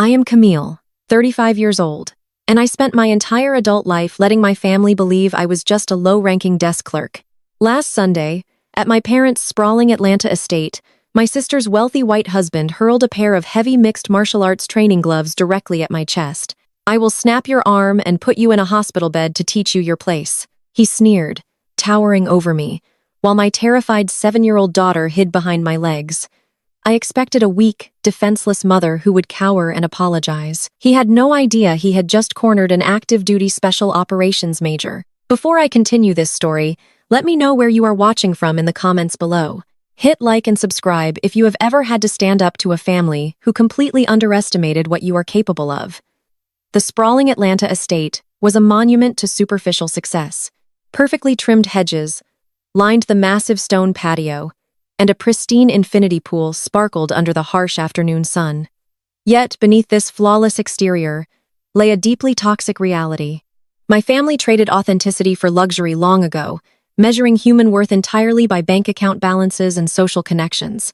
am Camille, 35 years old, and I spent my entire adult life letting my family believe I was just a low-ranking desk clerk. Last Sunday, at my parents' sprawling Atlanta estate, my sister's wealthy white husband hurled a pair of heavy mixed martial arts training gloves directly at my chest. "I will snap your arm and put you in a hospital bed to teach you your place," he sneered, towering over me, while my terrified 7-year-old daughter hid behind my legs. I expected a weak, defenseless mother who would cower and apologize. He had no idea he had just cornered an active-duty special operations major. Before I continue this story, let me know where you are watching from in the comments below. Hit like and subscribe if you have ever had to stand up to a family who completely underestimated what you are capable of. The sprawling Atlanta estate was a monument to superficial success. Perfectly trimmed hedges lined the massive stone patio, and a pristine infinity pool sparkled under the harsh afternoon sun. Yet, beneath this flawless exterior, lay a deeply toxic reality. My family traded authenticity for luxury long ago, measuring human worth entirely by bank account balances and social connections.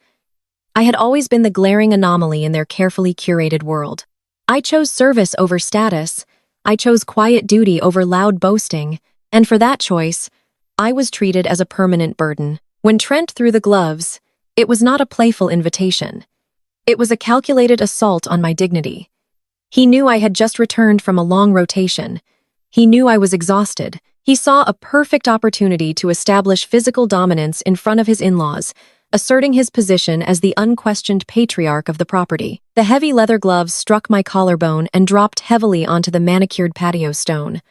I had always been the glaring anomaly in their carefully curated world. I chose service over status, I chose quiet duty over loud boasting, and for that choice, I was treated as a permanent burden. When Trent threw the gloves, it was not a playful invitation. It was a calculated assault on my dignity. He knew I had just returned from a long rotation. He knew I was exhausted. He saw a perfect opportunity to establish physical dominance in front of his in-laws, asserting his position as the unquestioned patriarch of the property. The heavy leather gloves struck my collarbone and dropped heavily onto the manicured patio stone.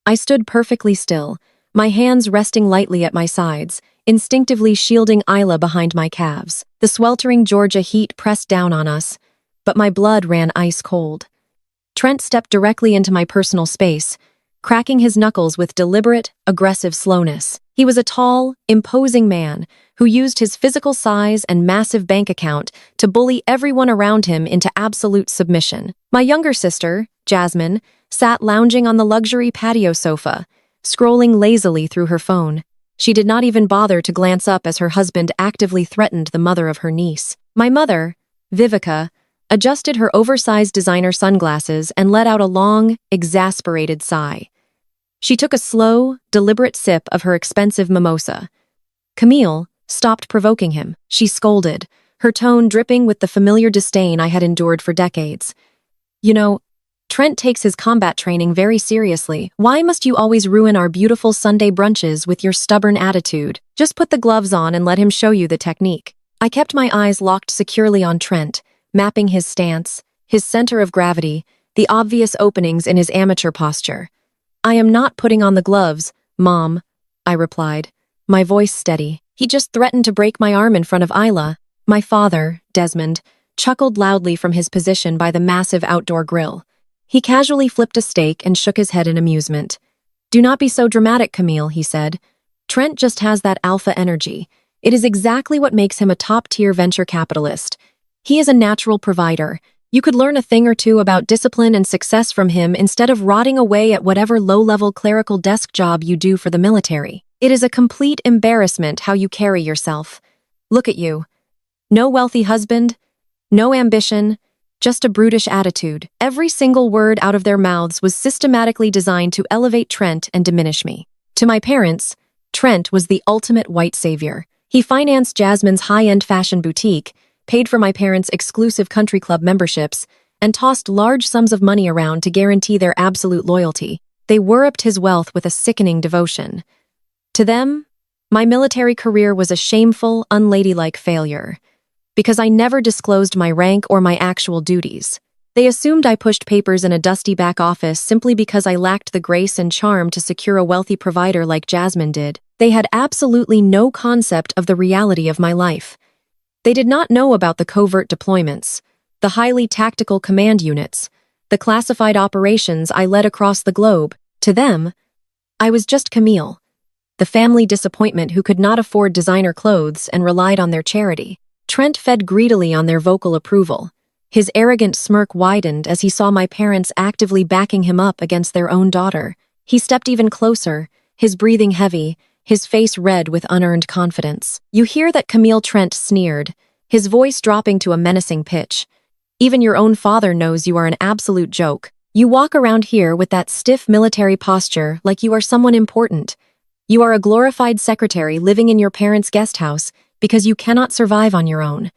I stood perfectly still, my hands resting lightly at my sides, instinctively shielding Isla behind my calves. The sweltering Georgia heat pressed down on us, but my blood ran ice cold. Trent stepped directly into my personal space, cracking his knuckles with deliberate, aggressive slowness. He was a tall, imposing man who used his physical size and massive bank account to bully everyone around him into absolute submission. My younger sister, Jasmine, sat lounging on the luxury patio sofa, scrolling lazily through her phone. She did not even bother to glance up as her husband actively threatened the mother of her niece. My mother, Vivica, adjusted her oversized designer sunglasses and let out a long, exasperated sigh. She took a slow, deliberate sip of her expensive mimosa. Camille stopped provoking him. She scolded, her tone dripping with the familiar disdain I had endured for decades. "You know, Trent takes his combat training very seriously. Why must you always ruin our beautiful Sunday brunches with your stubborn attitude? Just put the gloves on and let him show you the technique." I kept my eyes locked securely on Trent, mapping his stance, his center of gravity, the obvious openings in his amateur posture. "I am not putting on the gloves, Mom," I replied, my voice steady. "He just threatened to break my arm in front of Isla." My father, Desmond, chuckled loudly from his position by the massive outdoor grill. He casually flipped a steak and shook his head in amusement. "Do not be so dramatic, Camille," he said. "Trent just has that alpha energy. It is exactly what makes him a top-tier venture capitalist. He is a natural provider. You could learn a thing or two about discipline and success from him instead of rotting away at whatever low-level clerical desk job you do for the military. It is a complete embarrassment how you carry yourself. Look at you. No wealthy husband, no ambition, just a brutish attitude." Every single word out of their mouths was systematically designed to elevate Trent and diminish me. To my parents, Trent was the ultimate white savior. He financed Jasmine's high-end fashion boutique, paid for my parents' exclusive country club memberships, and tossed large sums of money around to guarantee their absolute loyalty. They worshipped his wealth with a sickening devotion. To them, my military career was a shameful, unladylike failure, because I never disclosed my rank or my actual duties. They assumed I pushed papers in a dusty back office simply because I lacked the grace and charm to secure a wealthy provider like Jasmine did. They had absolutely no concept of the reality of my life. They did not know about the covert deployments, the highly tactical command units, the classified operations I led across the globe. To them, I was just Camille, the family disappointment who could not afford designer clothes and relied on their charity. Trent fed greedily on their vocal approval. His arrogant smirk widened as he saw my parents actively backing him up against their own daughter. He stepped even closer, his breathing heavy, his face red with unearned confidence. "You hear that?" Camille Trent sneered, his voice dropping to a menacing pitch. Even your own father knows you are an absolute joke. You walk around here with that stiff military posture like you are someone important. You are a glorified secretary living in your parents' guest house because you cannot survive on your own.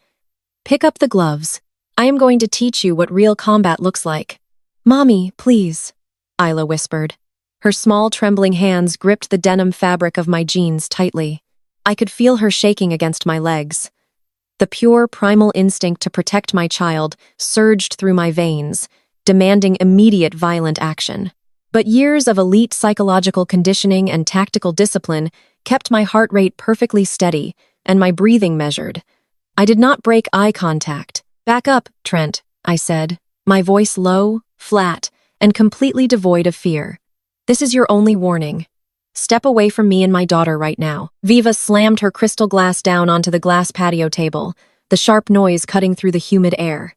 Pick up the gloves. I am going to teach you what real combat looks like. Mommy, please, Isla whispered. Her small, trembling hands gripped the denim fabric of my jeans tightly. I could feel her shaking against my legs. The pure, primal instinct to protect my child surged through my veins, demanding immediate violent action. But years of elite psychological conditioning and tactical discipline kept my heart rate perfectly steady and my breathing measured. I did not break eye contact. Back up, Trent, I said, my voice low, flat, and completely devoid of fear. This is your only warning. Step away from me and my daughter right now. Viva slammed her crystal glass down onto the glass patio table, the sharp noise cutting through the humid air.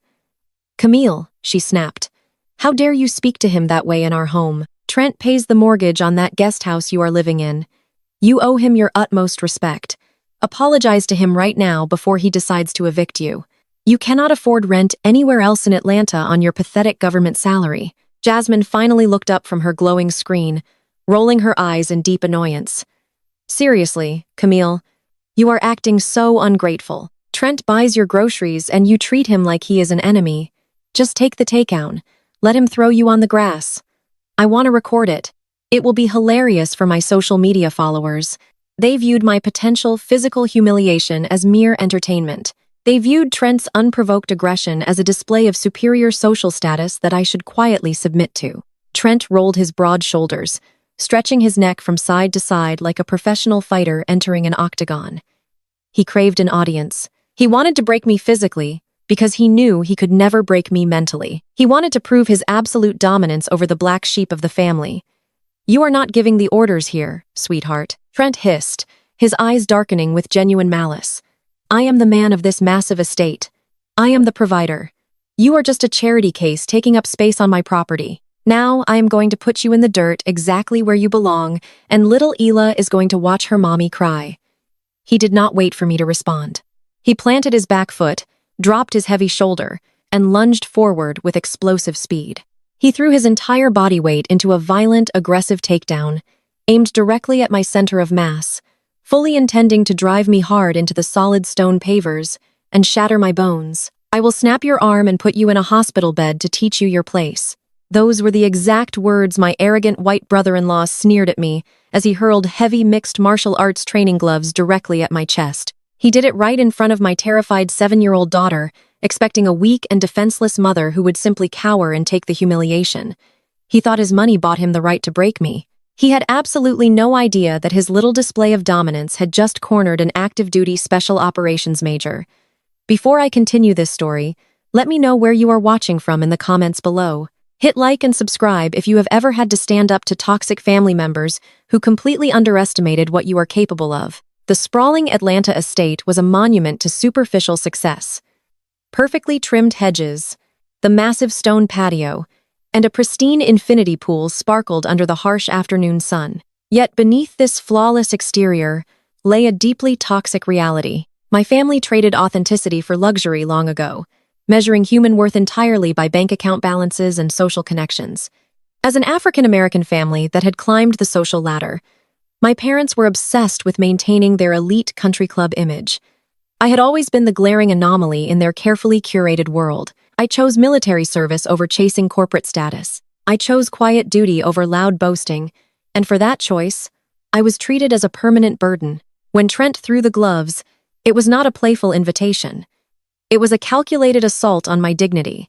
Camille, she snapped. How dare you speak to him that way in our home? Trent pays the mortgage on that guest house you are living in. You owe him your utmost respect. Apologize to him right now before he decides to evict you. You cannot afford rent anywhere else in Atlanta on your pathetic government salary. Jasmine finally looked up from her glowing screen, rolling her eyes in deep annoyance. Seriously, Camille, you are acting so ungrateful. Trent buys your groceries and you treat him like he is an enemy. Just take the takedown. Let him throw you on the grass. I want to record it. It will be hilarious for my social media followers. They viewed my potential physical humiliation as mere entertainment. They viewed Trent's unprovoked aggression as a display of superior social status that I should quietly submit to. Trent rolled his broad shoulders, stretching his neck from side to side like a professional fighter entering an octagon. He craved an audience. He wanted to break me physically, because he knew he could never break me mentally. He wanted to prove his absolute dominance over the black sheep of the family. You are not giving the orders here, sweetheart, Trent hissed, his eyes darkening with genuine malice. I am the man of this massive estate. I am the provider. You are just a charity case taking up space on my property. Now I am going to put you in the dirt exactly where you belong, and little Ela is going to watch her mommy cry. He did not wait for me to respond. He planted his back foot, dropped his heavy shoulder, and lunged forward with explosive speed. He threw his entire body weight into a violent, aggressive takedown, aimed directly at my center of mass, fully intending to drive me hard into the solid stone pavers and shatter my bones. I will snap your arm and put you in a hospital bed to teach you your place. Those were the exact words my arrogant white brother-in-law sneered at me as he hurled heavy mixed martial arts training gloves directly at my chest. He did it right in front of my terrified 7-year-old daughter, expecting a weak and defenseless mother who would simply cower and take the humiliation. He thought his money bought him the right to break me. He had absolutely no idea that his little display of dominance had just cornered an active-duty special operations major. Before I continue this story, let me know where you are watching from in the comments below. Hit like and subscribe if you have ever had to stand up to toxic family members who completely underestimated what you are capable of. The sprawling Atlanta estate was a monument to superficial success. Perfectly trimmed hedges, the massive stone patio, and a pristine infinity pool sparkled under the harsh afternoon sun. Yet beneath this flawless exterior lay a deeply toxic reality. My family traded authenticity for luxury long ago, measuring human worth entirely by bank account balances and social connections. As an African-American family that had climbed the social ladder, my parents were obsessed with maintaining their elite country club image. I had always been the glaring anomaly in their carefully curated world. I chose military service over chasing corporate status. I chose quiet duty over loud boasting, and for that choice, I was treated as a permanent burden. When Trent threw the gloves, it was not a playful invitation. It was a calculated assault on my dignity.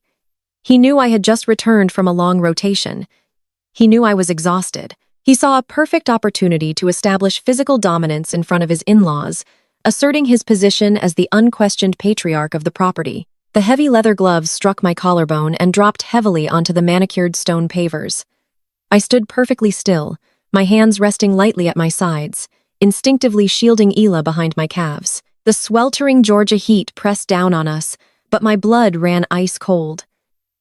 He knew I had just returned from a long rotation. He knew I was exhausted. He saw a perfect opportunity to establish physical dominance in front of his in-laws, asserting his position as the unquestioned patriarch of the property. The heavy leather gloves struck my collarbone and dropped heavily onto the manicured stone pavers. I stood perfectly still, my hands resting lightly at my sides, instinctively shielding Ela behind my calves. The sweltering Georgia heat pressed down on us, but my blood ran ice cold.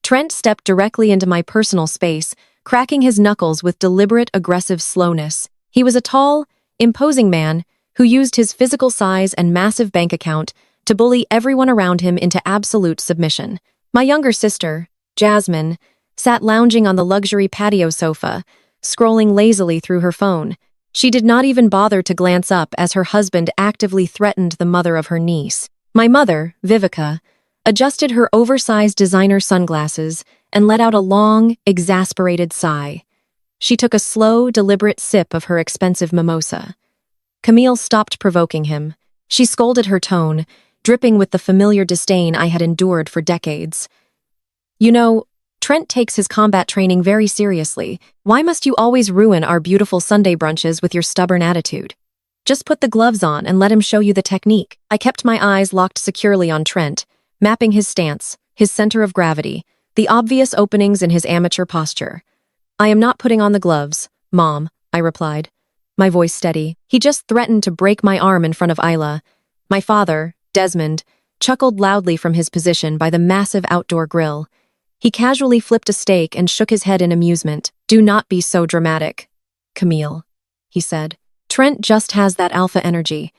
Trent stepped directly into my personal space, cracking his knuckles with deliberate, aggressive slowness. He was a tall, imposing man who used his physical size and massive bank account to bully everyone around him into absolute submission. My younger sister, Jasmine, sat lounging on the luxury patio sofa, scrolling lazily through her phone. She did not even bother to glance up as her husband actively threatened the mother of her niece. My mother, Vivica, adjusted her oversized designer sunglasses and let out a long, exasperated sigh. She took a slow, deliberate sip of her expensive mimosa. Camille stopped provoking him. She scolded her tone, dripping with the familiar disdain I had endured for decades. You know, Trent takes his combat training very seriously. Why must you always ruin our beautiful Sunday brunches with your stubborn attitude? Just put the gloves on and let him show you the technique. I kept my eyes locked securely on Trent, mapping his stance, his center of gravity, the obvious openings in his amateur posture. I am not putting on the gloves, Mom, I replied, my voice steady. He just threatened to break my arm in front of Isla. My father, Desmond, chuckled loudly from his position by the massive outdoor grill. He casually flipped a steak and shook his head in amusement. Do not be so dramatic, Camille, he said. Trent just has that alpha energy.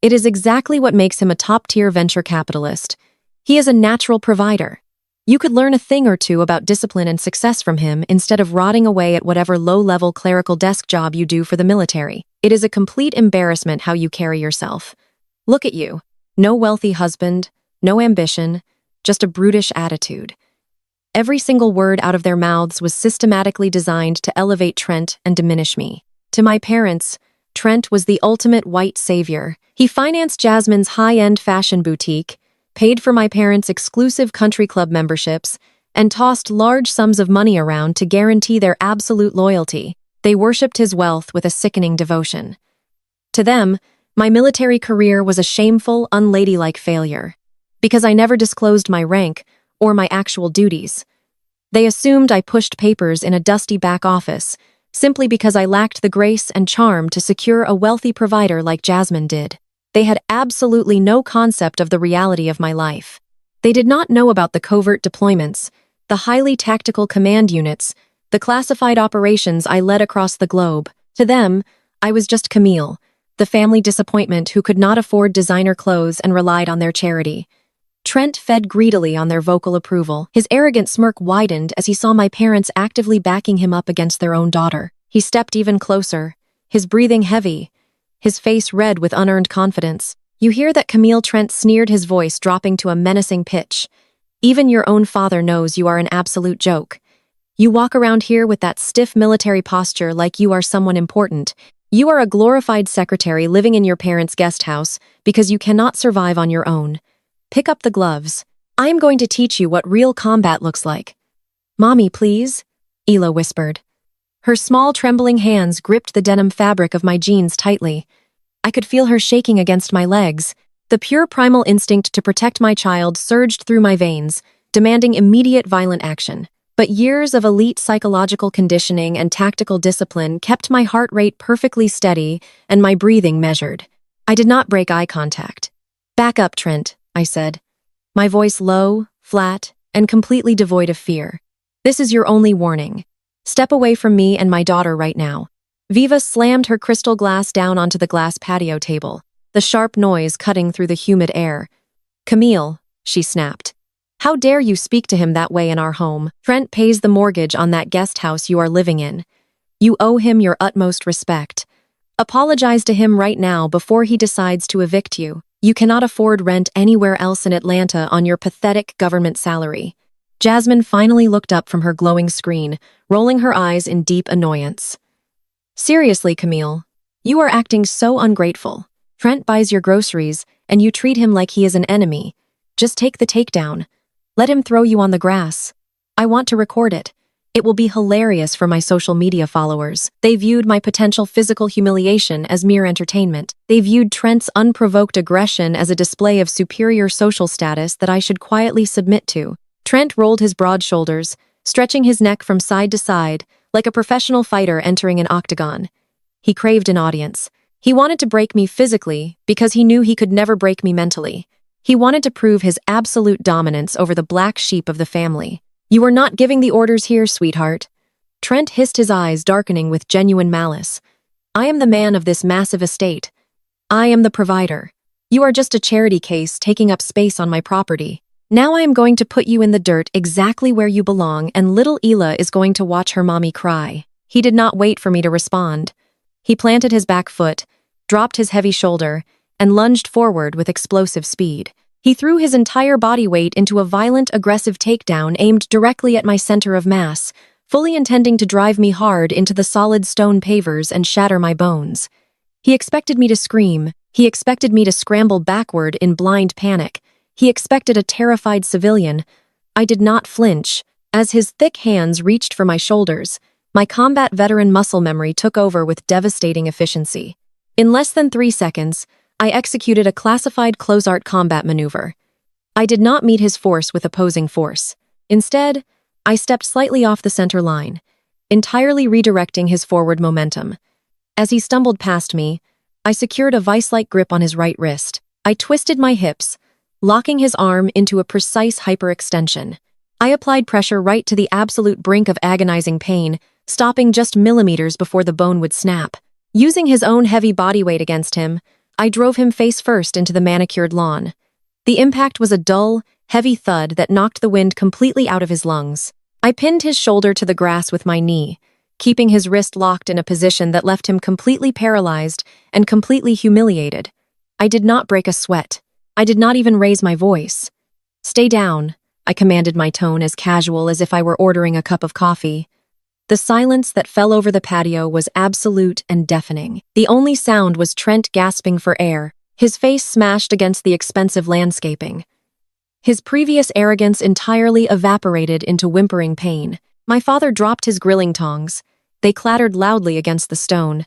It is exactly what makes him a top-tier venture capitalist. He is a natural provider. You could learn a thing or two about discipline and success from him instead of rotting away at whatever low-level clerical desk job you do for the military. It is a complete embarrassment how you carry yourself. Look at you. No wealthy husband, no ambition, just a brutish attitude. Every single word out of their mouths was systematically designed to elevate Trent and diminish me. To my parents, Trent was the ultimate white savior. He financed Jasmine's high-end fashion boutique, paid for my parents' exclusive country club memberships, and tossed large sums of money around to guarantee their absolute loyalty. They worshipped his wealth with a sickening devotion. To them, my military career was a shameful, unladylike failure, because I never disclosed my rank or my actual duties. They assumed I pushed papers in a dusty back office, simply because I lacked the grace and charm to secure a wealthy provider like Jasmine did. They had absolutely no concept of the reality of my life. They did not know about the covert deployments, the highly tactical command units, the classified operations I led across the globe. To them, I was just Camille, the family disappointment who could not afford designer clothes and relied on their charity. Trent fed greedily on their vocal approval. His arrogant smirk widened as he saw my parents actively backing him up against their own daughter. He stepped even closer, his breathing heavy, his face red with unearned confidence. You hear that? Camille? Trent sneered, his voice dropping to a menacing pitch. Even your own father knows you are an absolute joke. You walk around here with that stiff military posture like you are someone important. You are a glorified secretary living in your parents' guest house because you cannot survive on your own. Pick up the gloves. I am going to teach you what real combat looks like. Mommy, please, Ela whispered. Her small, trembling hands gripped the denim fabric of my jeans tightly. I could feel her shaking against my legs. The pure primal instinct to protect my child surged through my veins, demanding immediate violent action. But years of elite psychological conditioning and tactical discipline kept my heart rate perfectly steady and my breathing measured. I did not break eye contact. Back up, Trent, I said, my voice low, flat, and completely devoid of fear. This is your only warning. Step away from me and my daughter right now. Viva slammed her crystal glass down onto the glass patio table, the sharp noise cutting through the humid air. Camille, she snapped. How dare you speak to him that way in our home? Trent pays the mortgage on that guest house you are living in. You owe him your utmost respect. Apologize to him right now before he decides to evict you. You cannot afford rent anywhere else in Atlanta on your pathetic government salary. Jasmine finally looked up from her glowing screen, rolling her eyes in deep annoyance. Seriously, Camille, you are acting so ungrateful. Trent buys your groceries, and you treat him like he is an enemy. Just take the takedown. Let him throw you on the grass. I want to record it. It will be hilarious for my social media followers. They viewed my potential physical humiliation as mere entertainment. They viewed Trent's unprovoked aggression as a display of superior social status that I should quietly submit to. Trent rolled his broad shoulders, stretching his neck from side to side, like a professional fighter entering an octagon. He craved an audience. He wanted to break me physically because he knew he could never break me mentally. He wanted to prove his absolute dominance over the black sheep of the family. You are not giving the orders here, sweetheart. Trent hissed, his eyes darkening with genuine malice. I am the man of this massive estate. I am the provider. You are just a charity case taking up space on my property. Now I am going to put you in the dirt exactly where you belong, and little Ela is going to watch her mommy cry." He did not wait for me to respond. He planted his back foot, dropped his heavy shoulder, and lunged forward with explosive speed. He threw his entire body weight into a violent, aggressive takedown aimed directly at my center of mass, fully intending to drive me hard into the solid stone pavers and shatter my bones. He expected me to scream. He expected me to scramble backward in blind panic. He expected a terrified civilian. I did not flinch. As his thick hands reached for my shoulders, my combat veteran muscle memory took over with devastating efficiency. In less than 3 seconds, I executed a classified close-art combat maneuver. I did not meet his force with opposing force. Instead, I stepped slightly off the center line, entirely redirecting his forward momentum. As he stumbled past me, I secured a vice-like grip on his right wrist. I twisted my hips, locking his arm into a precise hyperextension. I applied pressure right to the absolute brink of agonizing pain, stopping just millimeters before the bone would snap. Using his own heavy body weight against him, I drove him face first into the manicured lawn. The impact was a dull, heavy thud that knocked the wind completely out of his lungs. I pinned his shoulder to the grass with my knee, keeping his wrist locked in a position that left him completely paralyzed and completely humiliated. I did not break a sweat. I did not even raise my voice. "Stay down," I commanded, my tone as casual as if I were ordering a cup of coffee. The silence that fell over the patio was absolute and deafening. The only sound was Trent gasping for air, his face smashed against the expensive landscaping. His previous arrogance entirely evaporated into whimpering pain. My father dropped his grilling tongs. They clattered loudly against the stone.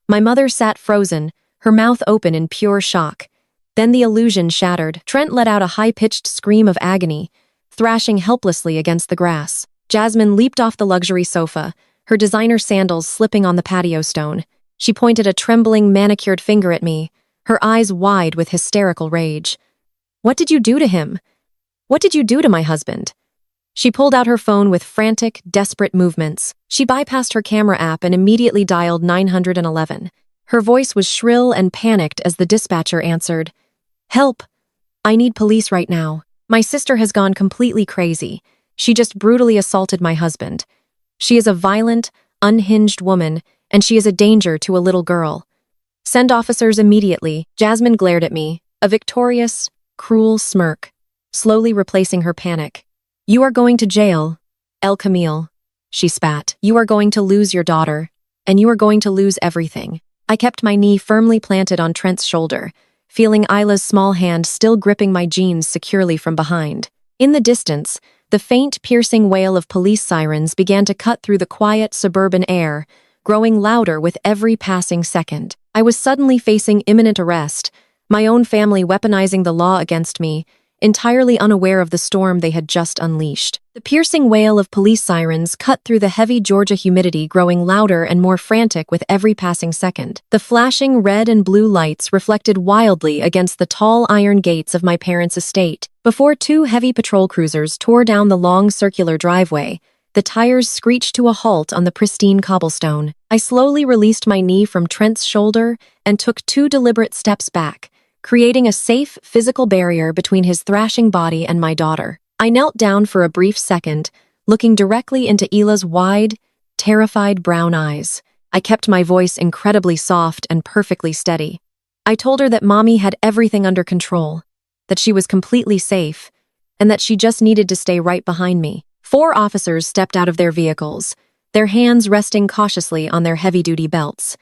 My mother sat frozen, her mouth open in pure shock. Then the illusion shattered. Trent let out a high-pitched scream of agony, thrashing helplessly against the grass. Jasmine leaped off the luxury sofa, her designer sandals slipping on the patio stone. She pointed a trembling, manicured finger at me, her eyes wide with hysterical rage. "What did you do to him? What did you do to my husband?" She pulled out her phone with frantic, desperate movements. She bypassed her camera app and immediately dialed 911. Her voice was shrill and panicked as the dispatcher answered. "Help! I need police right now. My sister has gone completely crazy. She just brutally assaulted my husband. She is a violent, unhinged woman, and she is a danger to a little girl. Send officers immediately." Jasmine glared at me, a victorious, cruel smirk, slowly replacing her panic. "You are going to jail, Camille," she spat. "You are going to lose your daughter, and you are going to lose everything." I kept my knee firmly planted on Trent's shoulder, feeling Isla's small hand still gripping my jeans securely from behind. In the distance, the faint, piercing wail of police sirens began to cut through the quiet suburban air, growing louder with every passing second. I was suddenly facing imminent arrest, my own family weaponizing the law against me, entirely unaware of the storm they had just unleashed. The piercing wail of police sirens cut through the heavy Georgia humidity, growing louder and more frantic with every passing second. The flashing red and blue lights reflected wildly against the tall iron gates of my parents' estate. Before 2 heavy patrol cruisers tore down the long circular driveway, the tires screeched to a halt on the pristine cobblestone. I slowly released my knee from Trent's shoulder and took 2 deliberate steps back, creating a safe, physical barrier between his thrashing body and my daughter. I knelt down for a brief second, looking directly into Ela's wide, terrified brown eyes. I kept my voice incredibly soft and perfectly steady. I told her that Mommy had everything under control, that she was completely safe, and that she just needed to stay right behind me. 4 officers stepped out of their vehicles, their hands resting cautiously on their heavy-duty belts.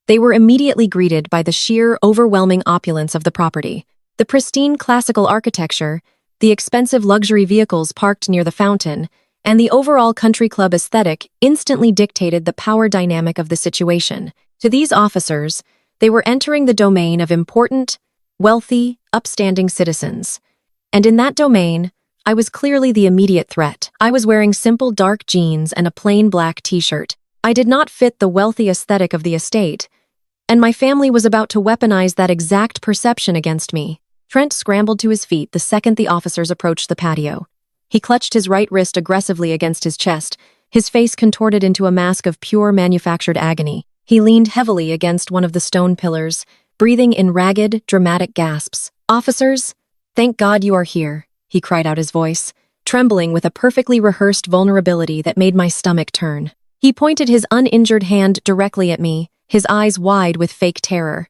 They were immediately greeted by the sheer, overwhelming opulence of the property. The pristine classical architecture, the expensive luxury vehicles parked near the fountain, and the overall country club aesthetic instantly dictated the power dynamic of the situation. To these officers, they were entering the domain of important, wealthy, upstanding citizens. And in that domain, I was clearly the immediate threat. I was wearing simple dark jeans and a plain black t-shirt. I did not fit the wealthy aesthetic of the estate, and my family was about to weaponize that exact perception against me. Trent scrambled to his feet the second the officers approached the patio. He clutched his right wrist aggressively against his chest, his face contorted into a mask of pure manufactured agony. He leaned heavily against one of the stone pillars, breathing in ragged, dramatic gasps. "Officers, thank God you are here. he cried out his voice, trembling with a perfectly rehearsed vulnerability that made my stomach turn. He pointed his uninjured hand directly at me, his eyes wide with fake terror.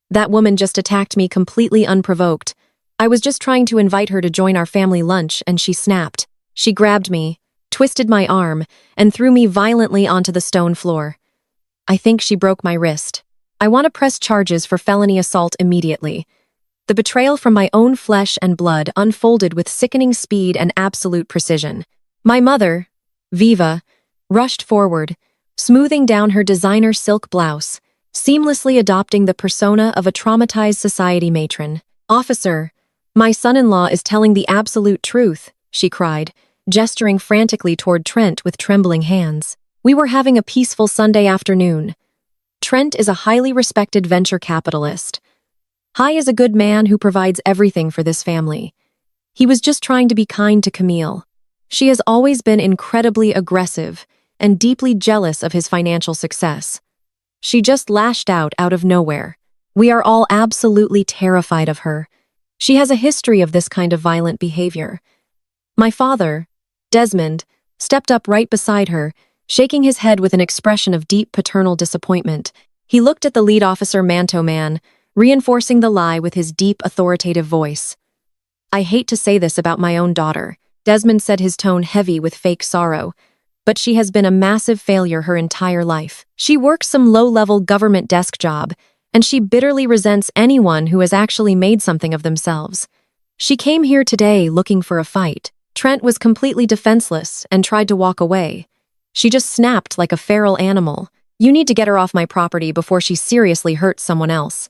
That woman just attacked me completely unprovoked. I was just trying to invite her to join our family lunch, and she snapped. She grabbed me, twisted my arm, and threw me violently onto the stone floor. I think she broke my wrist. I want to press charges for felony assault immediately. The betrayal from my own flesh and blood unfolded with sickening speed and absolute precision. My mother, Viva, rushed forward, smoothing down her designer silk blouse, seamlessly adopting the persona of a traumatized society matron. "Officer, my son-in-law is telling the absolute truth," she cried, gesturing frantically toward Trent with trembling hands. We were having a peaceful Sunday afternoon. Trent is a highly respected venture capitalist. Hai is a good man who provides everything for this family. He was just trying to be kind to Camille. She has always been incredibly aggressive and deeply jealous of his financial success. She just lashed out of nowhere. We are all absolutely terrified of her. She has a history of this kind of violent behavior. My father, Desmond, stepped up right beside her, shaking his head with an expression of deep paternal disappointment. He looked at the lead officer, Manto Man, reinforcing the lie with his deep, authoritative voice. "I hate to say this about my own daughter," Desmond said, his tone heavy with fake sorrow, "but she has been a massive failure her entire life. She works some low-level government desk job, and she bitterly resents anyone who has actually made something of themselves. She came here today looking for a fight." Trent was completely defenseless and tried to walk away. She just snapped like a feral animal. "You need to get her off my property before she seriously hurts someone else."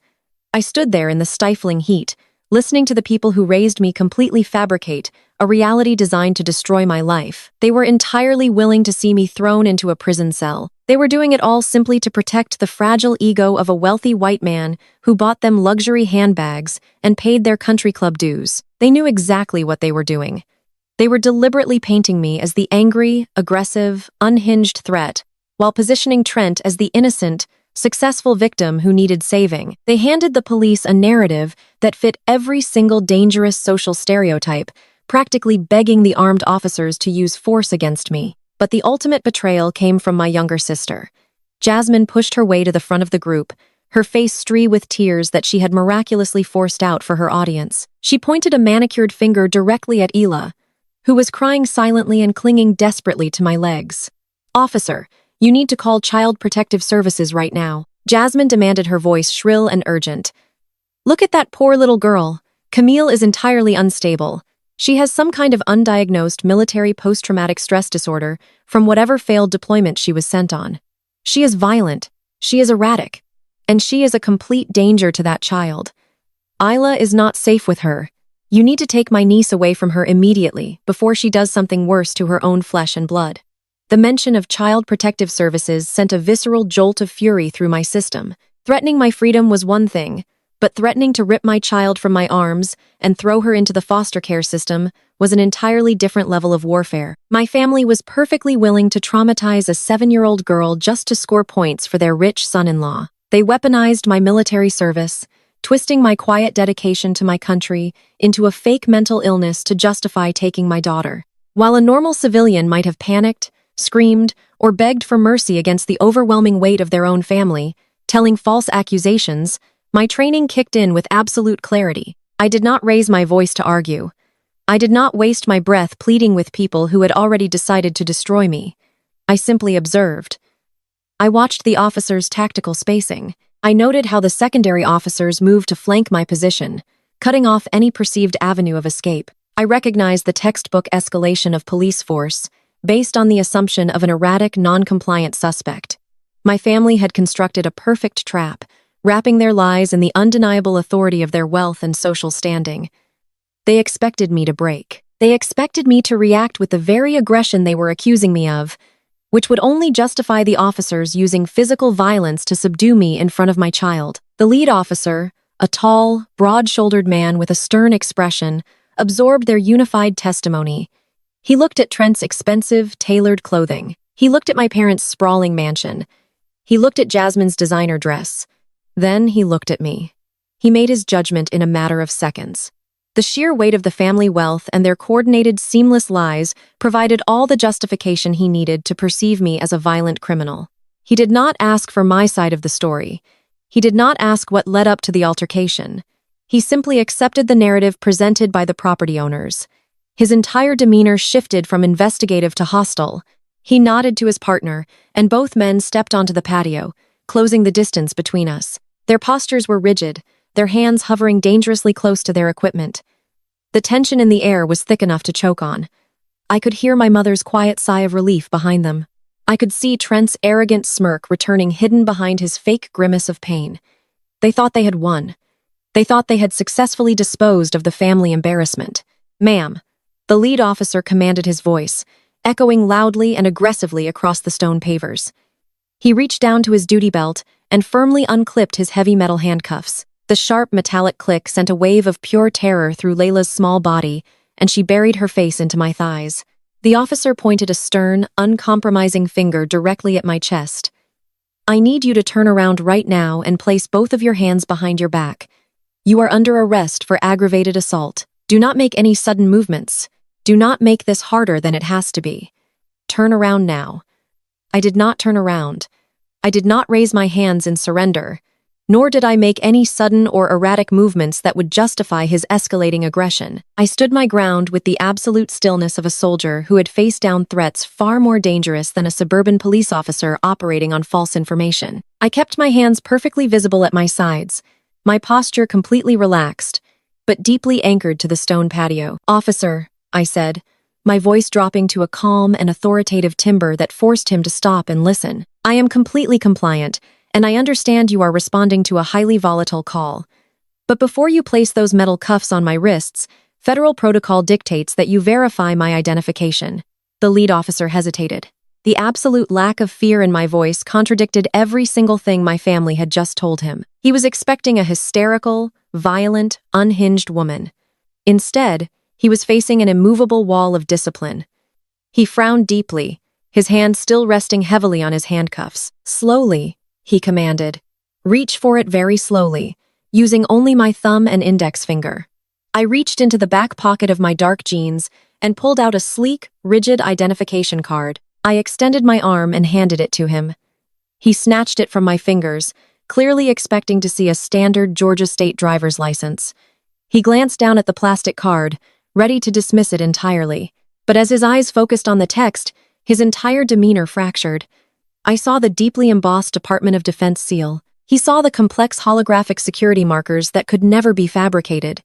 I stood there in the stifling heat, listening to the people who raised me completely fabricate a reality designed to destroy my life. They were entirely willing to see me thrown into a prison cell. They were doing it all simply to protect the fragile ego of a wealthy white man who bought them luxury handbags and paid their country club dues. They knew exactly what they were doing. They were deliberately painting me as the angry, aggressive, unhinged threat, while positioning Trent as the innocent, successful victim who needed saving. They handed the police a narrative that fit every single dangerous social stereotype, practically begging the armed officers to use force against me. But the ultimate betrayal came from my younger sister. Jasmine pushed her way to the front of the group, her face streaked with tears that she had miraculously forced out for her audience. She pointed a manicured finger directly at Ela, who was crying silently and clinging desperately to my legs. "Officer, you need to call Child Protective Services right now," Jasmine demanded, her voice shrill and urgent. "Look at that poor little girl. Camille is entirely unstable. She has some kind of undiagnosed military post-traumatic stress disorder from whatever failed deployment she was sent on. She is violent, she is erratic, and she is a complete danger to that child. Isla is not safe with her. You need to take my niece away from her immediately before she does something worse to her own flesh and blood." The mention of Child Protective Services sent a visceral jolt of fury through my system. Threatening my freedom was one thing, but threatening to rip my child from my arms and throw her into the foster care system was an entirely different level of warfare. My family was perfectly willing to traumatize a 7-year-old girl just to score points for their rich son-in-law. They weaponized my military service, twisting my quiet dedication to my country into a fake mental illness to justify taking my daughter. While a normal civilian might have panicked, screamed, or begged for mercy against the overwhelming weight of their own family, telling false accusations, my training kicked in with absolute clarity. I did not raise my voice to argue. I did not waste my breath pleading with people who had already decided to destroy me. I simply observed. I watched the officers' tactical spacing. I noted how the secondary officers moved to flank my position, cutting off any perceived avenue of escape. I recognized the textbook escalation of police force, based on the assumption of an erratic, non-compliant suspect. My family had constructed a perfect trap, wrapping their lies in the undeniable authority of their wealth and social standing. They expected me to break. They expected me to react with the very aggression they were accusing me of, which would only justify the officers using physical violence to subdue me in front of my child. The lead officer, a tall, broad-shouldered man with a stern expression, absorbed their unified testimony. He looked at Trent's expensive, tailored clothing. He looked at my parents' sprawling mansion. He looked at Jasmine's designer dress. Then he looked at me. He made his judgment in a matter of seconds. The sheer weight of the family wealth and their coordinated, seamless lies provided all the justification he needed to perceive me as a violent criminal. He did not ask for my side of the story. He did not ask what led up to the altercation. He simply accepted the narrative presented by the property owners. His entire demeanor shifted from investigative to hostile. He nodded to his partner, and both men stepped onto the patio, closing the distance between us. Their postures were rigid, their hands hovering dangerously close to their equipment. The tension in the air was thick enough to choke on. I could hear my mother's quiet sigh of relief behind them. I could see Trent's arrogant smirk returning hidden behind his fake grimace of pain. They thought they had won. They thought they had successfully disposed of the family embarrassment. "Ma'am," the lead officer commanded, his voice, echoing loudly and aggressively across the stone pavers. He reached down to his duty belt and firmly unclipped his heavy metal handcuffs. The sharp metallic click sent a wave of pure terror through Layla's small body, and she buried her face into my thighs. The officer pointed a stern, uncompromising finger directly at my chest. "I need you to turn around right now and place both of your hands behind your back. You are under arrest for aggravated assault. Do not make any sudden movements. Do not make this harder than it has to be. Turn around now." I did not turn around. I did not raise my hands in surrender, nor did I make any sudden or erratic movements that would justify his escalating aggression. I stood my ground with the absolute stillness of a soldier who had faced down threats far more dangerous than a suburban police officer operating on false information. I kept my hands perfectly visible at my sides, my posture completely relaxed, but deeply anchored to the stone patio. "Officer," I said, my voice dropping to a calm and authoritative timbre that forced him to stop and listen. "I am completely compliant, and I understand you are responding to a highly volatile call. But before you place those metal cuffs on my wrists, federal protocol dictates that you verify my identification." The lead officer hesitated. The absolute lack of fear in my voice contradicted every single thing my family had just told him. He was expecting a hysterical, violent, unhinged woman. Instead, he was facing an immovable wall of discipline. He frowned deeply, his hand still resting heavily on his handcuffs. "Slowly," he commanded. "Reach for it very slowly, using only my thumb and index finger." I reached into the back pocket of my dark jeans and pulled out a sleek, rigid identification card. I extended my arm and handed it to him. He snatched it from my fingers, clearly expecting to see a standard Georgia state driver's license. He glanced down at the plastic card, ready to dismiss it entirely. But as his eyes focused on the text, his entire demeanor fractured. I saw the deeply embossed Department of Defense seal. He saw the complex holographic security markers that could never be fabricated.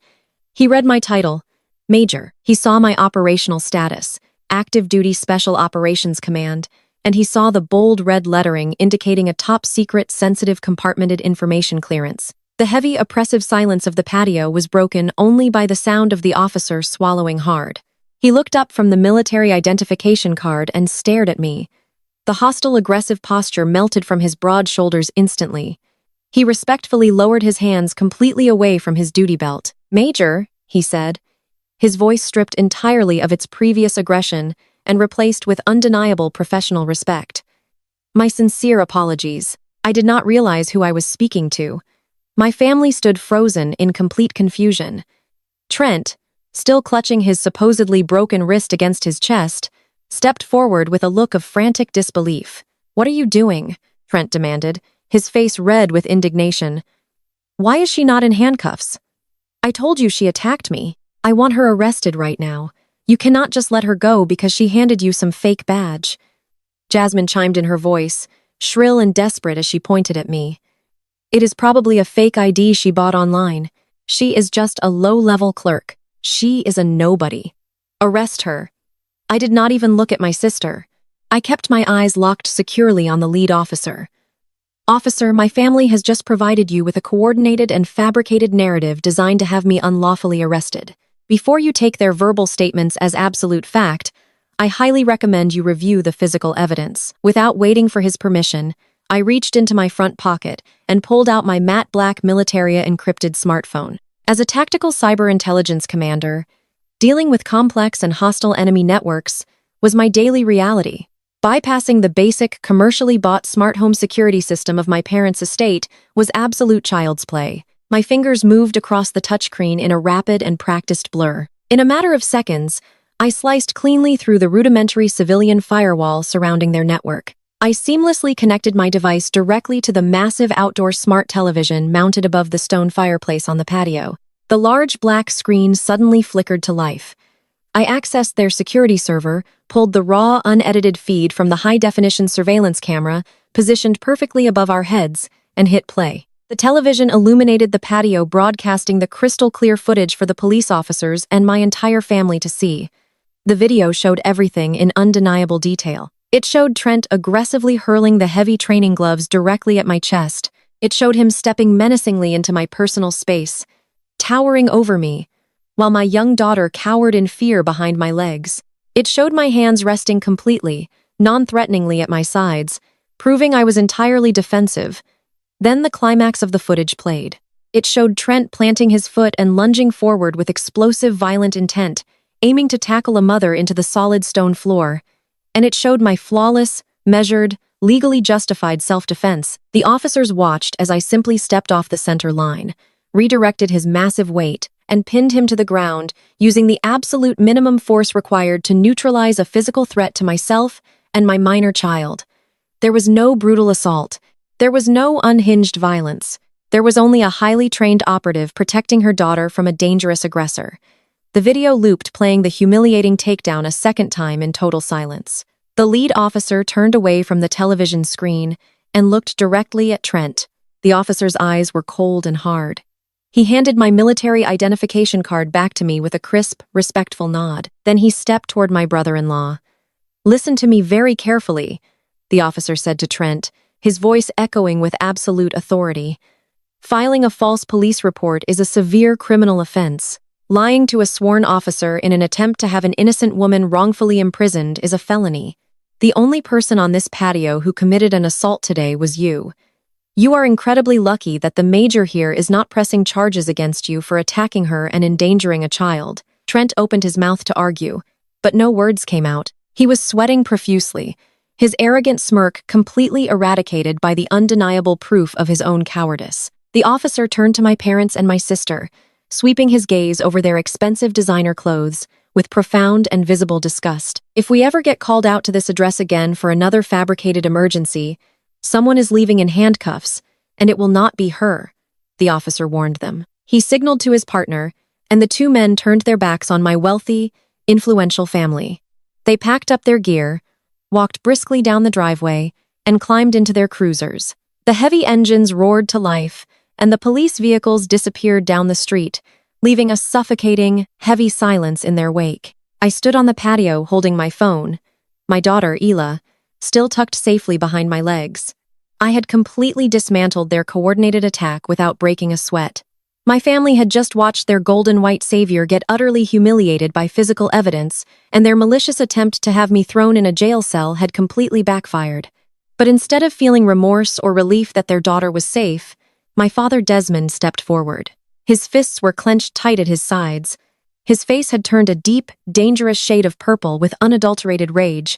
He read my title, Major. He saw my operational status, Active Duty Special Operations Command, and he saw the bold red lettering indicating a top-secret, sensitive compartmented information clearance. The heavy, oppressive silence of the patio was broken only by the sound of the officer swallowing hard. He looked up from the military identification card and stared at me. The hostile, aggressive posture melted from his broad shoulders instantly. He respectfully lowered his hands completely away from his duty belt. "Major," he said, his voice stripped entirely of its previous aggression and replaced with undeniable professional respect. "My sincere apologies. I did not realize who I was speaking to." My family stood frozen in complete confusion. Trent, still clutching his supposedly broken wrist against his chest, stepped forward with a look of frantic disbelief. "What are you doing?" Trent demanded, his face red with indignation. "Why is she not in handcuffs? I told you she attacked me. I want her arrested right now. You cannot just let her go because she handed you some fake badge." Jasmine chimed in her voice, shrill and desperate as she pointed at me. "It is probably a fake ID she bought online. She is just a low-level clerk. She is a nobody. Arrest her." I did not even look at my sister. I kept my eyes locked securely on the lead officer. "Officer, my family has just provided you with a coordinated and fabricated narrative designed to have me unlawfully arrested. Before you take their verbal statements as absolute fact, I highly recommend you review the physical evidence." Without waiting for his permission, I reached into my front pocket and pulled out my matte black Militaria encrypted smartphone. As a tactical cyber intelligence commander, dealing with complex and hostile enemy networks was my daily reality. Bypassing the basic, commercially bought smart home security system of my parents' estate was absolute child's play. My fingers moved across the touchscreen in a rapid and practiced blur. In a matter of seconds, I sliced cleanly through the rudimentary civilian firewall surrounding their network. I seamlessly connected my device directly to the massive outdoor smart television mounted above the stone fireplace on the patio. The large black screen suddenly flickered to life. I accessed their security server, pulled the raw, unedited feed from the high-definition surveillance camera, positioned perfectly above our heads, and hit play. The television illuminated the patio, broadcasting the crystal-clear footage for the police officers and my entire family to see. The video showed everything in undeniable detail. It showed Trent aggressively hurling the heavy training gloves directly at my chest. It showed him stepping menacingly into my personal space, towering over me, while my young daughter cowered in fear behind my legs. It showed my hands resting completely, non-threateningly at my sides, proving I was entirely defensive. Then the climax of the footage played. It showed Trent planting his foot and lunging forward with explosive, violent intent, aiming to tackle a mother into the solid stone floor. And it showed my flawless, measured, legally justified self-defense. The officers watched as I simply stepped off the center line, redirected his massive weight, and pinned him to the ground, using the absolute minimum force required to neutralize a physical threat to myself and my minor child. There was no brutal assault. There was no unhinged violence. There was only a highly trained operative protecting her daughter from a dangerous aggressor. The video looped, playing the humiliating takedown a second time in total silence. The lead officer turned away from the television screen and looked directly at Trent. The officer's eyes were cold and hard. He handed my military identification card back to me with a crisp, respectful nod. Then he stepped toward my brother-in-law. "Listen to me very carefully," the officer said to Trent, his voice echoing with absolute authority. "Filing a false police report is a severe criminal offense. Lying to a sworn officer in an attempt to have an innocent woman wrongfully imprisoned is a felony. The only person on this patio who committed an assault today was you. You are incredibly lucky that the major here is not pressing charges against you for attacking her and endangering a child." Trent opened his mouth to argue, but no words came out. He was sweating profusely, his arrogant smirk completely eradicated by the undeniable proof of his own cowardice. The officer turned to my parents and my sister, sweeping his gaze over their expensive designer clothes with profound and visible disgust. "If we ever get called out to this address again for another fabricated emergency, someone is leaving in handcuffs, and it will not be her," the officer warned them. He signaled to his partner, and the two men turned their backs on my wealthy, influential family. They packed up their gear, walked briskly down the driveway, and climbed into their cruisers. The heavy engines roared to life, and the police vehicles disappeared down the street, leaving a suffocating, heavy silence in their wake. I stood on the patio holding my phone, my daughter, Ela, still tucked safely behind my legs. I had completely dismantled their coordinated attack without breaking a sweat. My family had just watched their golden white savior get utterly humiliated by physical evidence, and their malicious attempt to have me thrown in a jail cell had completely backfired. But instead of feeling remorse or relief that their daughter was safe, my father Desmond stepped forward. His fists were clenched tight at his sides. His face had turned a deep, dangerous shade of purple with unadulterated rage.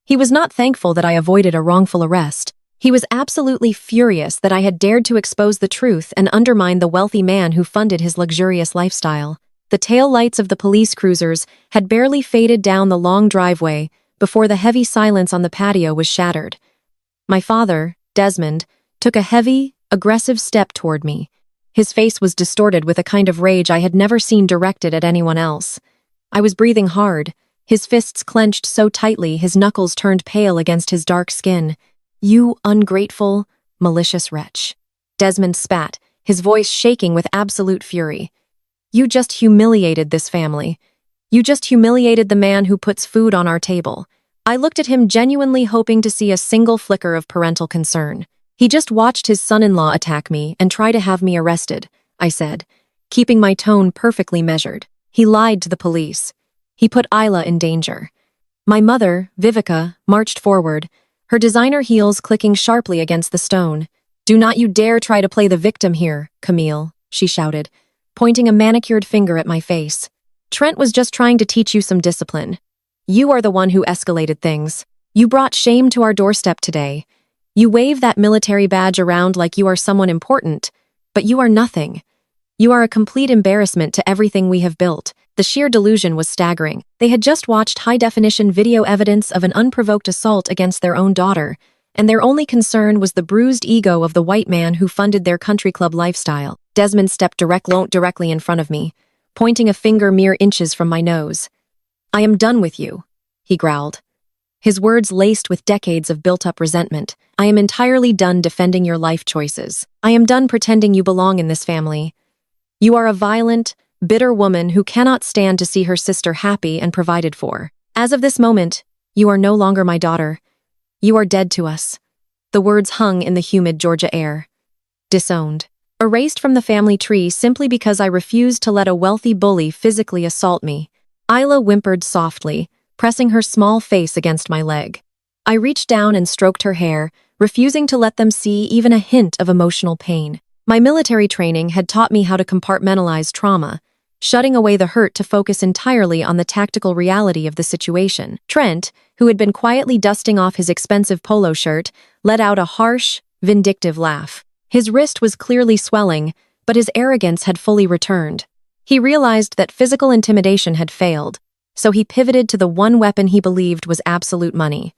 He was not thankful that I avoided a wrongful arrest. He was absolutely furious that I had dared to expose the truth and undermine the wealthy man who funded his luxurious lifestyle. The tail lights of the police cruisers had barely faded down the long driveway before the heavy silence on the patio was shattered. My father, Desmond, took a heavy, aggressive step toward me. His face was distorted with a kind of rage I had never seen directed at anyone else. I was breathing hard, his fists clenched so tightly his knuckles turned pale against his dark skin. "You ungrateful, malicious wretch." Desmond spat, his voice shaking with absolute fury. "You just humiliated this family. You just humiliated the man who puts food on our table." I looked at him, genuinely hoping to see a single flicker of parental concern. "He just watched his son-in-law attack me and try to have me arrested," I said, keeping my tone perfectly measured. "He lied to the police. He put Isla in danger." My mother, Vivica, marched forward, her designer heels clicking sharply against the stone. "Do not you dare try to play the victim here, Camille," she shouted, pointing a manicured finger at my face. "Trent was just trying to teach you some discipline. You are the one who escalated things. You brought shame to our doorstep today. You wave that military badge around like you are someone important, but you are nothing. You are a complete embarrassment to everything we have built." The sheer delusion was staggering. They had just watched high-definition video evidence of an unprovoked assault against their own daughter, and their only concern was the bruised ego of the white man who funded their country club lifestyle. Desmond stepped directly in front of me, pointing a finger mere inches from my nose. "I am done with you," he growled, his words laced with decades of built-up resentment. "I am entirely done defending your life choices. I am done pretending you belong in this family. You are a violent, bitter woman who cannot stand to see her sister happy and provided for. As of this moment, you are no longer my daughter. You are dead to us." The words hung in the humid Georgia air. Disowned. Erased from the family tree simply because I refused to let a wealthy bully physically assault me. Isla whimpered softly, pressing her small face against my leg. I reached down and stroked her hair, refusing to let them see even a hint of emotional pain. My military training had taught me how to compartmentalize trauma, shutting away the hurt to focus entirely on the tactical reality of the situation. Trent, who had been quietly dusting off his expensive polo shirt, let out a harsh, vindictive laugh. His wrist was clearly swelling, but his arrogance had fully returned. He realized that physical intimidation had failed, so he pivoted to the one weapon he believed was absolute money.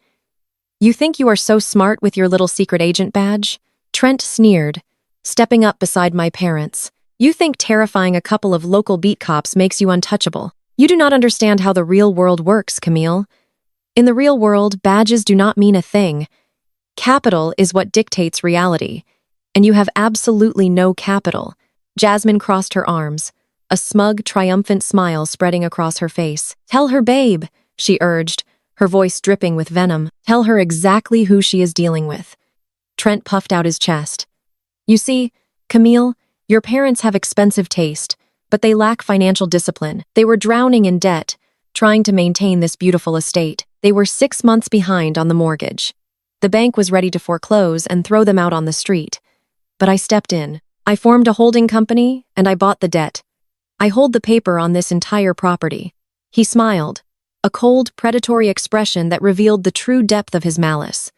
"You think you are so smart with your little secret agent badge?" Trent sneered, stepping up beside my parents. "You think terrifying a couple of local beat cops makes you untouchable. You do not understand how the real world works, Camille. In the real world, badges do not mean a thing. Capital is what dictates reality, and you have absolutely no capital." Jasmine crossed her arms, a smug, triumphant smile spreading across her face. "Tell her, babe," she urged, her voice dripping with venom. "Tell her exactly who she is dealing with." Trent puffed out his chest. "You see, Camille, your parents have expensive taste, but they lack financial discipline. They were drowning in debt, trying to maintain this beautiful estate. They were 6 months behind on the mortgage. The bank was ready to foreclose and throw them out on the street. But I stepped in. I formed a holding company, and I bought the debt. I hold the paper on this entire property." He smiled, a cold, predatory expression that revealed the true depth of his malice.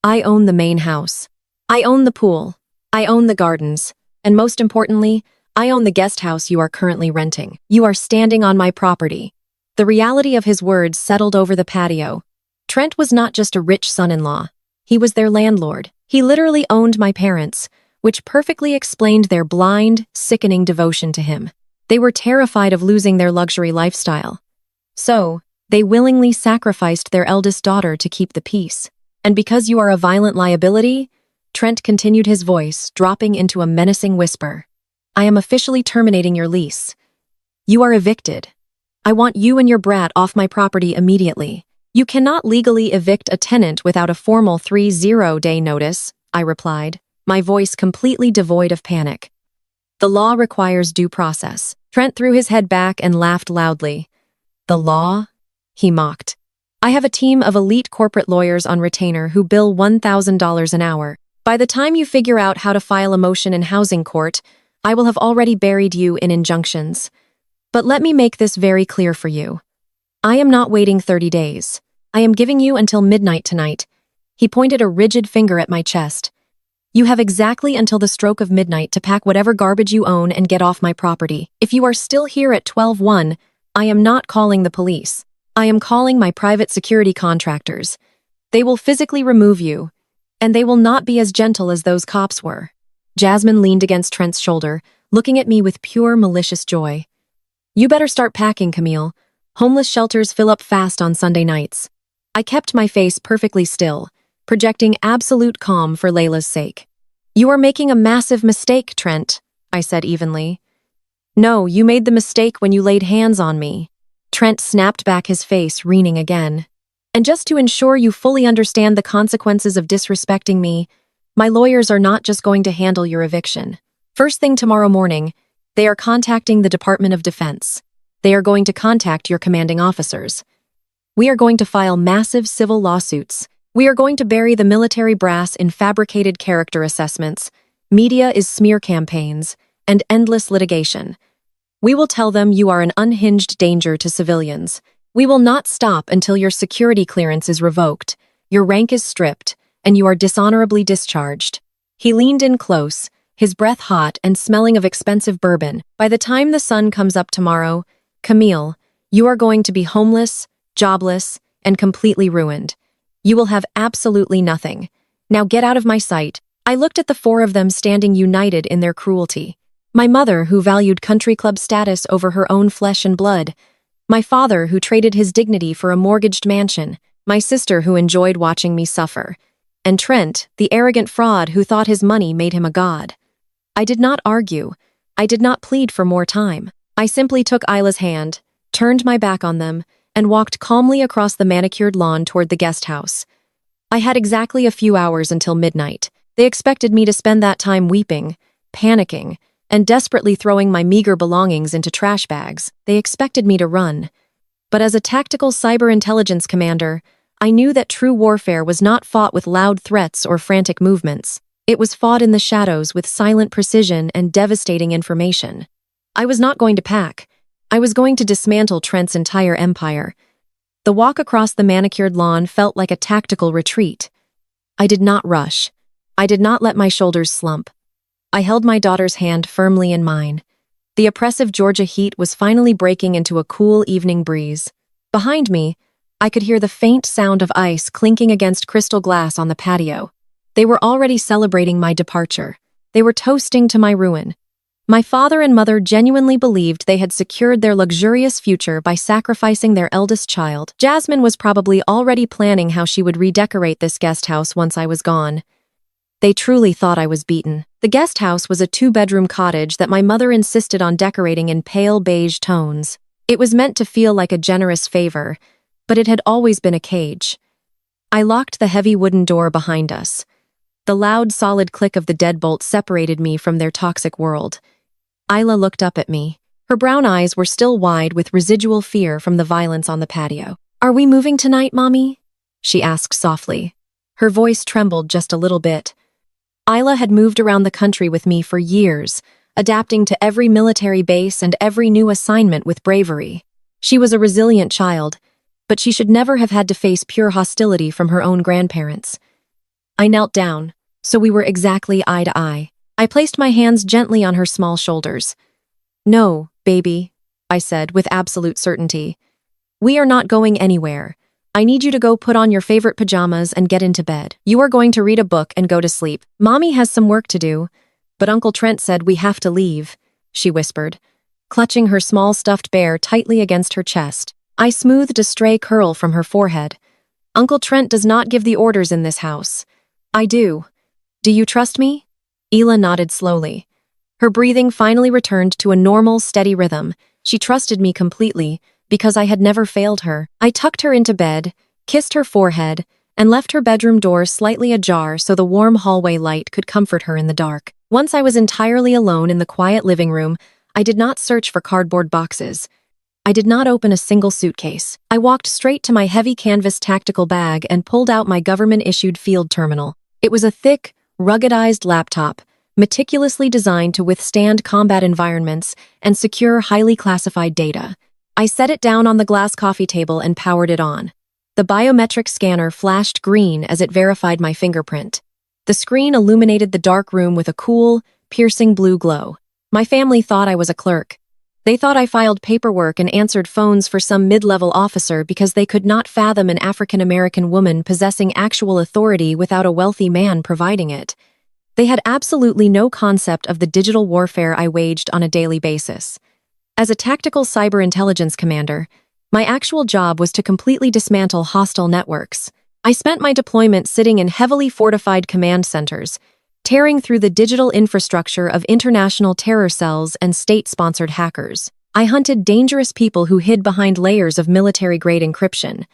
"I own the main house. I own the pool. I own the gardens. And most importantly, I own the guest house you are currently renting. You are standing on my property." The reality of his words settled over the patio. Trent was not just a rich son-in-law. He was their landlord. He literally owned my parents, which perfectly explained their blind, sickening devotion to him. They were terrified of losing their luxury lifestyle. So, they willingly sacrificed their eldest daughter to keep the peace. "And because you are a violent liability," Trent continued his voice, dropping into a menacing whisper, "I am officially terminating your lease. You are evicted. I want you and your brat off my property immediately." "You cannot legally evict a tenant without a formal 30-day notice," I replied, my voice completely devoid of panic. "The law requires due process." Trent threw his head back and laughed loudly. "The law?" he mocked. "I have a team of elite corporate lawyers on retainer who bill $1,000 an hour. By the time you figure out how to file a motion in housing court, I will have already buried you in injunctions. But let me make this very clear for you. I am not waiting 30 days. I am giving you until midnight tonight." He pointed a rigid finger at my chest. "You have exactly until the stroke of midnight to pack whatever garbage you own and get off my property. If you are still here at 12:01, I am not calling the police. I am calling my private security contractors. They will physically remove you, and they will not be as gentle as those cops were." Jasmine leaned against Trent's shoulder, looking at me with pure malicious joy. "You better start packing, Camille. Homeless shelters fill up fast on Sunday nights." I kept my face perfectly still, projecting absolute calm for Layla's sake. "You are making a massive mistake, Trent," I said evenly. "No, you made the mistake when you laid hands on me." Trent snapped back, his face wreathing again. "And just to ensure you fully understand the consequences of disrespecting me, my lawyers are not just going to handle your eviction. First thing tomorrow morning, they are contacting the Department of Defense. They are going to contact your commanding officers. We are going to file massive civil lawsuits. We are going to bury the military brass in fabricated character assessments. Media is smear campaigns, and endless litigation. We will tell them you are an unhinged danger to civilians. We will not stop until your security clearance is revoked, your rank is stripped, and you are dishonorably discharged." He leaned in close, his breath hot and smelling of expensive bourbon. "By the time the sun comes up tomorrow, Camille, you are going to be homeless, jobless, and completely ruined. You will have absolutely nothing. Now get out of my sight." I looked at the four of them standing united in their cruelty. My mother, who valued country club status over her own flesh and blood. My father, who traded his dignity for a mortgaged mansion. My sister, who enjoyed watching me suffer. And Trent, the arrogant fraud who thought his money made him a god. I did not argue. I did not plead for more time. I simply took Isla's hand, turned my back on them, and walked calmly across the manicured lawn toward the guest house. I had exactly a few hours until midnight. They expected me to spend that time weeping, panicking, and desperately throwing my meager belongings into trash bags. They expected me to run. But as a tactical cyber intelligence commander, I knew that true warfare was not fought with loud threats or frantic movements. It was fought in the shadows with silent precision and devastating information. I was not going to pack. I was going to dismantle Trent's entire empire. The walk across the manicured lawn felt like a tactical retreat. I did not rush. I did not let my shoulders slump. I held my daughter's hand firmly in mine. The oppressive Georgia heat was finally breaking into a cool evening breeze. Behind me, I could hear the faint sound of ice clinking against crystal glass on the patio. They were already celebrating my departure. They were toasting to my ruin. My father and mother genuinely believed they had secured their luxurious future by sacrificing their eldest child. Jasmine was probably already planning how she would redecorate this guest house once I was gone. They truly thought I was beaten. The guest house was a 2-bedroom cottage that my mother insisted on decorating in pale beige tones. It was meant to feel like a generous favor, but it had always been a cage. I locked the heavy wooden door behind us. The loud, solid click of the deadbolt separated me from their toxic world. Isla looked up at me. Her brown eyes were still wide with residual fear from the violence on the patio. "Are we moving tonight, Mommy?" she asked softly. Her voice trembled just a little bit. Isla had moved around the country with me for years, adapting to every military base and every new assignment with bravery. She was a resilient child, but she should never have had to face pure hostility from her own grandparents. I knelt down, so we were exactly eye to eye. I placed my hands gently on her small shoulders. "No, baby," I said with absolute certainty. "We are not going anywhere. I need you to go put on your favorite pajamas and get into bed. You are going to read a book and go to sleep. Mommy has some work to do, but Uncle Trent said we have to leave," she whispered, clutching her small stuffed bear tightly against her chest. I smoothed a stray curl from her forehead. "Uncle Trent does not give the orders in this house. I do. Do you trust me?" Ela nodded slowly. Her breathing finally returned to a normal, steady rhythm. She trusted me completely, because I had never failed her. I tucked her into bed, kissed her forehead, and left her bedroom door slightly ajar so the warm hallway light could comfort her in the dark. Once I was entirely alone in the quiet living room, I did not search for cardboard boxes. I did not open a single suitcase. I walked straight to my heavy canvas tactical bag and pulled out my government-issued field terminal. It was a thick, ruggedized laptop, meticulously designed to withstand combat environments and secure highly classified data. I set it down on the glass coffee table and powered it on. The biometric scanner flashed green as it verified my fingerprint. The screen illuminated the dark room with a cool, piercing blue glow. My family thought I was a clerk. They thought I filed paperwork and answered phones for some mid-level officer because they could not fathom an African-American woman possessing actual authority without a wealthy man providing it. They had absolutely no concept of the digital warfare I waged on a daily basis. As a tactical cyber intelligence commander, my actual job was to completely dismantle hostile networks. I spent my deployment sitting in heavily fortified command centers, tearing through the digital infrastructure of international terror cells and state-sponsored hackers. I hunted dangerous people who hid behind layers of military-grade encryption.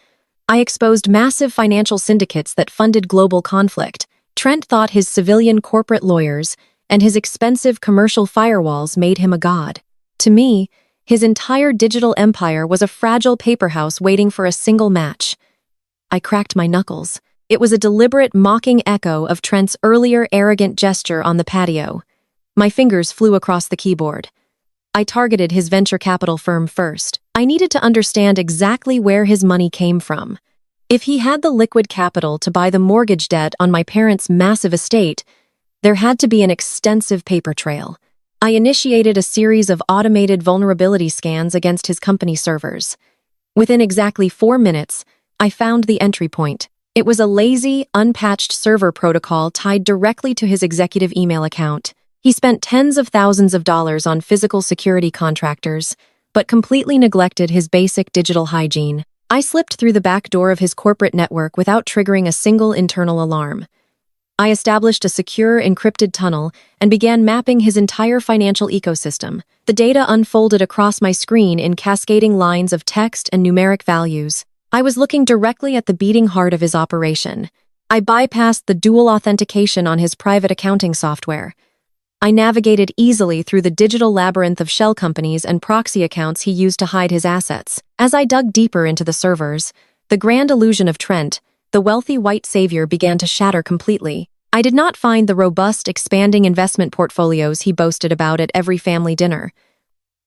I exposed massive financial syndicates that funded global conflict. Trent thought his civilian corporate lawyers and his expensive commercial firewalls made him a god. To me, his entire digital empire was a fragile paper house waiting for a single match. I cracked my knuckles. It was a deliberate, mocking echo of Trent's earlier arrogant gesture on the patio. My fingers flew across the keyboard. I targeted his venture capital firm first. I needed to understand exactly where his money came from. If he had the liquid capital to buy the mortgage debt on my parents' massive estate, There had to be an extensive paper trail. I initiated a series of automated vulnerability scans against his company servers. Within exactly 4 minutes, I found the entry point. It was a lazy, unpatched server protocol tied directly to his executive email account. He spent tens of thousands of dollars on physical security contractors, but completely neglected his basic digital hygiene. I slipped through the back door of his corporate network without triggering a single internal alarm. I established a secure, encrypted tunnel and began mapping his entire financial ecosystem. The data unfolded across my screen in cascading lines of text and numeric values. I was looking directly at the beating heart of his operation. I bypassed the dual authentication on his private accounting software. I navigated easily through the digital labyrinth of shell companies and proxy accounts he used to hide his assets. As I dug deeper into the servers, the grand illusion of Trent, the wealthy white savior, began to shatter completely. I did not find the robust, expanding investment portfolios he boasted about at every family dinner.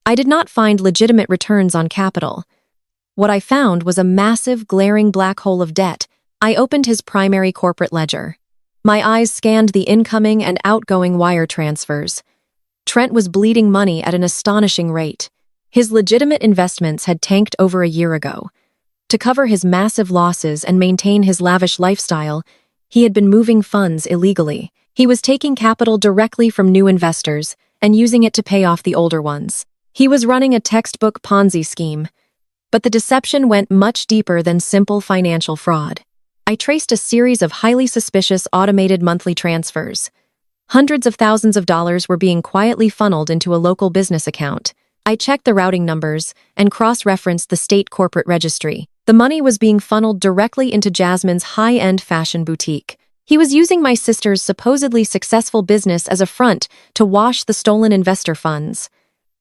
I did not find legitimate returns on capital. What I found was a massive, glaring black hole of debt. I opened his primary corporate ledger. My eyes scanned the incoming and outgoing wire transfers. Trent was bleeding money at an astonishing rate. His legitimate investments had tanked over a year ago. To cover his massive losses and maintain his lavish lifestyle, he had been moving funds illegally. He was taking capital directly from new investors and using it to pay off the older ones. He was running a textbook Ponzi scheme. But the deception went much deeper than simple financial fraud. I traced a series of highly suspicious automated monthly transfers. Hundreds of thousands of dollars were being quietly funneled into a local business account. I checked the routing numbers and cross-referenced the state corporate registry. The money was being funneled directly into Jasmine's high-end fashion boutique. He was using my sister's supposedly successful business as a front to wash the stolen investor funds.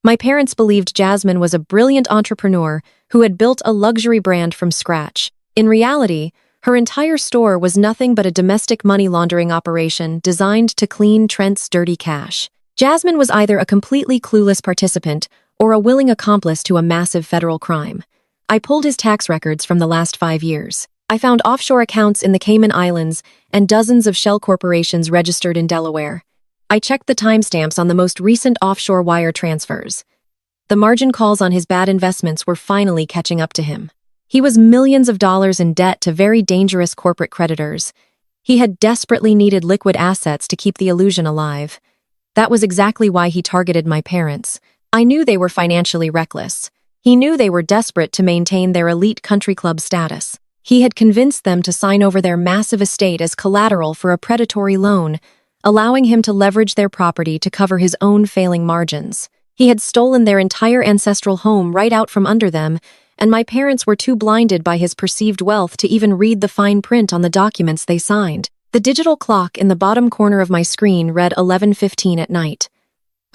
My parents believed Jasmine was a brilliant entrepreneur who had built a luxury brand from scratch. In reality, her entire store was nothing but a domestic money laundering operation designed to clean Trent's dirty cash. Jasmine was either a completely clueless participant or a willing accomplice to a massive federal crime. I pulled his tax records from the last 5 years. I found offshore accounts in the Cayman Islands and dozens of shell corporations registered in Delaware. I checked the timestamps on the most recent offshore wire transfers. The margin calls on his bad investments were finally catching up to him. He was millions of dollars in debt to very dangerous corporate creditors. He had desperately needed liquid assets to keep the illusion alive. That was exactly why he targeted my parents. I knew they were financially reckless. He knew they were desperate to maintain their elite country club status. He had convinced them to sign over their massive estate as collateral for a predatory loan, allowing him to leverage their property to cover his own failing margins. He had stolen their entire ancestral home right out from under them, and my parents were too blinded by his perceived wealth to even read the fine print on the documents they signed. The digital clock in the bottom corner of my screen read 11:15 at night.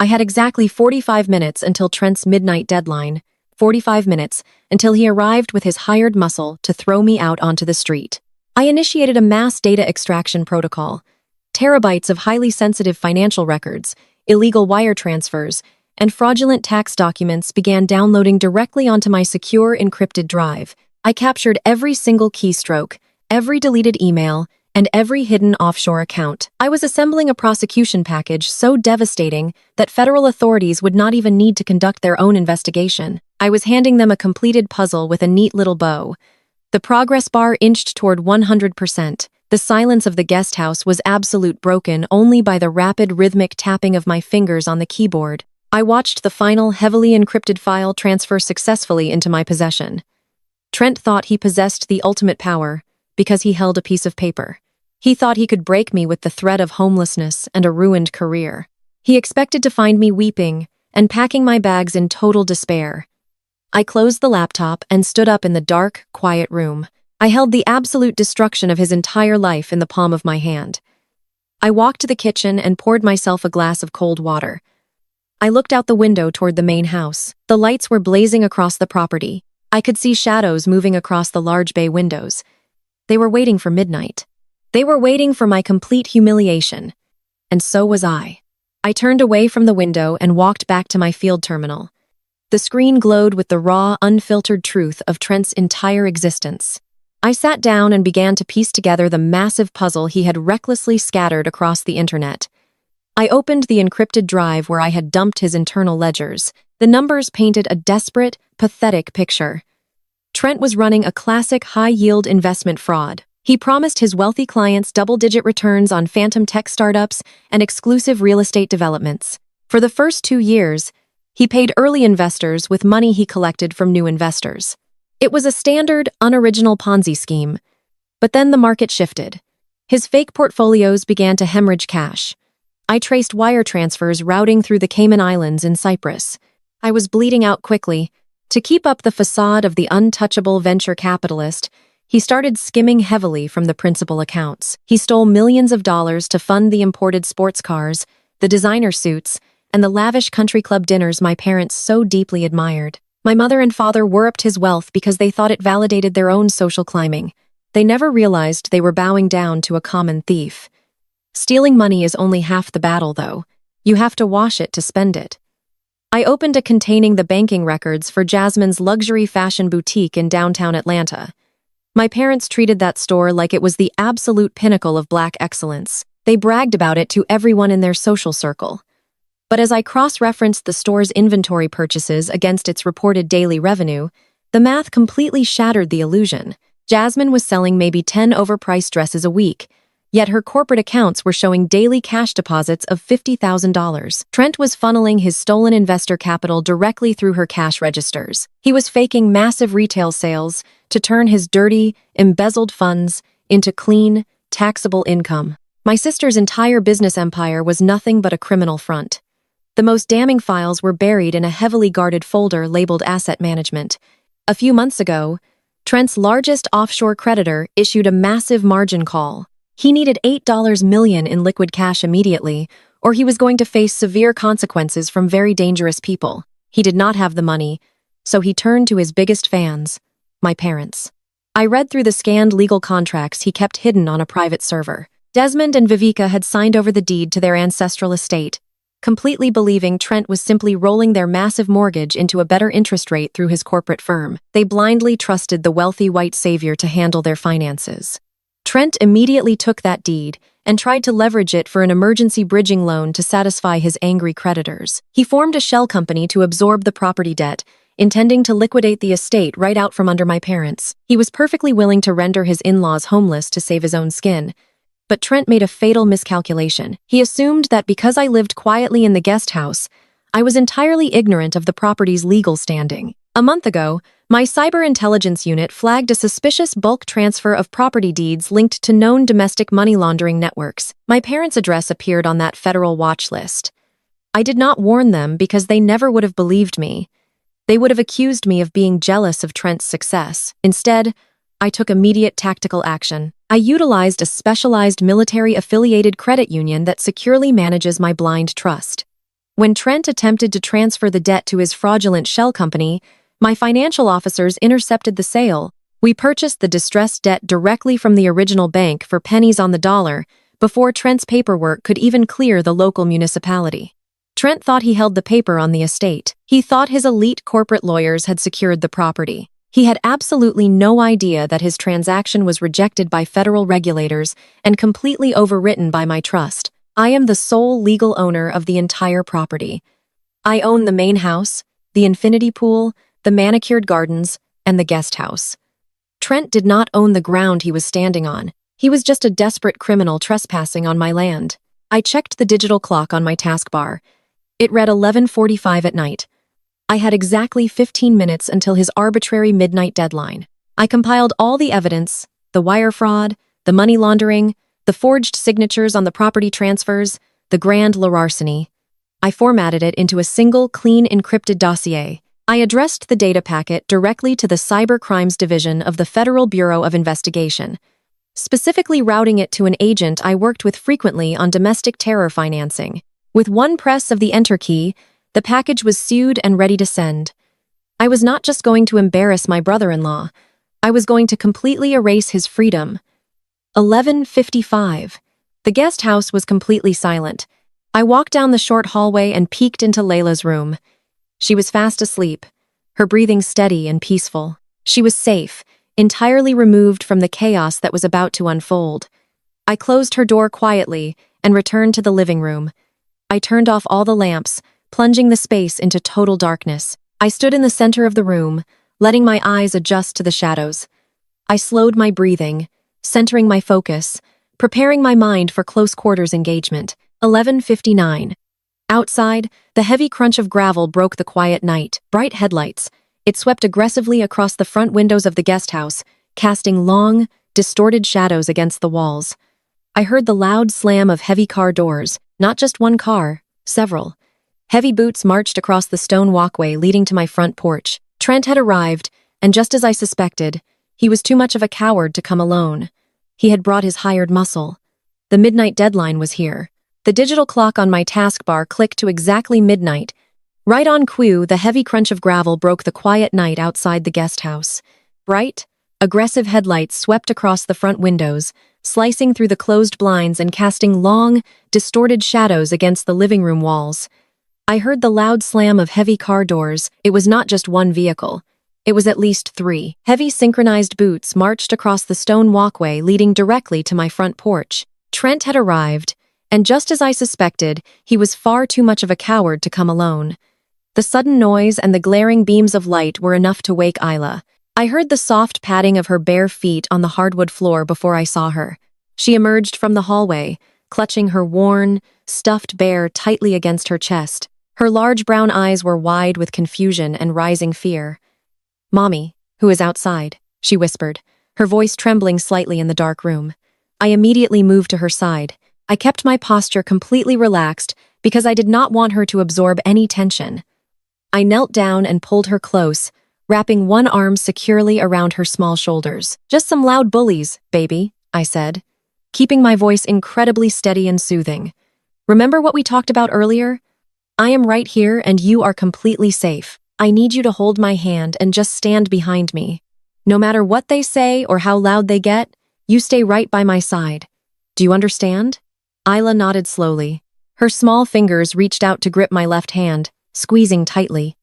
I had exactly 45 minutes until Trent's midnight deadline, 45 minutes until he arrived with his hired muscle to throw me out onto the street. I initiated a mass data extraction protocol. Terabytes of highly sensitive financial records, illegal wire transfers, and fraudulent tax documents began downloading directly onto my secure encrypted drive. I captured every single keystroke, every deleted email, and every hidden offshore account. I was assembling a prosecution package so devastating that federal authorities would not even need to conduct their own investigation. I was handing them a completed puzzle with a neat little bow. The progress bar inched toward 100%. The silence of the guest house was absolute, broken only by the rapid rhythmic tapping of my fingers on the keyboard. I watched the final, heavily encrypted file transfer successfully into my possession. Trent thought he possessed the ultimate power because he held a piece of paper. He thought he could break me with the threat of homelessness and a ruined career. He expected to find me weeping and packing my bags in total despair. I closed the laptop and stood up in the dark, quiet room. I held the absolute destruction of his entire life in the palm of my hand. I walked to the kitchen and poured myself a glass of cold water. I looked out the window toward the main house. The lights were blazing across the property. I could see shadows moving across the large bay windows. They were waiting for midnight. They were waiting for my complete humiliation. And so was I. I turned away from the window and walked back to my field terminal. The screen glowed with the raw, unfiltered truth of Trent's entire existence. I sat down and began to piece together the massive puzzle he had recklessly scattered across the internet. I opened the encrypted drive where I had dumped his internal ledgers. The numbers painted a desperate, pathetic picture. Trent was running a classic high-yield investment fraud. He promised his wealthy clients double-digit returns on phantom tech startups and exclusive real estate developments. For the first 2 years, he paid early investors with money he collected from new investors. It was a standard, unoriginal Ponzi scheme. But then the market shifted. His fake portfolios began to hemorrhage cash. I traced wire transfers routing through the Cayman Islands in Cyprus. I was bleeding out quickly. To keep up the facade of the untouchable venture capitalist, he started skimming heavily from the principal accounts. He stole millions of dollars to fund the imported sports cars, the designer suits, and the lavish country club dinners my parents so deeply admired. My mother and father worshiped his wealth because they thought it validated their own social climbing. They never realized they were bowing down to a common thief. Stealing money is only half the battle, though. You have to wash it to spend it. I opened a containing the banking records for Jasmine's luxury fashion boutique in downtown Atlanta. My parents treated that store like it was the absolute pinnacle of Black excellence. They bragged about it to everyone in their social circle. But as I cross-referenced the store's inventory purchases against its reported daily revenue, the math completely shattered the illusion. Jasmine was selling maybe 10 overpriced dresses a week, yet her corporate accounts were showing daily cash deposits of $50,000. Trent was funneling his stolen investor capital directly through her cash registers. He was faking massive retail sales to turn his dirty, embezzled funds into clean, taxable income. My sister's entire business empire was nothing but a criminal front. The most damning files were buried in a heavily guarded folder labeled Asset Management. A few months ago, Trent's largest offshore creditor issued a massive margin call. He needed $8 million in liquid cash immediately, or he was going to face severe consequences from very dangerous people. He did not have the money, so he turned to his biggest fans, my parents. I read through the scanned legal contracts he kept hidden on a private server. Desmond and Vivica had signed over the deed to their ancestral estate, completely believing Trent was simply rolling their massive mortgage into a better interest rate through his corporate firm. They blindly trusted the wealthy white savior to handle their finances. Trent immediately took that deed and tried to leverage it for an emergency bridging loan to satisfy his angry creditors. He formed a shell company to absorb the property debt, intending to liquidate the estate right out from under my parents. He was perfectly willing to render his in-laws homeless to save his own skin. But Trent made a fatal miscalculation. He assumed that because I lived quietly in the guest house, I was entirely ignorant of the property's legal standing. A month ago, my cyber intelligence unit flagged a suspicious bulk transfer of property deeds linked to known domestic money laundering networks. My parents' address appeared on that federal watch list. I did not warn them because they never would have believed me. They would have accused me of being jealous of Trent's success. Instead, I took immediate tactical action. I utilized a specialized military-affiliated credit union that securely manages my blind trust. When Trent attempted to transfer the debt to his fraudulent shell company, my financial officers intercepted the sale. We purchased the distressed debt directly from the original bank for pennies on the dollar before Trent's paperwork could even clear the local municipality. Trent thought he held the paper on the estate. He thought his elite corporate lawyers had secured the property. He had absolutely no idea that his transaction was rejected by federal regulators and completely overwritten by my trust. I am the sole legal owner of the entire property. I own the main house, the infinity pool, the manicured gardens, and the guest house. Trent did not own the ground he was standing on. He was just a desperate criminal trespassing on my land. I checked the digital clock on my taskbar. It read 11:45 at night. I had exactly 15 minutes until his arbitrary midnight deadline. I compiled all the evidence, the wire fraud, the money laundering, the forged signatures on the property transfers, the grand larceny. I formatted it into a single, clean, encrypted dossier. I addressed the data packet directly to the Cyber Crimes Division of the Federal Bureau of Investigation, specifically routing it to an agent I worked with frequently on domestic terror financing. With one press of the Enter key, the package was sealed and ready to send. I was not just going to embarrass my brother-in-law. I was going to completely erase his freedom. 11:55. The guest house was completely silent. I walked down the short hallway and peeked into Layla's room. She was fast asleep, her breathing steady and peaceful. She was safe, entirely removed from the chaos that was about to unfold. I closed her door quietly and returned to the living room. I turned off all the lamps, plunging the space into total darkness. I stood in the center of the room, letting my eyes adjust to the shadows. I slowed my breathing, centering my focus, preparing my mind for close quarters engagement. 11:59. Outside, the heavy crunch of gravel broke the quiet night. Bright headlights. It swept aggressively across the front windows of the guest house, casting long, distorted shadows against the walls. I heard the loud slam of heavy car doors, not just one car, several. Heavy boots marched across the stone walkway leading to my front porch. Trent had arrived, and just as I suspected, he was too much of a coward to come alone. He had brought his hired muscle. The midnight deadline was here. The digital clock on my taskbar clicked to exactly midnight. Right on cue, the heavy crunch of gravel broke the quiet night outside the guest house. Bright, aggressive headlights swept across the front windows, slicing through the closed blinds and casting long, distorted shadows against the living room walls. I heard the loud slam of heavy car doors. It was not just one vehicle. It was at least 3. Heavy synchronized boots marched across the stone walkway leading directly to my front porch. Trent had arrived, and just as I suspected, he was far too much of a coward to come alone. The sudden noise and the glaring beams of light were enough to wake Isla. I heard the soft padding of her bare feet on the hardwood floor before I saw her. She emerged from the hallway, clutching her worn, stuffed bear tightly against her chest. Her large brown eyes were wide with confusion and rising fear. "Mommy, who is outside?" she whispered, her voice trembling slightly in the dark room. I immediately moved to her side. I kept my posture completely relaxed because I did not want her to absorb any tension. I knelt down and pulled her close, wrapping one arm securely around her small shoulders. "Just some loud bullies, baby," I said, keeping my voice incredibly steady and soothing. "Remember what we talked about earlier? I am right here and you are completely safe. I need you to hold my hand and just stand behind me. No matter what they say or how loud they get, you stay right by my side. Do you understand?" Isla nodded slowly. Her small fingers reached out to grip my left hand, squeezing tightly.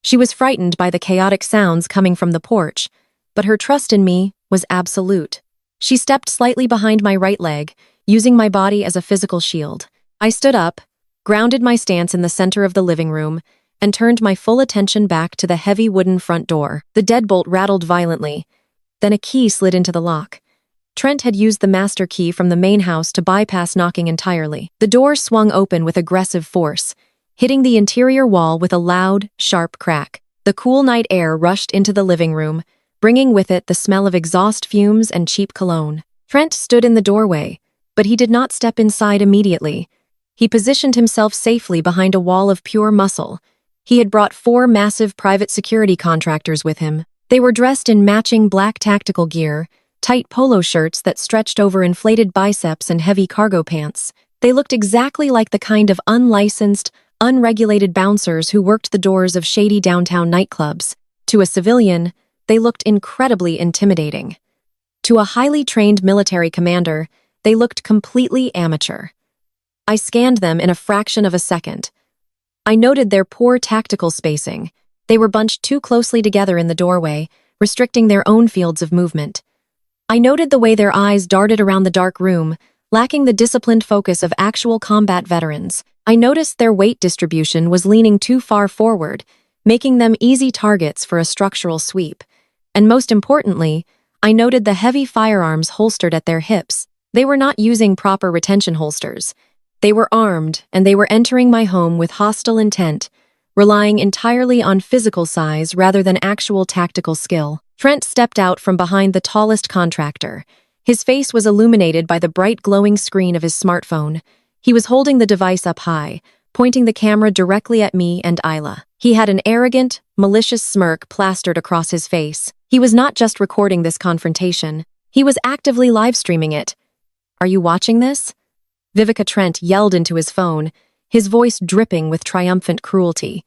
She was frightened by the chaotic sounds coming from the porch, but her trust in me was absolute. She stepped slightly behind my right leg, using my body as a physical shield. I stood up, grounded my stance in the center of the living room, and turned my full attention back to the heavy wooden front door. The deadbolt rattled violently. Then a key slid into the lock. Trent had used the master key from the main house to bypass knocking entirely. The door swung open with aggressive force, hitting the interior wall with a loud, sharp crack. The cool night air rushed into the living room, bringing with it the smell of exhaust fumes and cheap cologne. Trent stood in the doorway, but he did not step inside immediately. He positioned himself safely behind a wall of pure muscle. He had brought 4 massive private security contractors with him. They were dressed in matching black tactical gear, tight polo shirts that stretched over inflated biceps and heavy cargo pants. They looked exactly like the kind of unlicensed, unregulated bouncers who worked the doors of shady downtown nightclubs. To a civilian, they looked incredibly intimidating. To a highly trained military commander, they looked completely amateur. I scanned them in a fraction of a second. I noted their poor tactical spacing. They were bunched too closely together in the doorway, restricting their own fields of movement. I noted the way their eyes darted around the dark room, lacking the disciplined focus of actual combat veterans. I noticed their weight distribution was leaning too far forward, making them easy targets for a structural sweep. And most importantly, I noted the heavy firearms holstered at their hips. They were not using proper retention holsters. They were armed, and they were entering my home with hostile intent, relying entirely on physical size rather than actual tactical skill. Trent stepped out from behind the tallest contractor. His face was illuminated by the bright glowing screen of his smartphone. He was holding the device up high, pointing the camera directly at me and Isla. He had an arrogant, malicious smirk plastered across his face. He was not just recording this confrontation. He was actively live-streaming it. "Are you watching this?" Vivica Trent yelled into his phone, his voice dripping with triumphant cruelty.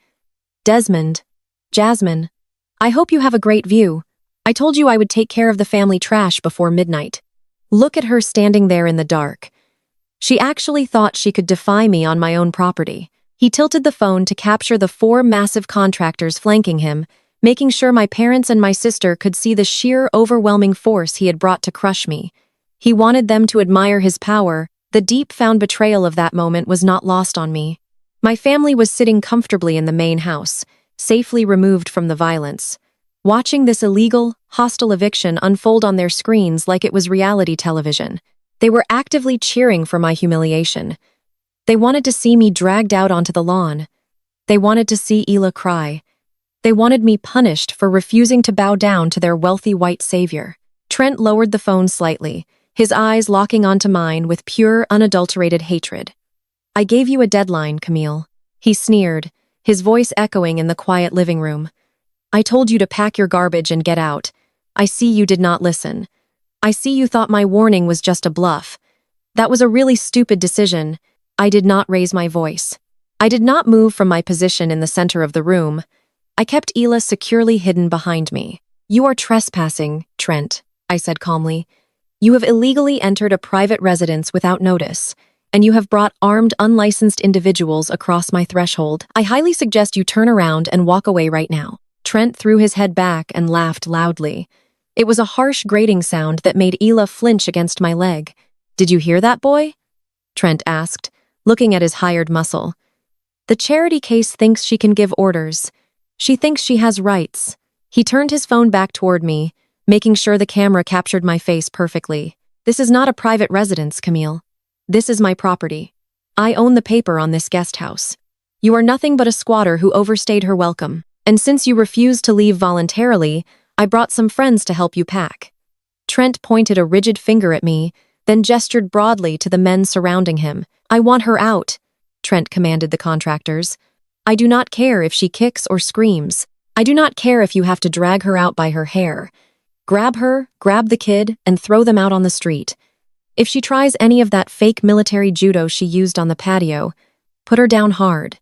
"Desmond, Jasmine, I hope you have a great view. I told you I would take care of the family trash before midnight. Look at her standing there in the dark. She actually thought she could defy me on my own property." He tilted the phone to capture the 4 massive contractors flanking him, making sure my parents and my sister could see the sheer overwhelming force he had brought to crush me. He wanted them to admire his power, The deep-found betrayal of that moment was not lost on me. My family was sitting comfortably in the main house, safely removed from the violence, watching this illegal, hostile eviction unfold on their screens like it was reality television. They were actively cheering for my humiliation. They wanted to see me dragged out onto the lawn. They wanted to see Ela cry. They wanted me punished for refusing to bow down to their wealthy white savior. Trent lowered the phone slightly, his eyes locking onto mine with pure, unadulterated hatred. "I gave you a deadline, Camille," he sneered, his voice echoing in the quiet living room. "I told you to pack your garbage and get out. I see you did not listen. I see you thought my warning was just a bluff. That was a really stupid decision." I did not raise my voice. I did not move from my position in the center of the room. I kept Ela securely hidden behind me. "You are trespassing, Trent," I said calmly. "You have illegally entered a private residence without notice, and you have brought armed, unlicensed individuals across my threshold. I highly suggest you turn around and walk away right now." Trent threw his head back and laughed loudly. It was a harsh, grating sound that made Ela flinch against my leg. "Did you hear that, boy?" Trent asked, looking at his hired muscle. "The charity case thinks she can give orders. She thinks she has rights." He turned his phone back toward me, making sure the camera captured my face perfectly. "This is not a private residence, Camille. This is my property. I own the paper on this guest house. You are nothing but a squatter who overstayed her welcome. And since you refused to leave voluntarily, I brought some friends to help you pack." Trent pointed a rigid finger at me, then gestured broadly to the men surrounding him. "I want her out," Trent commanded the contractors. "I do not care if she kicks or screams. I do not care if you have to drag her out by her hair. Grab her, grab the kid, and throw them out on the street. If she tries any of that fake military judo she used on the patio, put her down hard."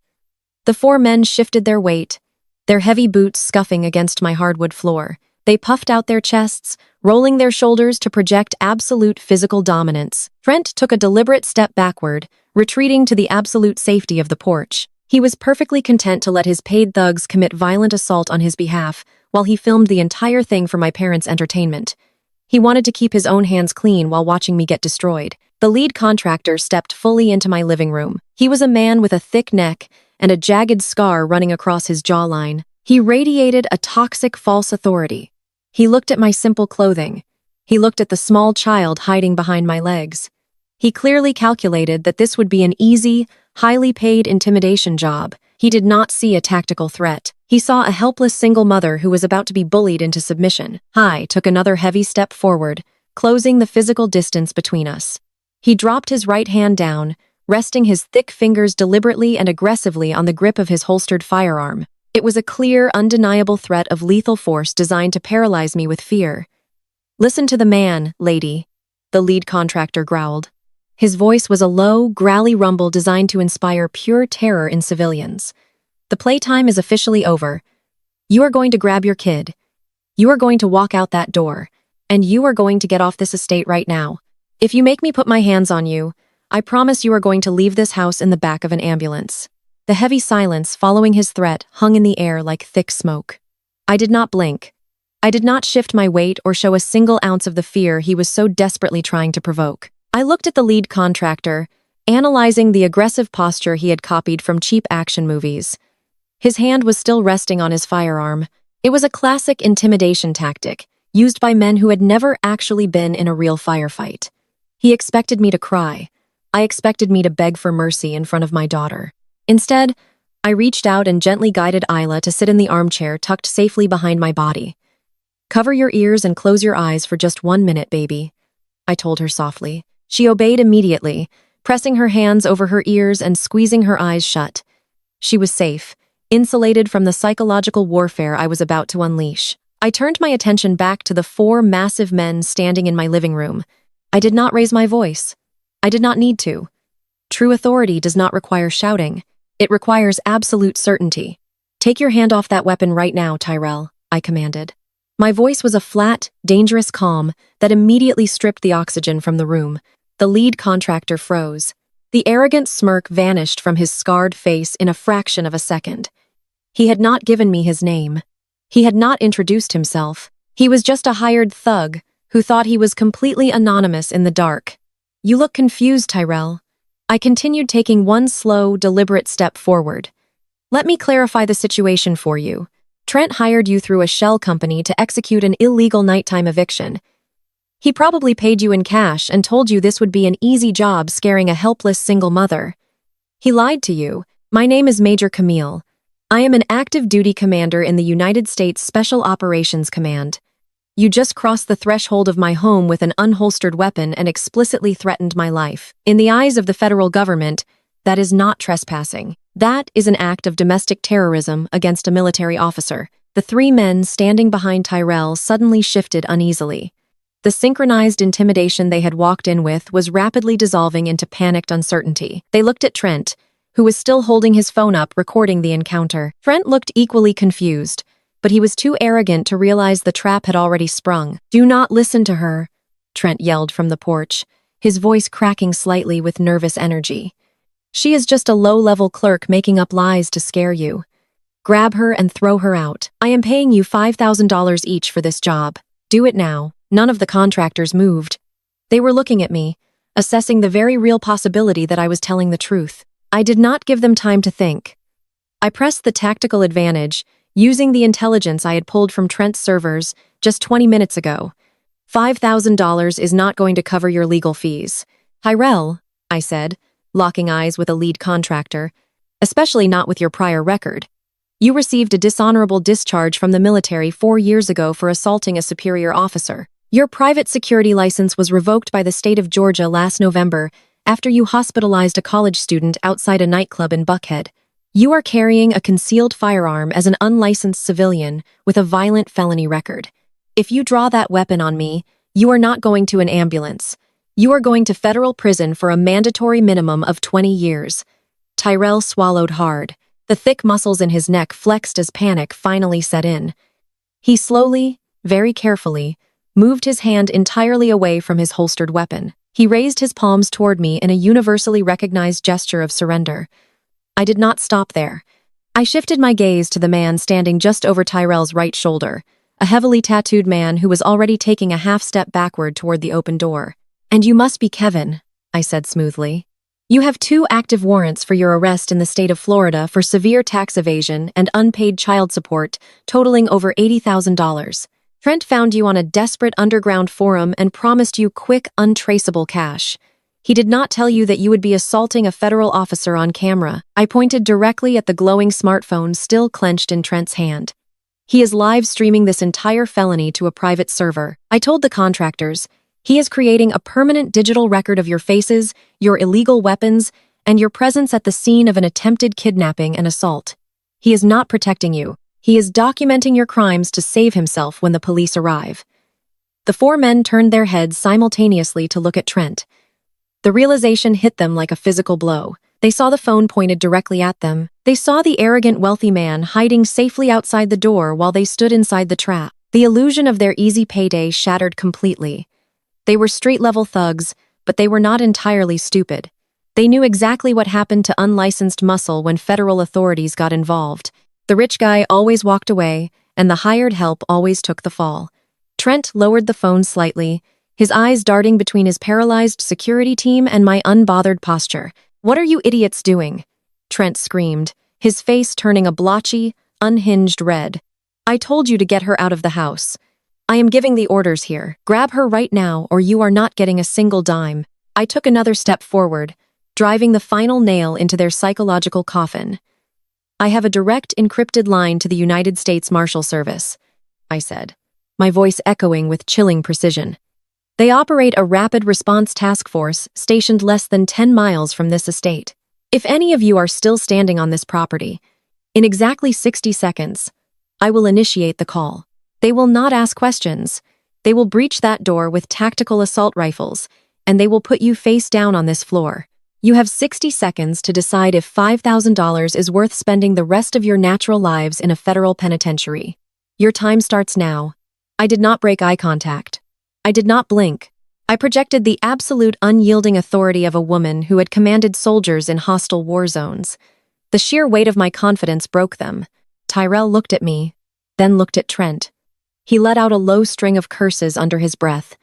The four men shifted their weight, their heavy boots scuffing against my hardwood floor. They puffed out their chests, rolling their shoulders to project absolute physical dominance. Trent took a deliberate step backward, retreating to the absolute safety of the porch. He was perfectly content to let his paid thugs commit violent assault on his behalf while he filmed the entire thing for my parents' entertainment. He wanted to keep his own hands clean while watching me get destroyed. The lead contractor stepped fully into my living room. He was a man with a thick neck and a jagged scar running across his jawline. He radiated a toxic false authority. He looked at my simple clothing. He looked at the small child hiding behind my legs. He clearly calculated that this would be an easy, highly paid intimidation job. He did not see a tactical threat. He saw a helpless single mother who was about to be bullied into submission. I took another heavy step forward, closing the physical distance between us. He dropped his right hand down, resting his thick fingers deliberately and aggressively on the grip of his holstered firearm. It was a clear, undeniable threat of lethal force designed to paralyze me with fear. "Listen to the man, lady," the lead contractor growled. His voice was a low, growly rumble designed to inspire pure terror in civilians. "The playtime is officially over. You are going to grab your kid. You are going to walk out that door. And you are going to get off this estate right now. If you make me put my hands on you, I promise you are going to leave this house in the back of an ambulance." The heavy silence following his threat hung in the air like thick smoke. I did not blink. I did not shift my weight or show a single ounce of the fear he was so desperately trying to provoke. I looked at the lead contractor, analyzing the aggressive posture he had copied from cheap action movies. His hand was still resting on his firearm. It was a classic intimidation tactic, used by men who had never actually been in a real firefight. He expected me to cry. I expected me to beg for mercy in front of my daughter. Instead, I reached out and gently guided Isla to sit in the armchair tucked safely behind my body. "Cover your ears and close your eyes for just 1 minute, baby," I told her softly. She obeyed immediately, pressing her hands over her ears and squeezing her eyes shut. She was safe, insulated from the psychological warfare I was about to unleash. I turned my attention back to the 4 massive men standing in my living room. I did not raise my voice. I did not need to. True authority does not require shouting. It requires absolute certainty. "Take your hand off that weapon right now, Tyrell," I commanded. My voice was a flat, dangerous calm that immediately stripped the oxygen from the room. The lead contractor froze. The arrogant smirk vanished from his scarred face in a fraction of a second. He had not given me his name. He had not introduced himself. He was just a hired thug who thought he was completely anonymous in the dark. You look confused, Tyrell. I continued, taking one slow, deliberate step forward. Let me clarify the situation for you. Trent hired you through a shell company to execute an illegal nighttime eviction. He probably paid you in cash and told you this would be an easy job scaring a helpless single mother. He lied to you. My name is Major Camille. I am an active duty commander in the United States Special Operations Command. You just crossed the threshold of my home with an unholstered weapon and explicitly threatened my life. In the eyes of the federal government, that is not trespassing. That is an act of domestic terrorism against a military officer. The three men standing behind Tyrell suddenly shifted uneasily. The synchronized intimidation they had walked in with was rapidly dissolving into panicked uncertainty. They looked at Trent, who was still holding his phone up, recording the encounter. Trent looked equally confused, but he was too arrogant to realize the trap had already sprung. "Do not listen to her," Trent yelled from the porch, his voice cracking slightly with nervous energy. "She is just a low-level clerk making up lies to scare you. Grab her and throw her out. I am paying you $5,000 each for this job. Do it now." None of the contractors moved. They were looking at me, assessing the very real possibility that I was telling the truth. I did not give them time to think. I pressed the tactical advantage, using the intelligence I had pulled from Trent's servers just 20 minutes ago. $5,000 is not going to cover your legal fees. Tyrell, I said, locking eyes with a lead contractor, especially not with your prior record. You received a dishonorable discharge from the military 4 years ago for assaulting a superior officer. Your private security license was revoked by the state of Georgia last November after you hospitalized a college student outside a nightclub in Buckhead. You are carrying a concealed firearm as an unlicensed civilian with a violent felony record. If you draw that weapon on me, you are not going to an ambulance. You are going to federal prison for a mandatory minimum of 20 years. Tyrell swallowed hard. The thick muscles in his neck flexed as panic finally set in. He slowly, very carefully, moved his hand entirely away from his holstered weapon. He raised his palms toward me in a universally recognized gesture of surrender. I did not stop there. I shifted my gaze to the man standing just over Tyrell's right shoulder, a heavily tattooed man who was already taking a half-step backward toward the open door. "And you must be Kevin," I said smoothly. "You have 2 active warrants for your arrest in the state of Florida for severe tax evasion and unpaid child support, totaling over $80,000. Trent found you on a desperate underground forum and promised you quick, untraceable cash. He did not tell you that you would be assaulting a federal officer on camera." I pointed directly at the glowing smartphone still clenched in Trent's hand. "He is live streaming this entire felony to a private server. I told the contractors, he is creating a permanent digital record of your faces, your illegal weapons, and your presence at the scene of an attempted kidnapping and assault. He is not protecting you. He is documenting your crimes to save himself when the police arrive." The 4 men turned their heads simultaneously to look at Trent. The realization hit them like a physical blow. They saw the phone pointed directly at them. They saw the arrogant, wealthy man hiding safely outside the door while they stood inside the trap. The illusion of their easy payday shattered completely. They were street-level thugs, but they were not entirely stupid. They knew exactly what happened to unlicensed muscle when federal authorities got involved. The rich guy always walked away, and the hired help always took the fall. Trent lowered the phone slightly, his eyes darting between his paralyzed security team and my unbothered posture. "What are you idiots doing?" Trent screamed, his face turning a blotchy, unhinged red. "I told you to get her out of the house. I am giving the orders here. Grab her right now or you are not getting a single dime." I took another step forward, driving the final nail into their psychological coffin. "I have a direct encrypted line to the United States Marshal Service," I said, my voice echoing with chilling precision. "They operate a rapid response task force stationed less than 10 miles from this estate. If any of you are still standing on this property, in exactly 60 seconds, I will initiate the call. They will not ask questions. They will breach that door with tactical assault rifles, and they will put you face down on this floor. You have 60 seconds to decide if $5,000 is worth spending the rest of your natural lives in a federal penitentiary. Your time starts now." I did not break eye contact. I did not blink. I projected the absolute unyielding authority of a woman who had commanded soldiers in hostile war zones. The sheer weight of my confidence broke them. Tyrell looked at me, then looked at Trent. He let out a low string of curses under his breath.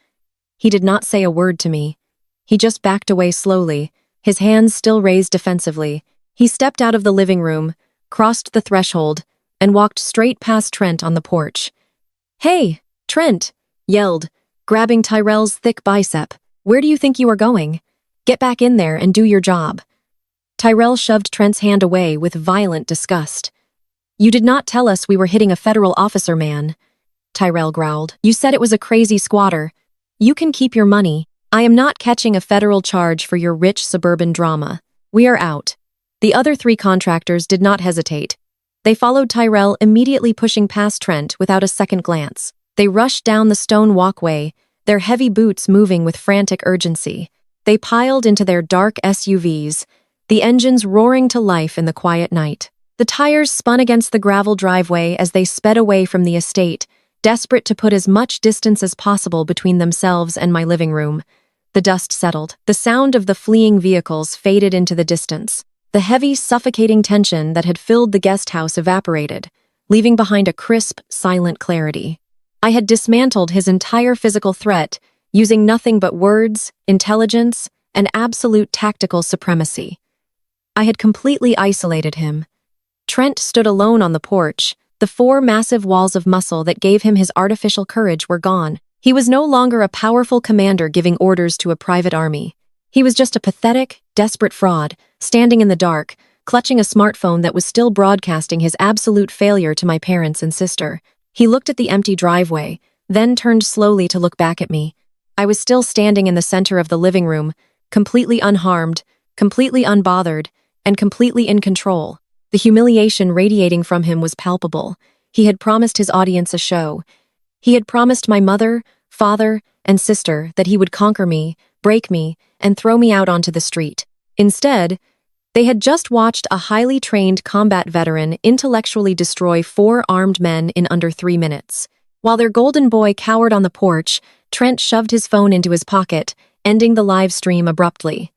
He did not say a word to me. He just backed away slowly, his hands still raised defensively. He stepped out of the living room, crossed the threshold, and walked straight past Trent on the porch. "Hey, Trent!" yelled, grabbing Tyrell's thick bicep. "Where do you think you are going? Get back in there and do your job." Tyrell shoved Trent's hand away with violent disgust. "You did not tell us we were hitting a federal officer, man," Tyrell growled. "You said it was a crazy squatter. You can keep your money. I am not catching a federal charge for your rich suburban drama. We are out." The other 3 contractors did not hesitate. They followed Tyrell, immediately pushing past Trent without a second glance. They rushed down the stone walkway, their heavy boots moving with frantic urgency. They piled into their dark SUVs, the engines roaring to life in the quiet night. The tires spun against the gravel driveway as they sped away from the estate, desperate to put as much distance as possible between themselves and my living room. The dust settled. The sound of the fleeing vehicles faded into the distance. The heavy, suffocating tension that had filled the guest house evaporated, leaving behind a crisp, silent clarity. I had dismantled his entire physical threat, using nothing but words, intelligence, and absolute tactical supremacy. I had completely isolated him. Trent stood alone on the porch. The 4 massive walls of muscle that gave him his artificial courage were gone. He was no longer a powerful commander giving orders to a private army. He was just a pathetic, desperate fraud, standing in the dark, clutching a smartphone that was still broadcasting his absolute failure to my parents and sister. He looked at the empty driveway, then turned slowly to look back at me. I was still standing in the center of the living room, completely unharmed, completely unbothered, and completely in control. The humiliation radiating from him was palpable. He had promised his audience a show. He had promised my mother, father, and sister that he would conquer me, break me, and throw me out onto the street. Instead, they had just watched a highly trained combat veteran intellectually destroy 4 armed men in under 3 minutes. While their golden boy cowered on the porch, Trent shoved his phone into his pocket, ending the live stream abruptly.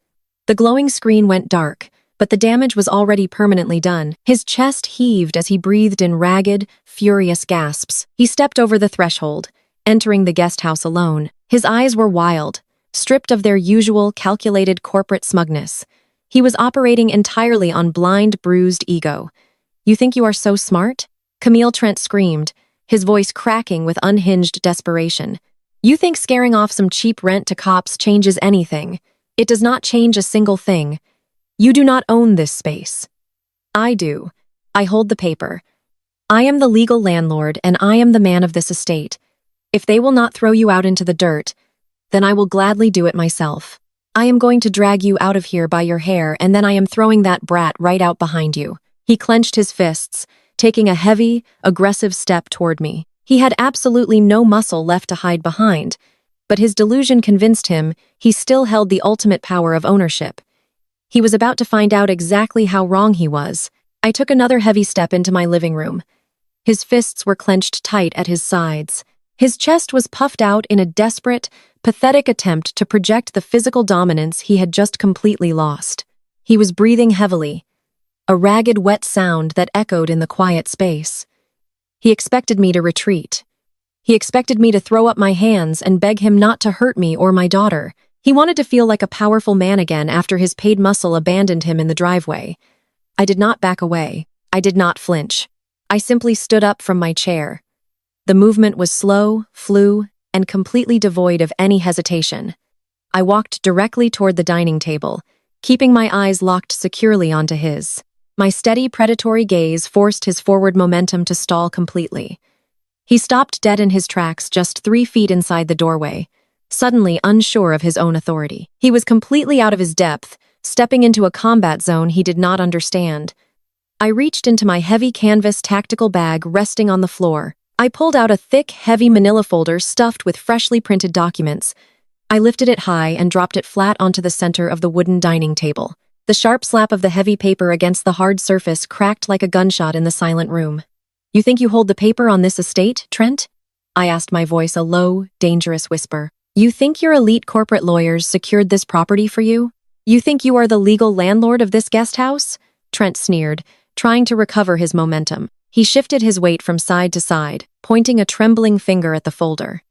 The glowing screen went dark, but the damage was already permanently done. His chest heaved as he breathed in ragged, furious gasps. He stepped over the threshold, entering the guest house alone. His eyes were wild, stripped of their usual calculated corporate smugness. He was operating entirely on blind, bruised ego. "You think you are so smart?" Camille Trent screamed, his voice cracking with unhinged desperation. "You think scaring off some cheap rent to cops changes anything? It does not change a single thing. You do not own this space. I do. I hold the paper. I am the legal landlord, and I am the man of this estate. If they will not throw you out into the dirt, then I will gladly do it myself. I am going to drag you out of here by your hair, and then I am throwing that brat right out behind you." He clenched his fists, taking a heavy, aggressive step toward me. He had absolutely no muscle left to hide behind, but his delusion convinced him he still held the ultimate power of ownership. He was about to find out exactly how wrong he was. I took another heavy step into my living room. His fists were clenched tight at his sides. His chest was puffed out in a desperate, pathetic attempt to project the physical dominance he had just completely lost. He was breathing heavily, a ragged, wet sound that echoed in the quiet space. He expected me to retreat. He expected me to throw up my hands and beg him not to hurt me or my daughter. He wanted to feel like a powerful man again after his paid muscle abandoned him in the driveway. I did not back away. I did not flinch. I simply stood up from my chair. The movement was slow, flew, and completely devoid of any hesitation. I walked directly toward the dining table, keeping my eyes locked securely onto his. My steady, predatory gaze forced his forward momentum to stall completely. He stopped dead in his tracks just 3 feet inside the doorway, suddenly unsure of his own authority. He was completely out of his depth, stepping into a combat zone he did not understand. I reached into my heavy canvas tactical bag resting on the floor. I pulled out a thick, heavy manila folder stuffed with freshly printed documents. I lifted it high and dropped it flat onto the center of the wooden dining table. The sharp slap of the heavy paper against the hard surface cracked like a gunshot in the silent room. "You think you hold the paper on this estate, Trent?" I asked, my voice a low, dangerous whisper. "You think your elite corporate lawyers secured this property for you? You think you are the legal landlord of this guest house?" Trent sneered, trying to recover his momentum. He shifted his weight from side to side, pointing a trembling finger at the folder.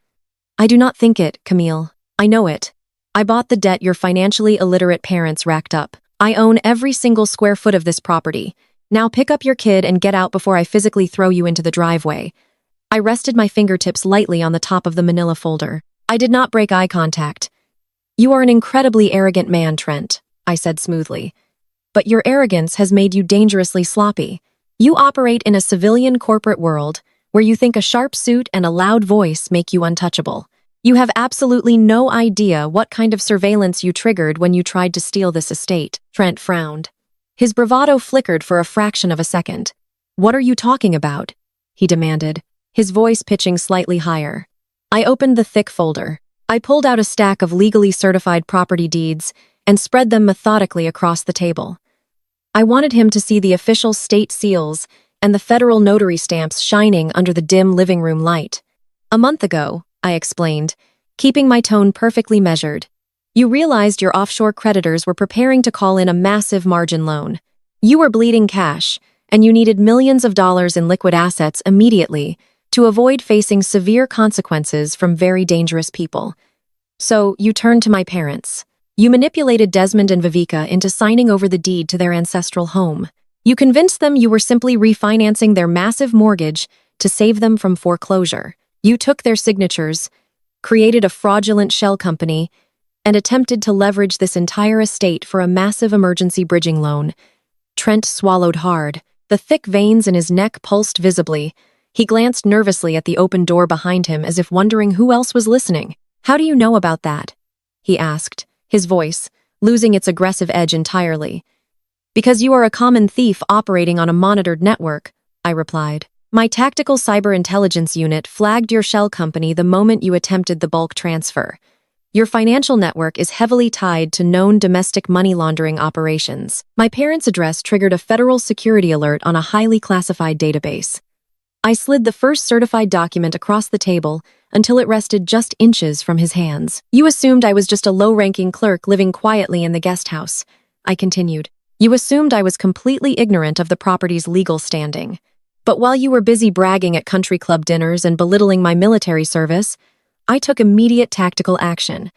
"I do not think it, Camille. I know it. I bought the debt your financially illiterate parents racked up. I own every single square foot of this property. Now pick up your kid and get out before I physically throw you into the driveway. I rested my fingertips lightly on the top of the manila folder. I did not break eye contact. You are an incredibly arrogant man, Trent, I said smoothly. But your arrogance has made you dangerously sloppy. You operate in a civilian corporate world where you think a sharp suit and a loud voice make you untouchable. You have absolutely no idea what kind of surveillance you triggered when you tried to steal this estate. Trent frowned. His bravado flickered for a fraction of a second. What are you talking about? He demanded, his voice pitching slightly higher. I opened the thick folder. I pulled out a stack of legally certified property deeds and spread them methodically across the table. I wanted him to see the official state seals and the federal notary stamps shining under the dim living room light. A month ago, I explained, keeping my tone perfectly measured, you realized your offshore creditors were preparing to call in a massive margin loan. You were bleeding cash, and you needed millions of dollars in liquid assets immediately to avoid facing severe consequences from very dangerous people. So, you turned to my parents. You manipulated Desmond and Viveka into signing over the deed to their ancestral home. You convinced them you were simply refinancing their massive mortgage to save them from foreclosure. You took their signatures, created a fraudulent shell company, and attempted to leverage this entire estate for a massive emergency bridging loan. Trent swallowed hard. The thick veins in his neck pulsed visibly. He glanced nervously at the open door behind him as if wondering who else was listening. How do you know about that? He asked, his voice losing its aggressive edge entirely. Because you are a common thief operating on a monitored network, I replied. My tactical cyber intelligence unit flagged your shell company the moment you attempted the bulk transfer. Your financial network is heavily tied to known domestic money laundering operations. My parents' address triggered a federal security alert on a highly classified database. I slid the first certified document across the table until it rested just inches from his hands. You assumed I was just a low-ranking clerk living quietly in the guest house, I continued. You assumed I was completely ignorant of the property's legal standing. But while you were busy bragging at country club dinners and belittling my military service, I took immediate tactical action.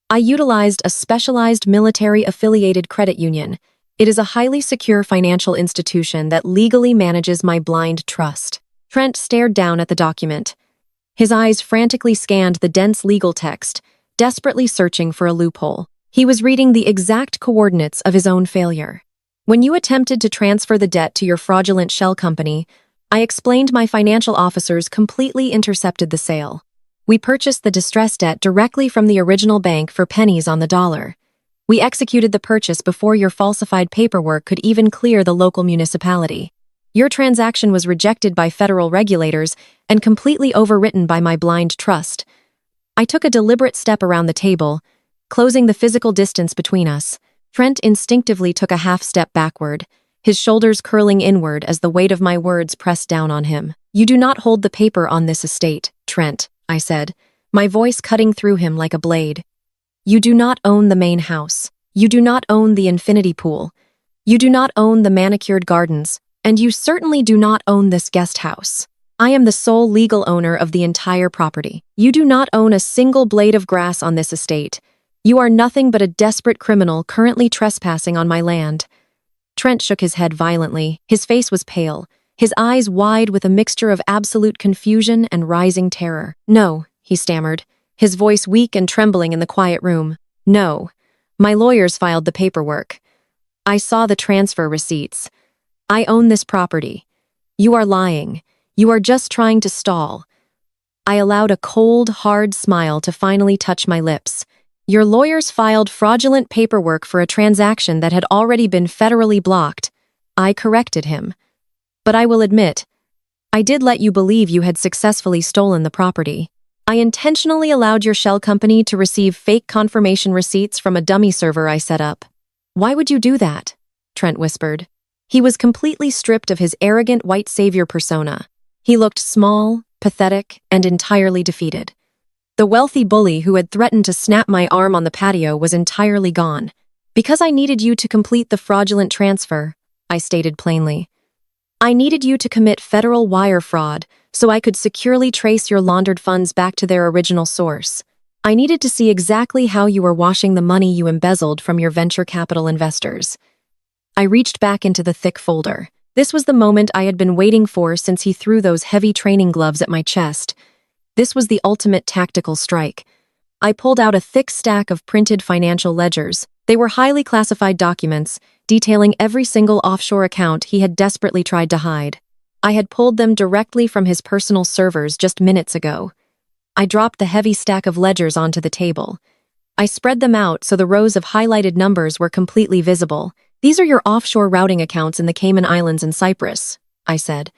I utilized a specialized military-affiliated credit union. It is a highly secure financial institution that legally manages my blind trust. Trent stared down at the document. His eyes frantically scanned the dense legal text, desperately searching for a loophole. He was reading the exact coordinates of his own failure. When you attempted to transfer the debt to your fraudulent shell company, I explained my financial officers completely intercepted the sale. We purchased the distressed debt directly from the original bank for pennies on the dollar. We executed the purchase before your falsified paperwork could even clear the local municipality. Your transaction was rejected by federal regulators and completely overwritten by my blind trust. I took a deliberate step around the table, closing the physical distance between us. Trent instinctively took a half step backward, his shoulders curling inward as the weight of my words pressed down on him. You do not hold the paper on this estate, Trent, I said, my voice cutting through him like a blade. You do not own the main house. You do not own the infinity pool. You do not own the manicured gardens, and you certainly do not own this guest house. I am the sole legal owner of the entire property. You do not own a single blade of grass on this estate. You are nothing but a desperate criminal currently trespassing on my land. Trent shook his head violently. His face was pale, his eyes wide with a mixture of absolute confusion and rising terror. No, he stammered, his voice weak and trembling in the quiet room. No. My lawyers filed the paperwork. I saw the transfer receipts. I own this property. You are lying. You are just trying to stall. I allowed a cold, hard smile to finally touch my lips. Your lawyers filed fraudulent paperwork for a transaction that had already been federally blocked. I corrected him. But I will admit, I did let you believe you had successfully stolen the property. I intentionally allowed your shell company to receive fake confirmation receipts from a dummy server I set up. Why would you do that? Trent whispered. He was completely stripped of his arrogant white savior persona. He looked small, pathetic, and entirely defeated. The wealthy bully who had threatened to snap my arm on the patio was entirely gone. Because I needed you to complete the fraudulent transfer, I stated plainly. I needed you to commit federal wire fraud so I could securely trace your laundered funds back to their original source. I needed to see exactly how you were washing the money you embezzled from your venture capital investors. I reached back into the thick folder. This was the moment I had been waiting for since he threw those heavy training gloves at my chest. This was the ultimate tactical strike. I pulled out a thick stack of printed financial ledgers. They were highly classified documents, detailing every single offshore account he had desperately tried to hide. I had pulled them directly from his personal servers just minutes ago. I dropped the heavy stack of ledgers onto the table. I spread them out so the rows of highlighted numbers were completely visible. "These are your offshore routing accounts in the Cayman Islands and Cyprus," I said,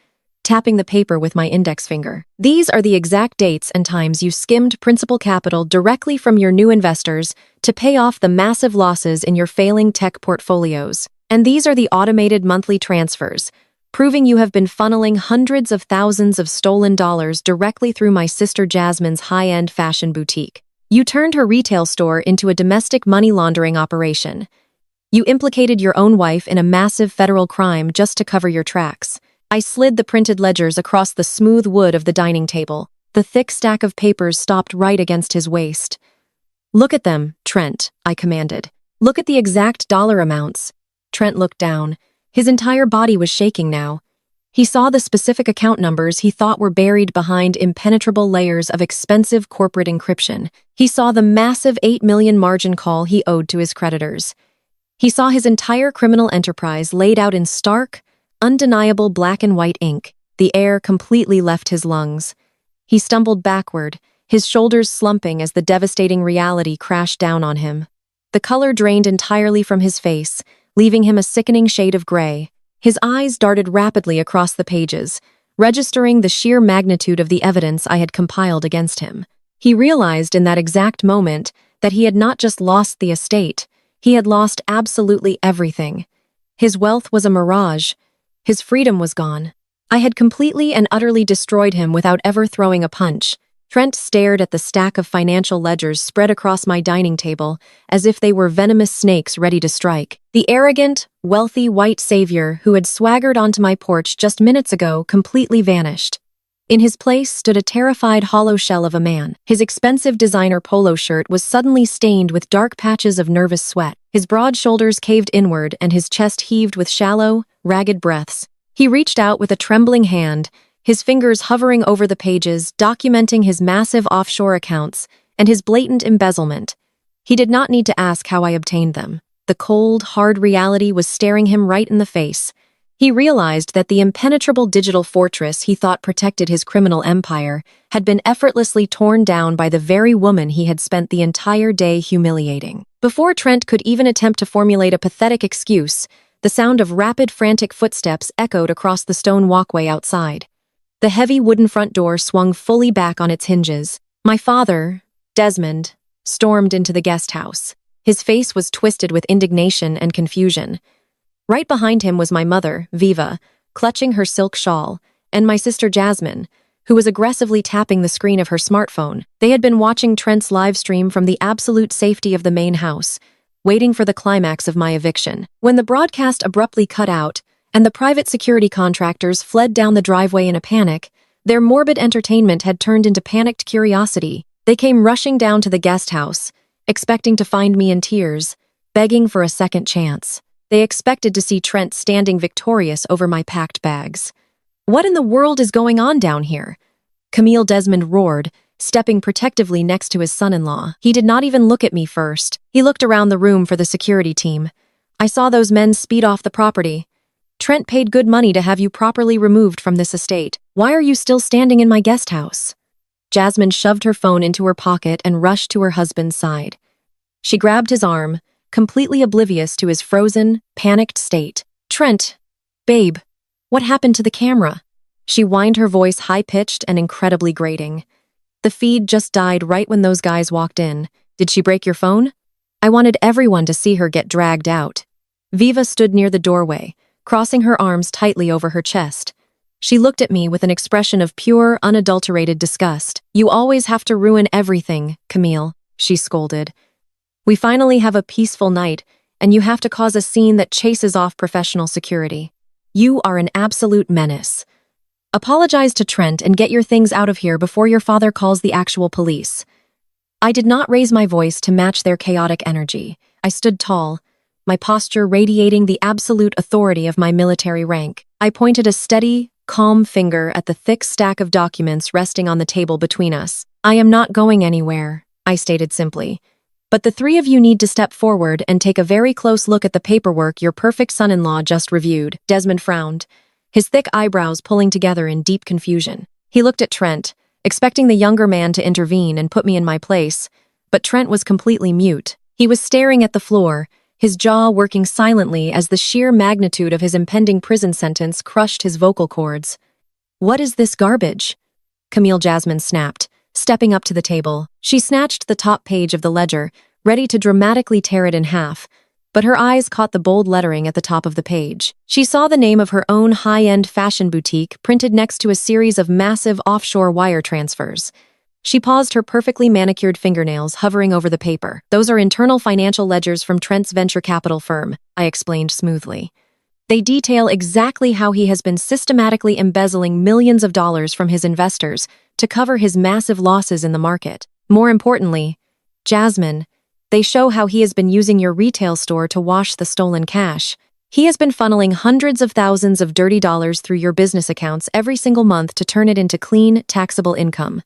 tapping the paper with my index finger. "These are the exact dates and times you skimmed principal capital directly from your new investors to pay off the massive losses in your failing tech portfolios. And these are the automated monthly transfers, proving you have been funneling hundreds of thousands of stolen dollars directly through my sister Jasmine's high-end fashion boutique. You turned her retail store into a domestic money laundering operation. You implicated your own wife in a massive federal crime just to cover your tracks." I slid the printed ledgers across the smooth wood of the dining table. The thick stack of papers stopped right against his waist. "Look at them, Trent," I commanded. "Look at the exact dollar amounts." Trent looked down. His entire body was shaking now. He saw the specific account numbers he thought were buried behind impenetrable layers of expensive corporate encryption. He saw the massive $8 million margin call he owed to his creditors. He saw his entire criminal enterprise laid out in stark, undeniable black and white ink. The air completely left his lungs. He stumbled backward, his shoulders slumping as the devastating reality crashed down on him. The color drained entirely from his face, leaving him a sickening shade of gray. His eyes darted rapidly across the pages, registering the sheer magnitude of the evidence I had compiled against him. He realized in that exact moment that he had not just lost the estate, he had lost absolutely everything. His wealth was a mirage. His freedom was gone. I had completely and utterly destroyed him without ever throwing a punch. Trent stared at the stack of financial ledgers spread across my dining table as if they were venomous snakes ready to strike. The arrogant, wealthy white savior who had swaggered onto my porch just minutes ago completely vanished. In his place stood a terrified hollow shell of a man. His expensive designer polo shirt was suddenly stained with dark patches of nervous sweat. His broad shoulders caved inward and his chest heaved with shallow, ragged breaths. He reached out with a trembling hand, his fingers hovering over the pages, documenting his massive offshore accounts and his blatant embezzlement. He did not need to ask how I obtained them. The cold, hard reality was staring him right in the face. He realized that the impenetrable digital fortress he thought protected his criminal empire had been effortlessly torn down by the very woman he had spent the entire day humiliating. Before Trent could even attempt to formulate a pathetic excuse, the sound of rapid, frantic footsteps echoed across the stone walkway outside. The heavy wooden front door swung fully back on its hinges. My father, Desmond, stormed into the guest house. His face was twisted with indignation and confusion. Right behind him was my mother, Viva, clutching her silk shawl, and my sister Jasmine, who was aggressively tapping the screen of her smartphone. They had been watching Trent's live stream from the absolute safety of the main house, waiting for the climax of my eviction. When the broadcast abruptly cut out, and the private security contractors fled down the driveway in a panic, their morbid entertainment had turned into panicked curiosity. They came rushing down to the guest house, expecting to find me in tears, begging for a second chance. They expected to see Trent standing victorious over my packed bags. "What in the world is going on down here?" Camille Desmond roared, stepping protectively next to his son-in-law. He did not even look at me first. He looked around the room for the security team. "I saw those men speed off the property. Trent paid good money to have you properly removed from this estate. Why are you still standing in my guest house?" Jasmine shoved her phone into her pocket and rushed to her husband's side. She grabbed his arm, completely oblivious to his frozen, panicked state. "Trent, babe, what happened to the camera?" She whined, her voice high-pitched and incredibly grating. "The feed just died right when those guys walked in. Did she break your phone?" I wanted everyone to see her get dragged out. Viva stood near the doorway, crossing her arms tightly over her chest. She looked at me with an expression of pure, unadulterated disgust. "You always have to ruin everything, Camille," she scolded. "We finally have a peaceful night, and you have to cause a scene that chases off professional security. You are an absolute menace. Apologize to Trent and get your things out of here before your father calls the actual police." I did not raise my voice to match their chaotic energy. I stood tall, my posture radiating the absolute authority of my military rank. I pointed a steady, calm finger at the thick stack of documents resting on the table between us. I am not going anywhere, I stated simply. But the three of you need to step forward and take a very close look at the paperwork your perfect son-in-law just reviewed. Desmond frowned, his thick eyebrows pulling together in deep confusion. He looked at Trent, expecting the younger man to intervene and put me in my place, but Trent was completely mute. He was staring at the floor, his jaw working silently as the sheer magnitude of his impending prison sentence crushed his vocal cords. "What is this garbage?" Camille Jasmine snapped, stepping up to the table. She snatched the top page of the ledger, ready to dramatically tear it in half, but her eyes caught the bold lettering at the top of the page. She saw the name of her own high-end fashion boutique printed next to a series of massive offshore wire transfers. She paused, her perfectly manicured fingernails hovering over the paper. "Those are internal financial ledgers from Trent's venture capital firm," I explained smoothly. "They detail exactly how he has been systematically embezzling millions of dollars from his investors to cover his massive losses in the market. More importantly, Jasmine, they show how he has been using your retail store to wash the stolen cash. He has been funneling hundreds of thousands of dirty dollars through your business accounts every single month to turn it into clean, taxable income.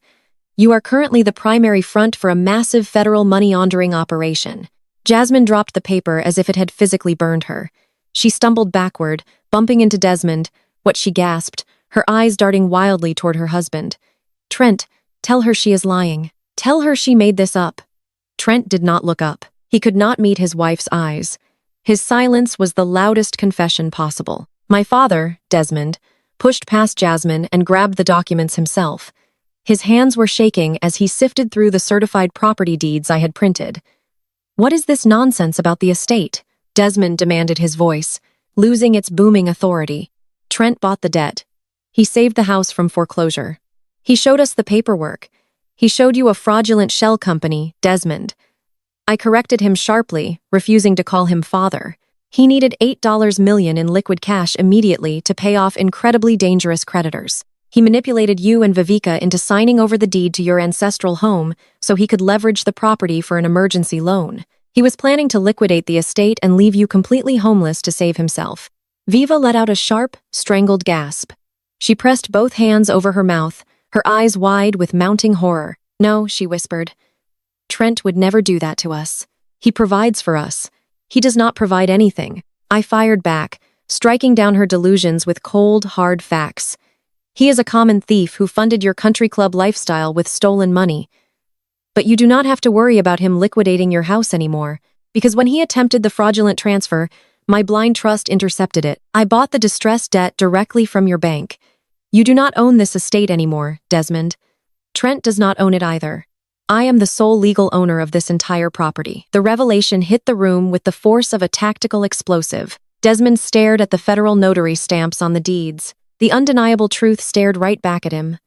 You are currently the primary front for a massive federal money laundering operation." Jasmine dropped the paper as if it had physically burned her. She stumbled backward, bumping into Desmond, what she gasped, her eyes darting wildly toward her husband. "Trent, tell her she is lying. Tell her she made this up." Trent did not look up. He could not meet his wife's eyes. His silence was the loudest confession possible. My father, Desmond, pushed past Jasmine and grabbed the documents himself. His hands were shaking as he sifted through the certified property deeds I had printed. "What is this nonsense about the estate?" Desmond demanded, his voice, losing its booming authority. "Trent bought the debt. He saved the house from foreclosure. He showed us the paperwork. He showed you a fraudulent shell company, Desmond." I corrected him sharply, refusing to call him father. He needed $8 million in liquid cash immediately to pay off incredibly dangerous creditors. He manipulated you and Viveka into signing over the deed to your ancestral home so he could leverage the property for an emergency loan. He was planning to liquidate the estate and leave you completely homeless to save himself. Viva let out a sharp, strangled gasp. She pressed both hands over her mouth, her eyes wide with mounting horror. "No," she whispered. "Trent would never do that to us. He provides for us. He does not provide anything." I fired back, striking down her delusions with cold, hard facts. "He is a common thief who funded your country club lifestyle with stolen money. But you do not have to worry about him liquidating your house anymore, because when he attempted the fraudulent transfer, my blind trust intercepted it. I bought the distressed debt directly from your bank. You do not own this estate anymore, Desmond. Trent does not own it either. I am the sole legal owner of this entire property." The revelation hit the room with the force of a tactical explosive. Desmond stared at the federal notary stamps on the deeds. The undeniable truth stared right back at him.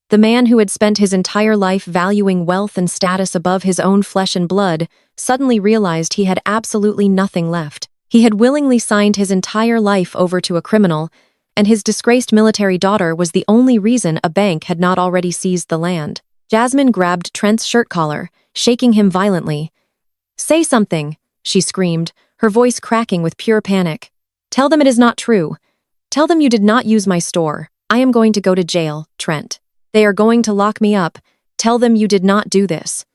The man who had spent his entire life valuing wealth and status above his own flesh and blood suddenly realized he had absolutely nothing left. He had willingly signed his entire life over to a criminal, and his disgraced military daughter was the only reason a bank had not already seized the land. Jasmine grabbed Trent's shirt collar, shaking him violently. "Say something," she screamed, her voice cracking with pure panic. "Tell them it is not true. Tell them you did not use my store. I am going to go to jail, Trent. They are going to lock me up. Tell them you did not do this."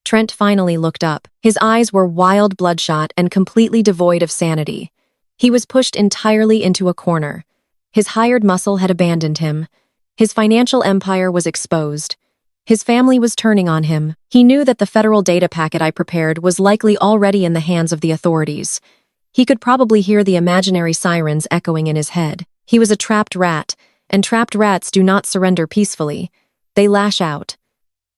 Trent finally looked up. His eyes were wild, bloodshot, and completely devoid of sanity. He was pushed entirely into a corner. His hired muscle had abandoned him. His financial empire was exposed. His family was turning on him. He knew that the federal data packet I prepared was likely already in the hands of the authorities. He could probably hear the imaginary sirens echoing in his head. He was a trapped rat, and trapped rats do not surrender peacefully. They lash out.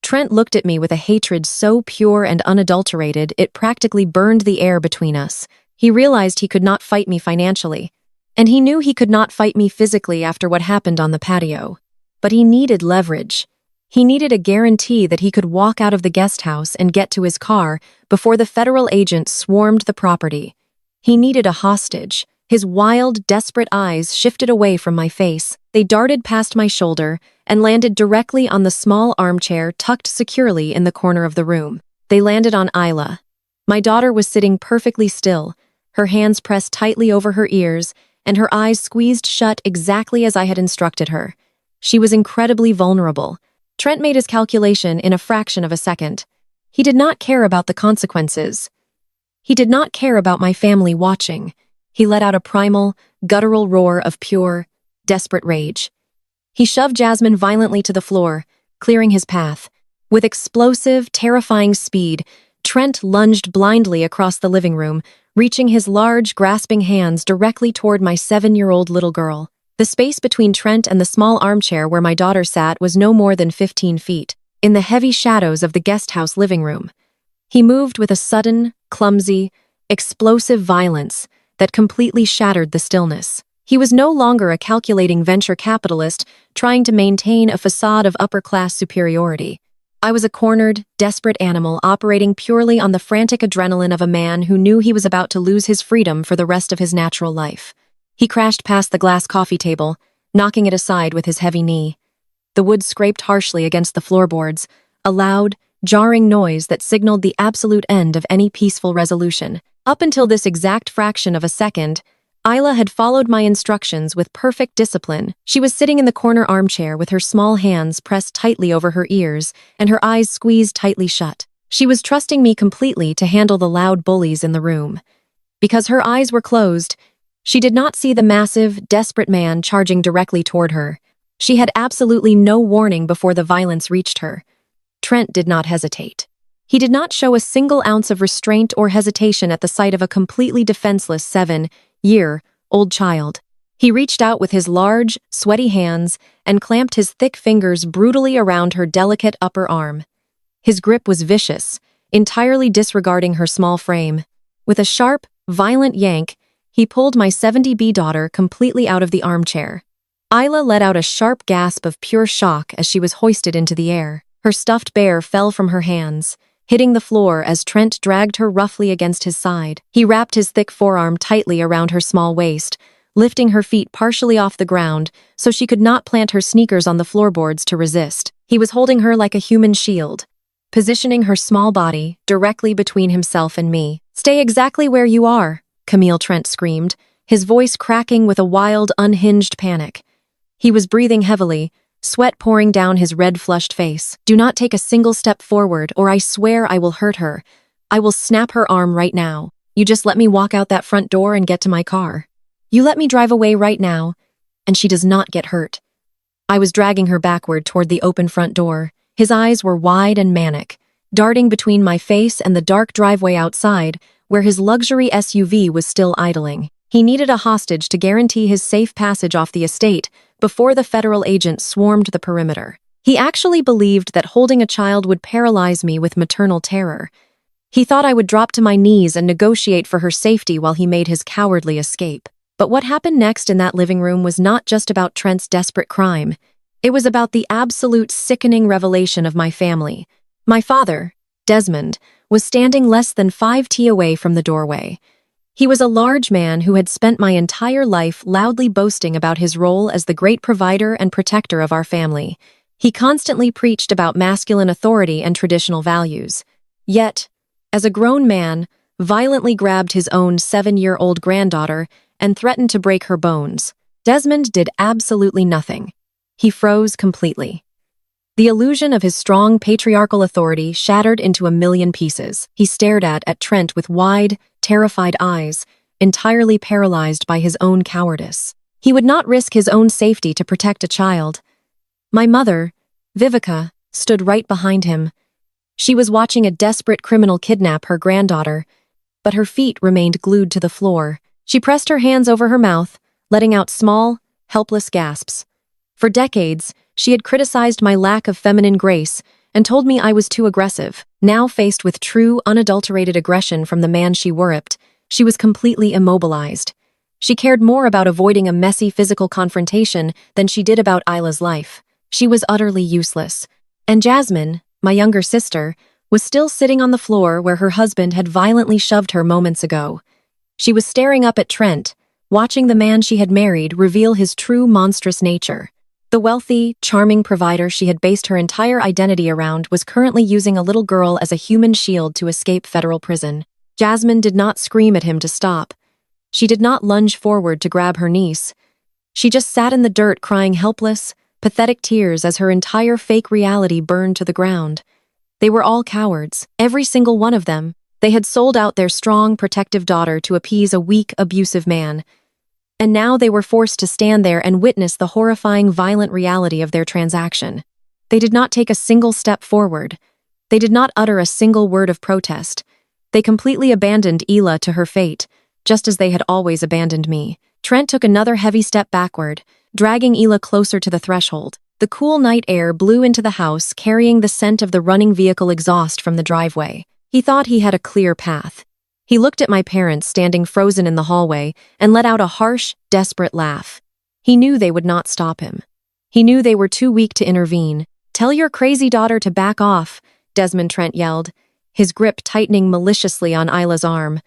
Trent looked at me with a hatred so pure and unadulterated it practically burned the air between us. He realized he could not fight me financially, and he knew he could not fight me physically after what happened on the patio. But he needed leverage. He needed a guarantee that he could walk out of the guest house and get to his car before the federal agent swarmed the property. He needed a hostage, His wild, desperate eyes shifted away from my face. They darted past my shoulder and landed directly on the small armchair tucked securely in the corner of the room. They landed on Isla. My daughter was sitting perfectly still, her hands pressed tightly over her ears and her eyes squeezed shut exactly as I had instructed her. She was incredibly vulnerable. Trent made his calculation in a fraction of a second. He did not care about the consequences. He did not care about my family watching. He let out a primal, guttural roar of pure, desperate rage. He shoved Jasmine violently to the floor, clearing his path. With explosive, terrifying speed, Trent lunged blindly across the living room, reaching his large, grasping hands directly toward my 7-year-old little girl. The space between Trent and the small armchair where my daughter sat was no more than 15 feet, in the heavy shadows of the guest house living room. He moved with a sudden, clumsy, explosive violence that completely shattered the stillness. He was no longer a calculating venture capitalist trying to maintain a facade of upper-class superiority. I was a cornered, desperate animal operating purely on the frantic adrenaline of a man who knew he was about to lose his freedom for the rest of his natural life. He crashed past the glass coffee table, knocking it aside with his heavy knee. The wood scraped harshly against the floorboards, a loud, jarring noise that signaled the absolute end of any peaceful resolution. Up until this exact fraction of a second, Isla had followed my instructions with perfect discipline. She was sitting in the corner armchair with her small hands pressed tightly over her ears and her eyes squeezed tightly shut. She was trusting me completely to handle the loud bullies in the room. Because her eyes were closed, she did not see the massive, desperate man charging directly toward her. She had absolutely no warning before the violence reached her. Trent did not hesitate. He did not show a single ounce of restraint or hesitation at the sight of a completely defenseless 7-year-old child. He reached out with his large, sweaty hands and clamped his thick fingers brutally around her delicate upper arm. His grip was vicious, entirely disregarding her small frame. With a sharp, violent yank, he pulled my 70B daughter completely out of the armchair. Isla let out a sharp gasp of pure shock as she was hoisted into the air. Her stuffed bear fell from her hands, hitting the floor as Trent dragged her roughly against his side. He wrapped his thick forearm tightly around her small waist, lifting her feet partially off the ground so she could not plant her sneakers on the floorboards to resist. He was holding her like a human shield, positioning her small body directly between himself and me. "Stay exactly where you are," Camille Trent screamed, his voice cracking with a wild, unhinged panic. He was breathing heavily, sweat pouring down his red-flushed face. "Do not take a single step forward, or I swear I will hurt her. I will snap her arm right now. You just let me walk out that front door and get to my car. You let me drive away right now, and she does not get hurt." I was dragging her backward toward the open front door. His eyes were wide and manic, darting between my face and the dark driveway outside, where his luxury SUV was still idling. He needed a hostage to guarantee his safe passage off the estate before the federal agents swarmed the perimeter. He actually believed that holding a child would paralyze me with maternal terror. He thought I would drop to my knees and negotiate for her safety while he made his cowardly escape. But what happened next in that living room was not just about Trent's desperate crime. It was about the absolute sickening revelation of my family. My father, Desmond, was standing less than 5 feet away from the doorway. He was a large man who had spent my entire life loudly boasting about his role as the great provider and protector of our family. He constantly preached about masculine authority and traditional values. Yet, as a grown man, violently grabbed his own 7-year-old granddaughter and threatened to break her bones. Desmond did absolutely nothing. He froze completely. The illusion of his strong patriarchal authority shattered into a million pieces. He stared at Trent with wide, terrified eyes, entirely paralyzed by his own cowardice. He would not risk his own safety to protect a child. My mother, Vivica, stood right behind him. She was watching a desperate criminal kidnap her granddaughter, but her feet remained glued to the floor. She pressed her hands over her mouth, letting out small, helpless gasps. For decades, she had criticized my lack of feminine grace and told me I was too aggressive. Now faced with true, unadulterated aggression from the man she worshipped, she was completely immobilized. She cared more about avoiding a messy physical confrontation than she did about Isla's life. She was utterly useless. And Jasmine, my younger sister, was still sitting on the floor where her husband had violently shoved her moments ago. She was staring up at Trent, watching the man she had married reveal his true monstrous nature. The wealthy, charming provider she had based her entire identity around was currently using a little girl as a human shield to escape federal prison. Jasmine did not scream at him to stop. She did not lunge forward to grab her niece. She just sat in the dirt crying helpless, pathetic tears as her entire fake reality burned to the ground. They were all cowards, every single one of them. They had sold out their strong, protective daughter to appease a weak, abusive man. And now they were forced to stand there and witness the horrifying, violent reality of their transaction. They did not take a single step forward. They did not utter a single word of protest. They completely abandoned Ela to her fate, just as they had always abandoned me. Trent took another heavy step backward, dragging Ela closer to the threshold. The cool night air blew into the house, carrying the scent of the running vehicle exhaust from the driveway. He thought he had a clear path. He looked at my parents standing frozen in the hallway and let out a harsh, desperate laugh. He knew they would not stop him. He knew they were too weak to intervene. "Tell your crazy daughter to back off," Desmond Trent yelled, his grip tightening maliciously on Isla's arm.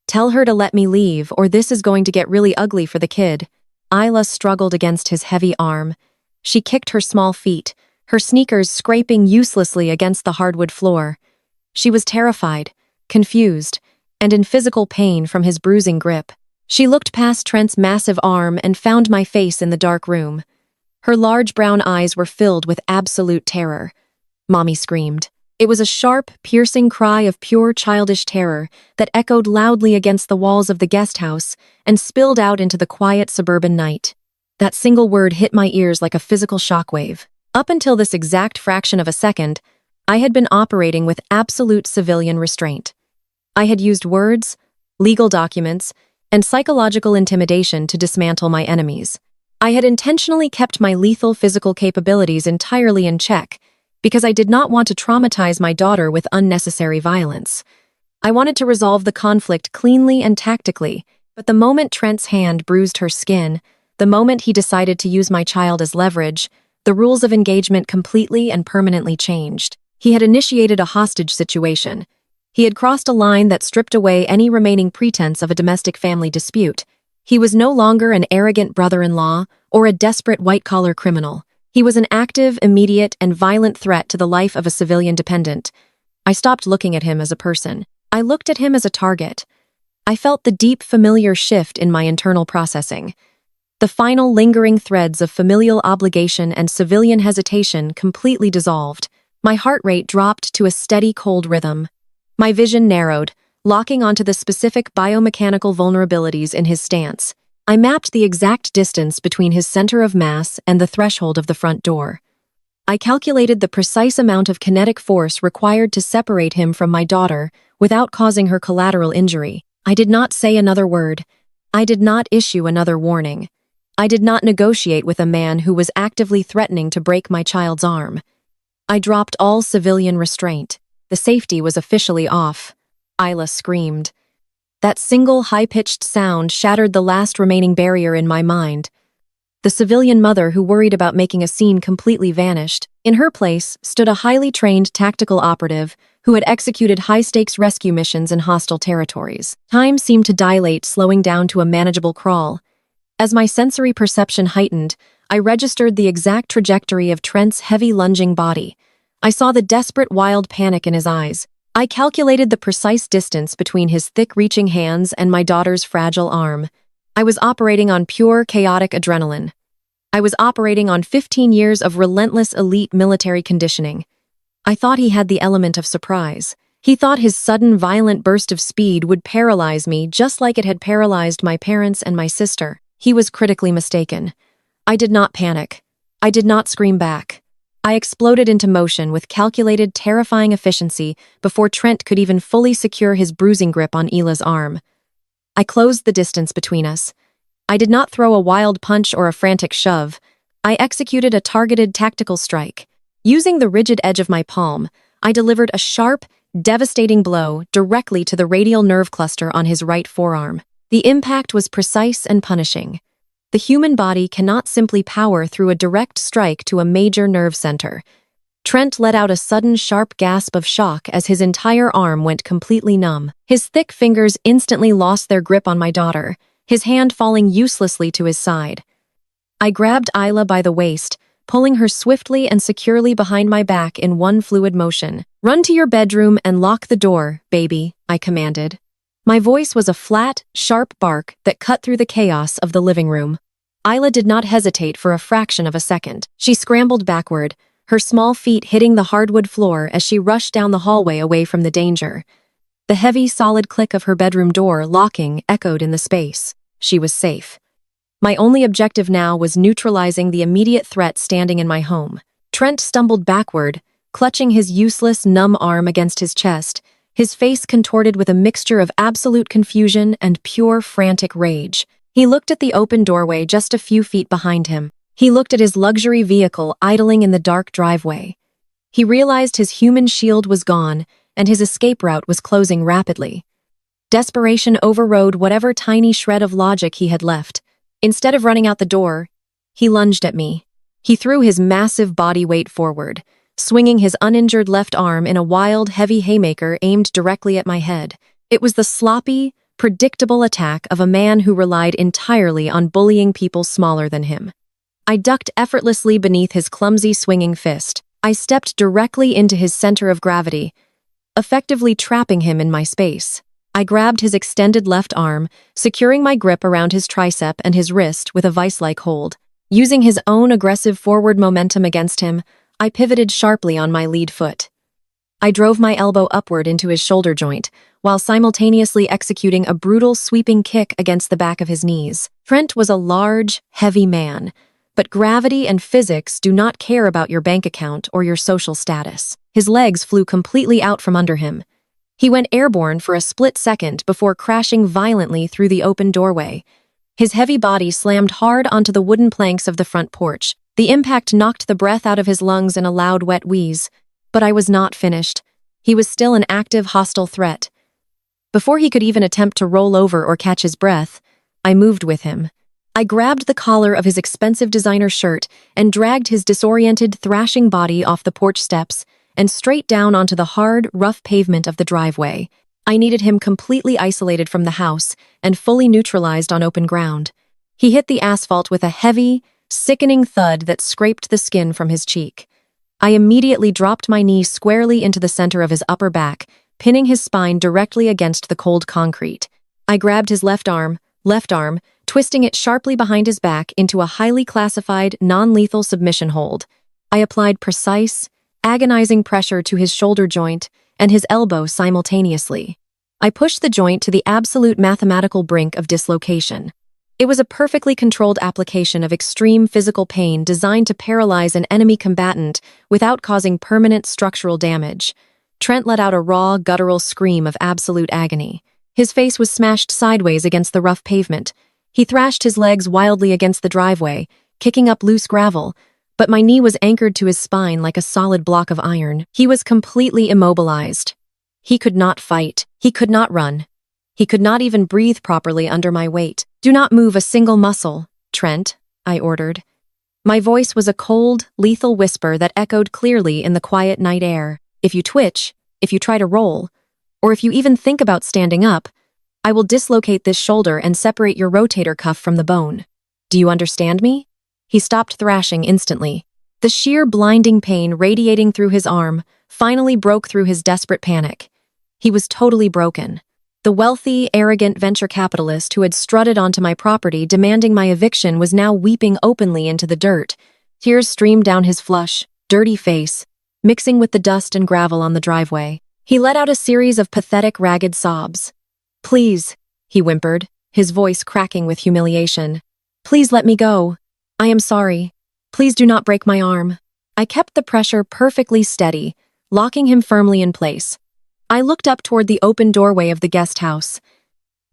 "Tell her to let me leave, or this is going to get really ugly for the kid." Isla struggled against his heavy arm. She kicked her small feet, her sneakers scraping uselessly against the hardwood floor. She was terrified, confused, and in physical pain from his bruising grip. She looked past Trent's massive arm and found my face in the dark room. Her large brown eyes were filled with absolute terror. Mommy screamed. It was a sharp, piercing cry of pure childish terror that echoed loudly against the walls of the guest house and spilled out into the quiet suburban night. That single word hit my ears like a physical shockwave. Up until this exact fraction of a second, I had been operating with absolute civilian restraint. I had used words, legal documents, and psychological intimidation to dismantle my enemies. I had intentionally kept my lethal physical capabilities entirely in check because I did not want to traumatize my daughter with unnecessary violence. I wanted to resolve the conflict cleanly and tactically, but the moment Trent's hand bruised her skin, the moment he decided to use my child as leverage, the rules of engagement completely and permanently changed. He had initiated a hostage situation. He had crossed a line that stripped away any remaining pretense of a domestic family dispute. He was no longer an arrogant brother-in-law or a desperate white-collar criminal. He was an active, immediate, and violent threat to the life of a civilian dependent. I stopped looking at him as a person. I looked at him as a target. I felt the deep, familiar shift in my internal processing. The final lingering threads of familial obligation and civilian hesitation completely dissolved. My heart rate dropped to a steady, cold rhythm. My vision narrowed, locking onto the specific biomechanical vulnerabilities in his stance. I mapped the exact distance between his center of mass and the threshold of the front door. I calculated the precise amount of kinetic force required to separate him from my daughter without causing her collateral injury. I did not say another word. I did not issue another warning. I did not negotiate with a man who was actively threatening to break my child's arm. I dropped all civilian restraint. The safety was officially off. Isla screamed. That single high-pitched sound shattered the last remaining barrier in my mind. The civilian mother who worried about making a scene completely vanished. In her place stood a highly trained tactical operative who had executed high-stakes rescue missions in hostile territories. Time seemed to dilate, slowing down to a manageable crawl. As my sensory perception heightened, I registered the exact trajectory of Trent's heavy lunging body. I saw the desperate, wild panic in his eyes. I calculated the precise distance between his thick, reaching hands and my daughter's fragile arm. I was operating on pure, chaotic adrenaline. I was operating on 15 years of relentless elite military conditioning. I thought he had the element of surprise. He thought his sudden, violent burst of speed would paralyze me just like it had paralyzed my parents and my sister. He was critically mistaken. I did not panic. I did not scream back. I exploded into motion with calculated, terrifying efficiency before Trent could even fully secure his bruising grip on Ela's arm. I closed the distance between us. I did not throw a wild punch or a frantic shove. I executed a targeted tactical strike. Using the rigid edge of my palm, I delivered a sharp, devastating blow directly to the radial nerve cluster on his right forearm. The impact was precise and punishing. The human body cannot simply power through a direct strike to a major nerve center. Trent let out a sudden sharp gasp of shock as his entire arm went completely numb. His thick fingers instantly lost their grip on my daughter. his hand falling uselessly to his side. I grabbed Isla by the waist, pulling her swiftly and securely behind my back in one fluid motion. "Run to your bedroom and lock the door, baby," I commanded. My voice was a flat, sharp bark that cut through the chaos of the living room. Isla did not hesitate for a fraction of a second. She scrambled backward, her small feet hitting the hardwood floor as she rushed down the hallway away from the danger. The heavy, solid click of her bedroom door locking echoed in the space. She was safe. My only objective now was neutralizing the immediate threat standing in my home. Trent stumbled backward, clutching his useless, numb arm against his chest, his face contorted with a mixture of absolute confusion and pure, frantic rage. He looked at the open doorway just a few feet behind him. He looked at his luxury vehicle idling in the dark driveway. He realized his human shield was gone, and his escape route was closing rapidly. Desperation overrode whatever tiny shred of logic he had left. Instead of running out the door, he lunged at me. He threw his massive body weight forward, swinging his uninjured left arm in a wild, heavy haymaker aimed directly at my head. It was the sloppy, predictable attack of a man who relied entirely on bullying people smaller than him. I ducked effortlessly beneath his clumsy swinging fist. I stepped directly into his center of gravity, effectively trapping him in my space. I grabbed his extended left arm, securing my grip around his tricep and his wrist with a vice-like hold. Using his own aggressive forward momentum against him, I pivoted sharply on my lead foot. I drove my elbow upward into his shoulder joint, while simultaneously executing a brutal sweeping kick against the back of his knees. Trent was a large, heavy man, but gravity and physics do not care about your bank account or your social status. His legs flew completely out from under him. He went airborne for a split second before crashing violently through the open doorway. His heavy body slammed hard onto the wooden planks of the front porch. The impact knocked the breath out of his lungs in a loud, wet wheeze. But I was not finished. He was still an active, hostile threat. Before he could even attempt to roll over or catch his breath, I moved with him. I grabbed the collar of his expensive designer shirt and dragged his disoriented, thrashing body off the porch steps and straight down onto the hard, rough pavement of the driveway. I needed him completely isolated from the house and fully neutralized on open ground. He hit the asphalt with a heavy, sickening thud that scraped the skin from his cheek. I immediately dropped my knee squarely into the center of his upper back, pinning his spine directly against the cold concrete. I grabbed his left arm, twisting it sharply behind his back into a highly classified, non-lethal submission hold. I applied precise, agonizing pressure to his shoulder joint and his elbow simultaneously. I pushed the joint to the absolute mathematical brink of dislocation. It was a perfectly controlled application of extreme physical pain designed to paralyze an enemy combatant without causing permanent structural damage. Trent let out a raw, guttural scream of absolute agony. His face was smashed sideways against the rough pavement. He thrashed his legs wildly against the driveway, kicking up loose gravel, but my knee was anchored to his spine like a solid block of iron. He was completely immobilized. He could not fight. He could not run. He could not even breathe properly under my weight. "Do not move a single muscle, Trent," I ordered. My voice was a cold, lethal whisper that echoed clearly in the quiet night air. "If you twitch, if you try to roll, or if you even think about standing up, I will dislocate this shoulder and separate your rotator cuff from the bone. Do you understand me?" He stopped thrashing instantly. The sheer blinding pain radiating through his arm finally broke through his desperate panic. He was totally broken. The wealthy, arrogant venture capitalist who had strutted onto my property demanding my eviction was now weeping openly into the dirt. Tears streamed down his flush, dirty face, mixing with the dust and gravel on the driveway. He let out a series of pathetic, ragged sobs. "Please," he whimpered, his voice cracking with humiliation. "Please let me go. I am sorry. Please do not break my arm." I kept the pressure perfectly steady, locking him firmly in place. I looked up toward the open doorway of the guest house.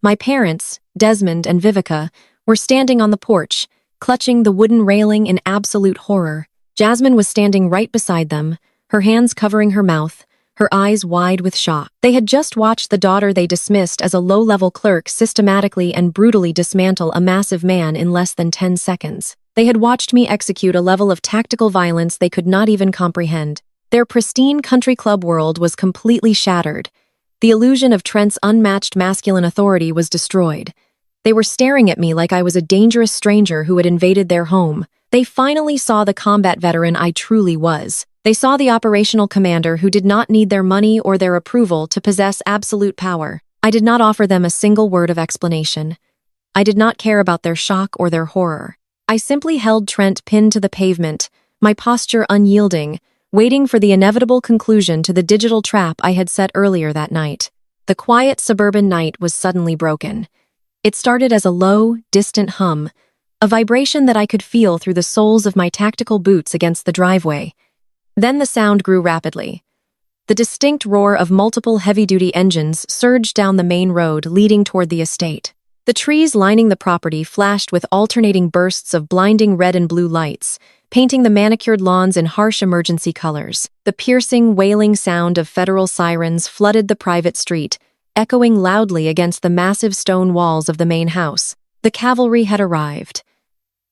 My parents, Desmond and Vivica, were standing on the porch, clutching the wooden railing in absolute horror. Jasmine was standing right beside them, her hands covering her mouth, her eyes wide with shock. They had just watched the daughter they dismissed as a low-level clerk systematically and brutally dismantle a massive man in less than 10 seconds. They had watched me execute a level of tactical violence they could not even comprehend. Their pristine country club world was completely shattered. The illusion of Trent's unmatched masculine authority was destroyed. They were staring at me like I was a dangerous stranger who had invaded their home. They finally saw the combat veteran I truly was. They saw the operational commander who did not need their money or their approval to possess absolute power. I did not offer them a single word of explanation. I did not care about their shock or their horror. I simply held Trent pinned to the pavement, my posture unyielding, waiting for the inevitable conclusion to the digital trap I had set earlier that night. The quiet suburban night was suddenly broken. It started as a low, distant hum, a vibration that I could feel through the soles of my tactical boots against the driveway. Then the sound grew rapidly. The distinct roar of multiple heavy-duty engines surged down the main road leading toward the estate. The trees lining the property flashed with alternating bursts of blinding red and blue lights, painting the manicured lawns in harsh emergency colors. The piercing, wailing sound of federal sirens flooded the private street, echoing loudly against the massive stone walls of the main house. The cavalry had arrived.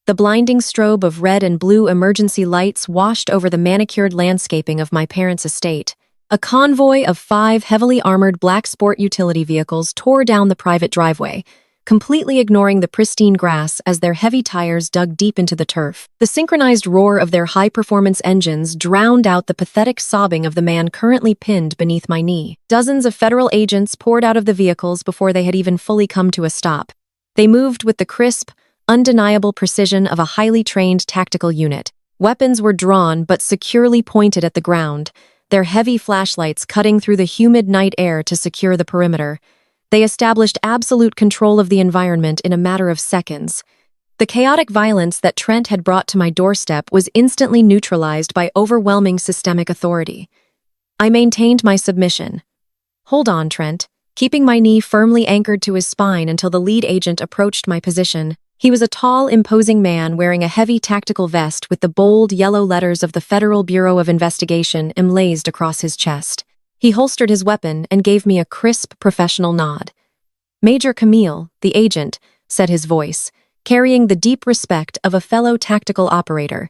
The blinding strobe of red and blue emergency lights washed over the manicured landscaping of my parents' estate. A convoy of 5 heavily armored black sport utility vehicles tore down the private driveway, completely ignoring the pristine grass as their heavy tires dug deep into the turf. The synchronized roar of their high-performance engines drowned out the pathetic sobbing of the man currently pinned beneath my knee. Dozens of federal agents poured out of the vehicles before they had even fully come to a stop. They moved with the crisp, undeniable precision of a highly trained tactical unit. Weapons were drawn but securely pointed at the ground, their heavy flashlights cutting through the humid night air to secure the perimeter. They established absolute control of the environment in a matter of seconds. The chaotic violence that Trent had brought to my doorstep was instantly neutralized by overwhelming systemic authority. I maintained my submission. "Hold on, Trent," keeping my knee firmly anchored to his spine until the lead agent approached my position. He was a tall, imposing man wearing a heavy tactical vest with the bold yellow letters of the Federal Bureau of Investigation emblazoned across his chest. He holstered his weapon and gave me a crisp, professional nod. "Major Camille, the agent," said his voice, carrying the deep respect of a fellow tactical operator.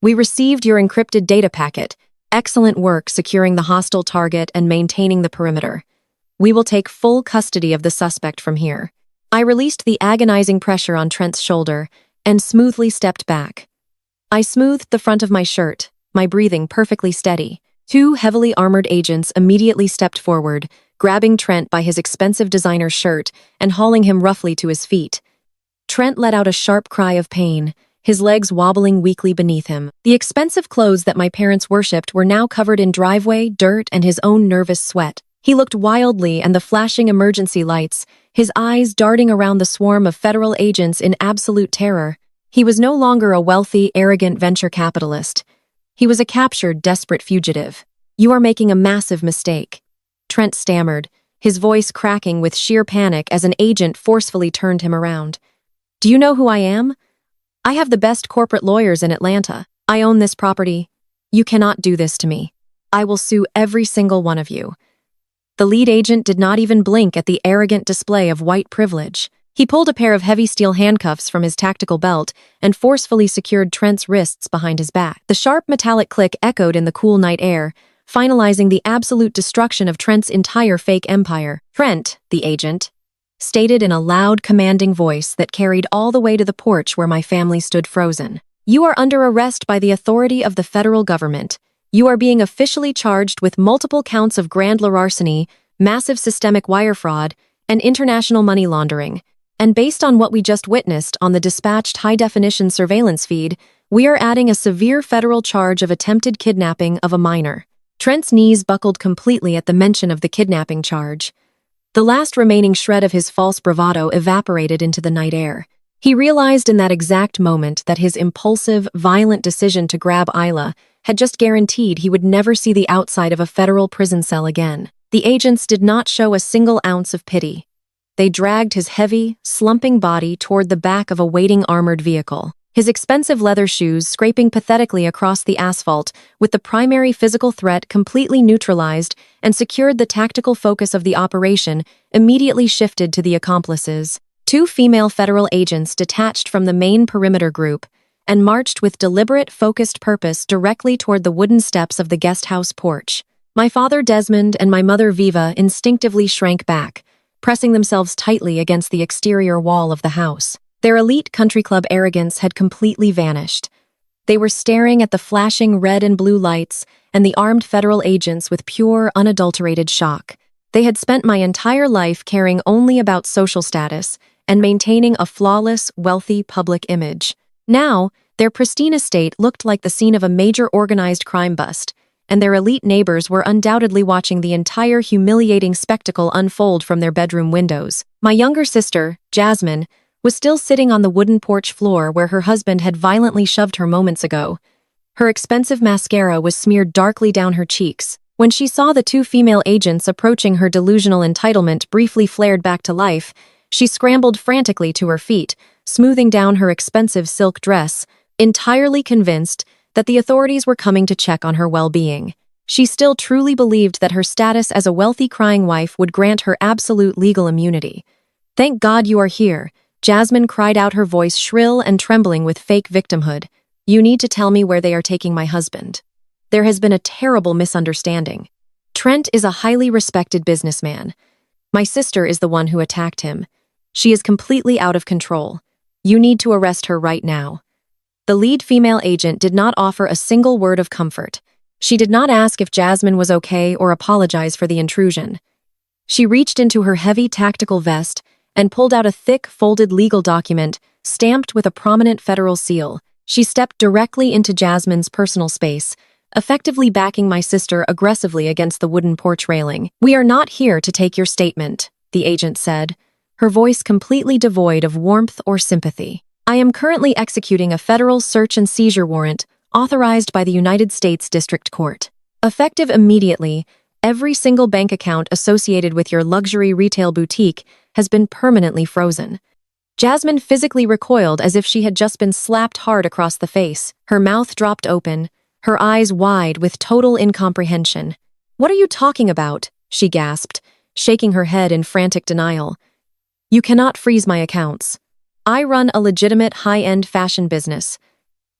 "We received your encrypted data packet. Excellent work securing the hostile target and maintaining the perimeter. We will take full custody of the suspect from here." I released the agonizing pressure on Trent's shoulder and smoothly stepped back. I smoothed the front of my shirt, my breathing perfectly steady. 2 heavily armored agents immediately stepped forward, grabbing Trent by his expensive designer shirt and hauling him roughly to his feet. Trent let out a sharp cry of pain, his legs wobbling weakly beneath him. The expensive clothes that my parents worshipped were now covered in driveway, dirt, and his own nervous sweat. He looked wildly and the flashing emergency lights, his eyes darting around the swarm of federal agents in absolute terror. He was no longer a wealthy, arrogant venture capitalist. He was a captured, desperate fugitive. "You are making a massive mistake," Trent stammered, his voice cracking with sheer panic as an agent forcefully turned him around. "Do you know who I am? I have the best corporate lawyers in Atlanta. I own this property. You cannot do this to me. I will sue every single one of you." The lead agent did not even blink at the arrogant display of white privilege. He pulled a pair of heavy steel handcuffs from his tactical belt and forcefully secured Trent's wrists behind his back. The sharp metallic click echoed in the cool night air, finalizing the absolute destruction of Trent's entire fake empire. "Trent," the agent stated in a loud, commanding voice that carried all the way to the porch where my family stood frozen. "You are under arrest by the authority of the federal government. You are being officially charged with multiple counts of grand larceny, massive systemic wire fraud, and international money laundering. And based on what we just witnessed on the dispatched high-definition surveillance feed, we are adding a severe federal charge of attempted kidnapping of a minor." Trent's knees buckled completely at the mention of the kidnapping charge. The last remaining shred of his false bravado evaporated into the night air. He realized in that exact moment that his impulsive, violent decision to grab Isla had just guaranteed he would never see the outside of a federal prison cell again. The agents did not show a single ounce of pity. They dragged his heavy, slumping body toward the back of a waiting armored vehicle, his expensive leather shoes scraping pathetically across the asphalt, with the primary physical threat completely neutralized and secured. The tactical focus of the operation immediately shifted to the accomplices. 2 female federal agents detached from the main perimeter group and marched with deliberate, focused purpose directly toward the wooden steps of the guest house porch. My father Desmond and my mother Viva instinctively shrank back, pressing themselves tightly against the exterior wall of the house. Their elite country club arrogance had completely vanished. They were staring at the flashing red and blue lights and the armed federal agents with pure, unadulterated shock. They had spent my entire life caring only about social status and maintaining a flawless, wealthy public image. Now, their pristine estate looked like the scene of a major organized crime bust, and their elite neighbors were undoubtedly watching the entire humiliating spectacle unfold from their bedroom windows. My younger sister, Jasmine, was still sitting on the wooden porch floor where her husband had violently shoved her moments ago. Her expensive mascara was smeared darkly down her cheeks. When she saw the two female agents approaching her, delusional entitlement briefly flared back to life. She scrambled frantically to her feet, smoothing down her expensive silk dress, entirely convinced that the authorities were coming to check on her well-being. She still truly believed that her status as a wealthy crying wife would grant her absolute legal immunity. "Thank God you are here," Jasmine cried out, her voice shrill and trembling with fake victimhood. "You need to tell me where they are taking my husband. There has been a terrible misunderstanding. Trent is a highly respected businessman. My sister is the one who attacked him. She is completely out of control. You need to arrest her right now." The lead female agent did not offer a single word of comfort. She did not ask if Jasmine was okay or apologize for the intrusion. She reached into her heavy tactical vest and pulled out a thick, folded legal document stamped with a prominent federal seal. She stepped directly into Jasmine's personal space, effectively backing my sister aggressively against the wooden porch railing. "We are not here to take your statement," the agent said, her voice completely devoid of warmth or sympathy. "I am currently executing a federal search and seizure warrant authorized by the United States District Court. Effective immediately, every single bank account associated with your luxury retail boutique has been permanently frozen." Jasmine physically recoiled as if she had just been slapped hard across the face. Her mouth dropped open, her eyes wide with total incomprehension. "What are you talking about?" she gasped, shaking her head in frantic denial. "You cannot freeze my accounts. I run a legitimate high-end fashion business.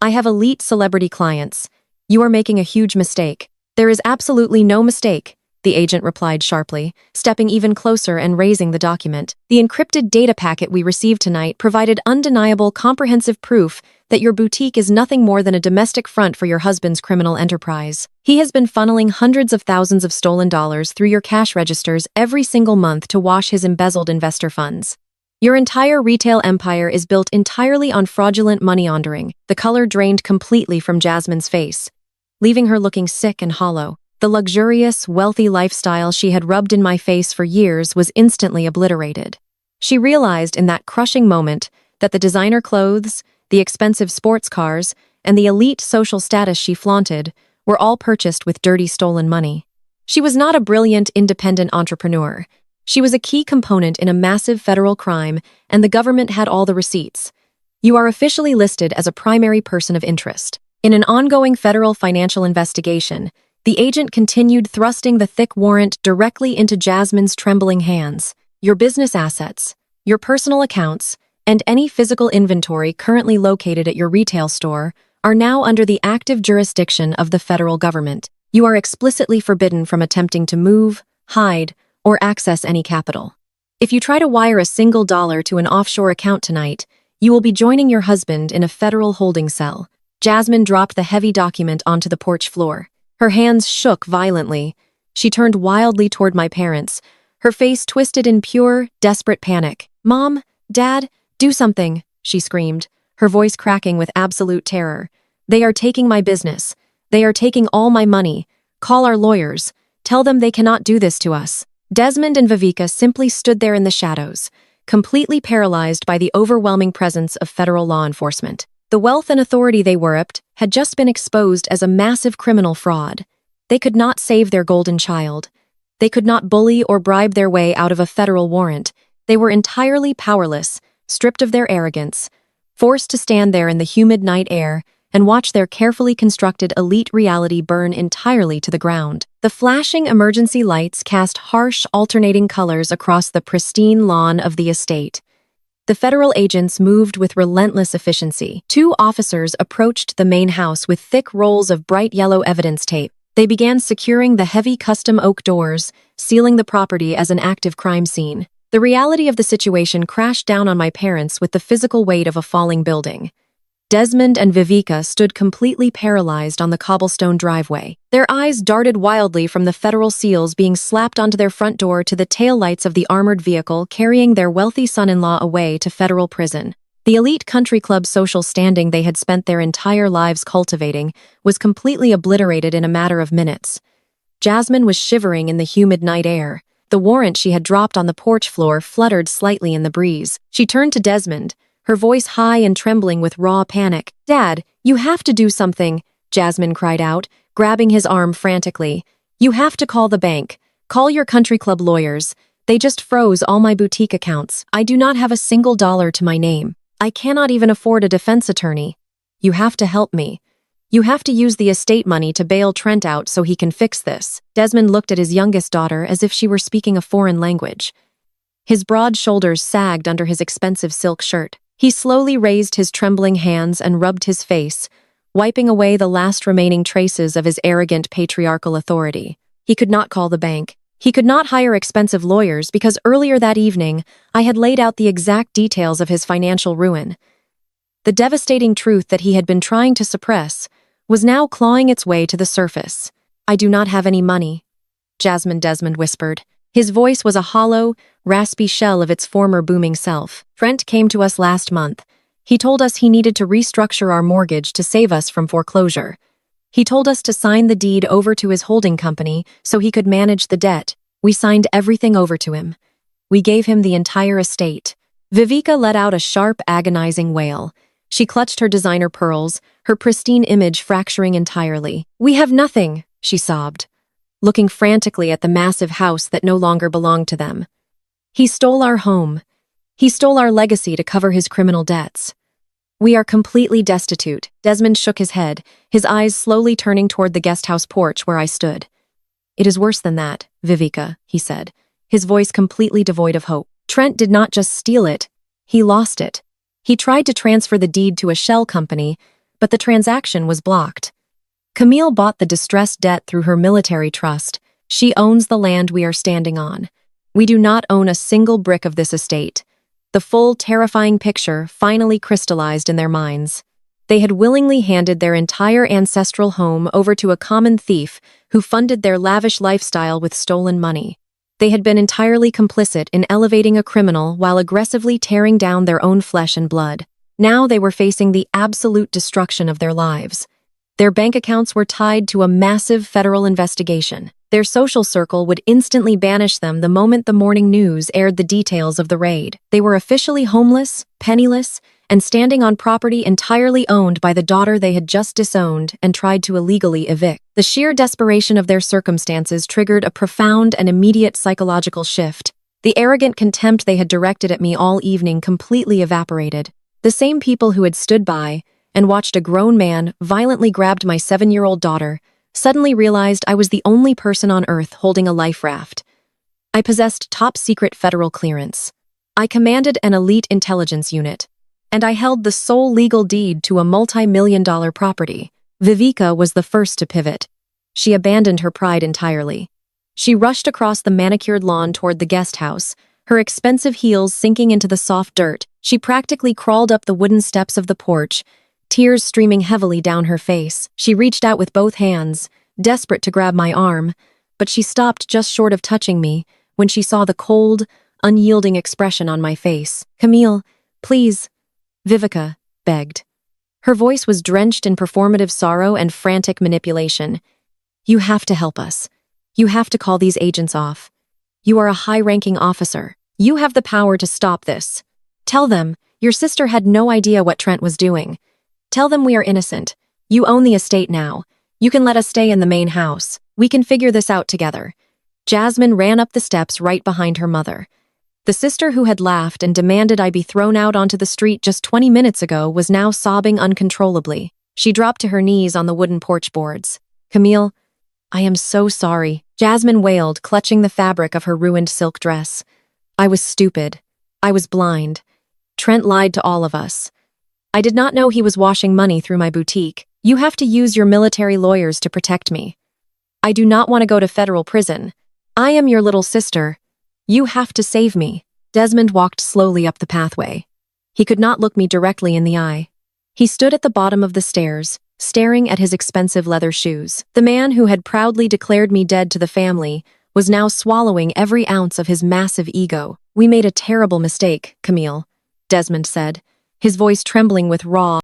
I have elite celebrity clients. You are making a huge mistake." "There is absolutely no mistake," the agent replied sharply, stepping even closer and raising the document. "The encrypted data packet we received tonight provided undeniable, comprehensive proof that your boutique is nothing more than a domestic front for your husband's criminal enterprise. He has been funneling hundreds of thousands of stolen dollars through your cash registers every single month to wash his embezzled investor funds. Your entire retail empire is built entirely on fraudulent money laundering." The color drained completely from Jasmine's face, leaving her looking sick and hollow. The luxurious, wealthy lifestyle she had rubbed in my face for years was instantly obliterated. She realized in that crushing moment that the designer clothes, the expensive sports cars, and the elite social status she flaunted were all purchased with dirty stolen money. She was not a brilliant, independent entrepreneur. She was a key component in a massive federal crime, and the government had all the receipts. "You are officially listed as a primary person of interest." In an ongoing federal financial investigation, the agent continued thrusting the thick warrant directly into Jasmine's trembling hands. "Your business assets, your personal accounts, and any physical inventory currently located at your retail store are now under the active jurisdiction of the federal government. You are explicitly forbidden from attempting to move, hide, or access any capital. If you try to wire a single dollar to an offshore account tonight, you will be joining your husband in a federal holding cell." Jasmine dropped the heavy document onto the porch floor. Her hands shook violently. She turned wildly toward my parents, her face twisted in pure, desperate panic. "Mom, Dad, do something," she screamed, her voice cracking with absolute terror. "They are taking my business. They are taking all my money. Call our lawyers. Tell them they cannot do this to us." Desmond and Viveka simply stood there in the shadows, completely paralyzed by the overwhelming presence of federal law enforcement. The wealth and authority they worshipped had just been exposed as a massive criminal fraud. They could not save their golden child. They could not bully or bribe their way out of a federal warrant. They were entirely powerless, stripped of their arrogance, forced to stand there in the humid night air and watch their carefully constructed elite reality burn entirely to the ground. The flashing emergency lights cast harsh, alternating colors across the pristine lawn of the estate. The federal agents moved with relentless efficiency. Two officers approached the main house with thick rolls of bright yellow evidence tape. They began securing the heavy custom oak doors, sealing the property as an active crime scene. The reality of the situation crashed down on my parents with the physical weight of a falling building. Desmond and Vivica stood completely paralyzed on the cobblestone driveway. Their eyes darted wildly from the federal seals being slapped onto their front door to the taillights of the armored vehicle carrying their wealthy son-in-law away to federal prison. The elite country club social standing they had spent their entire lives cultivating was completely obliterated in a matter of minutes. Jasmine was shivering in the humid night air. The warrant she had dropped on the porch floor fluttered slightly in the breeze. She turned to Desmond, her voice high and trembling with raw panic. "Dad, you have to do something," Jasmine cried out, grabbing his arm frantically. "You have to call the bank. Call your country club lawyers. They just froze all my boutique accounts. I do not have a single dollar to my name. I cannot even afford a defense attorney. You have to help me. You have to use the estate money to bail Trent out so he can fix this." Desmond looked at his youngest daughter as if she were speaking a foreign language. His broad shoulders sagged under his expensive silk shirt. He slowly raised his trembling hands and rubbed his face, wiping away the last remaining traces of his arrogant patriarchal authority. He could not call the bank. He could not hire expensive lawyers because earlier that evening I had laid out the exact details of his financial ruin. The devastating truth that he had been trying to suppress was now clawing its way to the surface. "I do not have any money," Desmond whispered. His voice was a hollow, raspy shell of its former booming self. "Trent came to us last month. He told us he needed to restructure our mortgage to save us from foreclosure. He told us to sign the deed over to his holding company so he could manage the debt. We signed everything over to him. We gave him the entire estate." Vivica let out a sharp, agonizing wail. She clutched her designer pearls, her pristine image fracturing entirely. "We have nothing," she sobbed, looking frantically at the massive house that no longer belonged to them. "He stole our home. He stole our legacy to cover his criminal debts. We are completely destitute." Desmond shook his head, his eyes slowly turning toward the guesthouse porch where I stood. "It is worse than that, Vivica," he said, his voice completely devoid of hope. "Trent did not just steal it, he lost it. He tried to transfer the deed to a shell company, but the transaction was blocked. Camille bought the distressed debt through her military trust. She owns the land we are standing on. We do not own a single brick of this estate." The full, terrifying picture finally crystallized in their minds. They had willingly handed their entire ancestral home over to a common thief who funded their lavish lifestyle with stolen money. They had been entirely complicit in elevating a criminal while aggressively tearing down their own flesh and blood. Now they were facing the absolute destruction of their lives. Their bank accounts were tied to a massive federal investigation. Their social circle would instantly banish them the moment the morning news aired the details of the raid. They were officially homeless, penniless, and standing on property entirely owned by the daughter they had just disowned and tried to illegally evict. The sheer desperation of their circumstances triggered a profound and immediate psychological shift. The arrogant contempt they had directed at me all evening completely evaporated. The same people who had stood by and watched a grown man violently grab my 7-year-old daughter suddenly realized I was the only person on Earth holding a life raft. I possessed top-secret federal clearance. I commanded an elite intelligence unit, and I held the sole legal deed to a multi-million-dollar property. Vivica was the first to pivot. She abandoned her pride entirely. She rushed across the manicured lawn toward the guest house, her expensive heels sinking into the soft dirt. She practically crawled up the wooden steps of the porch, tears streaming heavily down her face. She reached out with both hands, desperate to grab my arm, but she stopped just short of touching me when she saw the cold, unyielding expression on my face. "Camille, please," Vivica begged. Her voice was drenched in performative sorrow and frantic manipulation. "You have to help us. You have to call these agents off. You are a high-ranking officer. You have the power to stop this. Tell them your sister had no idea what Trent was doing. Tell them we are innocent. You own the estate now. You can let us stay in the main house. We can figure this out together." Jasmine ran up the steps right behind her mother. The sister who had laughed and demanded I be thrown out onto the street just 20 minutes ago was now sobbing uncontrollably. She dropped to her knees on the wooden porch boards. "Camille, I am so sorry," Jasmine wailed, clutching the fabric of her ruined silk dress. "I was stupid. I was blind. Trent lied to all of us. I did not know he was washing money through my boutique. You have to use your military lawyers to protect me. I do not want to go to federal prison. I am your little sister. You have to save me." Desmond walked slowly up the pathway. He could not look me directly in the eye. He stood at the bottom of the stairs, staring at his expensive leather shoes. The man who had proudly declared me dead to the family was now swallowing every ounce of his massive ego. "We made a terrible mistake, Camille," Desmond said, his voice trembling with raw